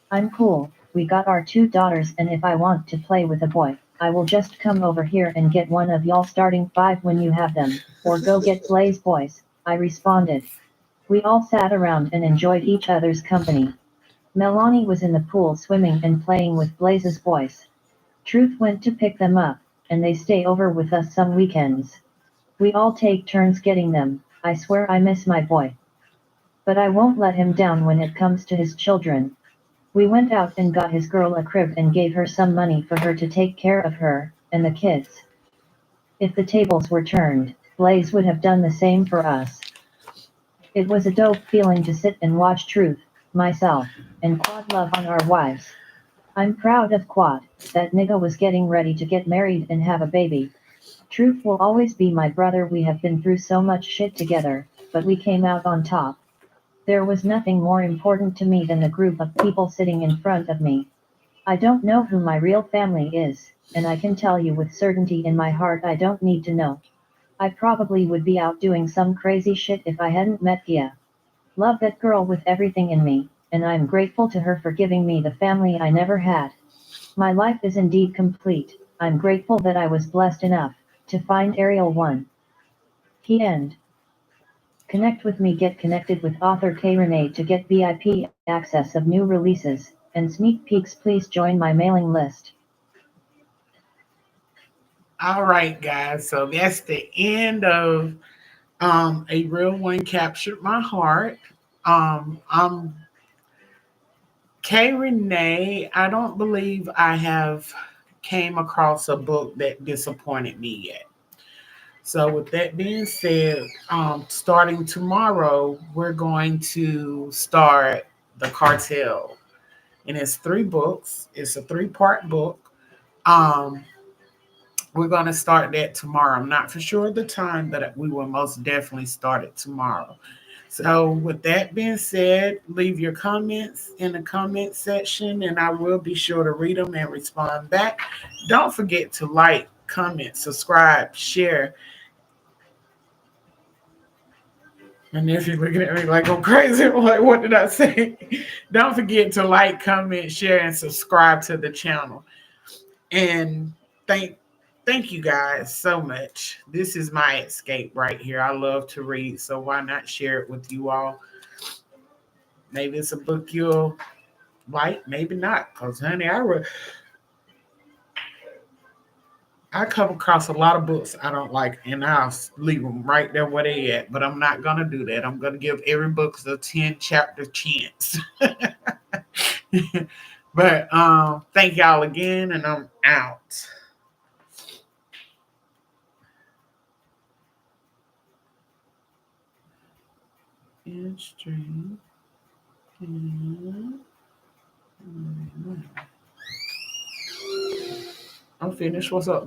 I'm cool, we got our 2 daughters and if I want to play with a boy, I will just come over here and get one of y'all starting 5 when you have them, or go get Blaze boys, I responded. We all sat around and enjoyed each other's company. Melanie was in the pool swimming and playing with Blaze's boys. Truth went to pick them up, and they stay over with us some weekends. We all take turns getting them, I swear I miss my boy. But I won't let him down when it comes to his children. We went out and got his girl a crib and gave her some money for her to take care of her, and the kids. If the tables were turned, Blaze would have done the same for us. It was a dope feeling to sit and watch Truth, myself, and Quad love on our wives. I'm proud of Quad. That nigga was getting ready to get married and have a baby. Truth will always be my brother. We have been through so much shit together, but we came out on top. There was nothing more important to me than the group of people sitting in front of me. I don't know who my real family is, and I can tell you with certainty in my heart I don't need to know. I probably would be out doing some crazy shit if I hadn't met Gia. Love that girl with everything in me, and I'm grateful to her for giving me the family I never had. My life is indeed complete. I'm grateful that I was blessed enough to find Ariel 1. He end. Connect with me. Get connected with author K Renee to get VIP access of new releases and sneak peeks. Please join my mailing list. All right, guys. So that's the end of A Real One Captured My Heart. I'm K Renee. I don't believe I have came across a book that disappointed me yet. So with that being said, starting tomorrow, we're going to start The Cartel. And it's 3 books. It's a 3-part book. Um, we're going to start that tomorrow. I'm not for sure the time, but we will most definitely start it tomorrow. So, with that being said, leave your comments in the comment section and I will be sure to read them and respond back. Don't forget to like, comment, subscribe, share. And if you're looking at me like I'm crazy, I'm like, what did I say? Don't forget to like, comment, share, and subscribe to the channel. And thank you guys so much. This is my escape right here. I love to read, so why not share it with you all? Maybe it's a book you'll like, maybe not. Because honey, I come across a lot of books I don't like, and I'll leave them right there where they at. But I'm not gonna do that. I'm gonna give every book a 10-chapter chance. But thank y'all again, and I'm out. And stream. I'm finished. What's up?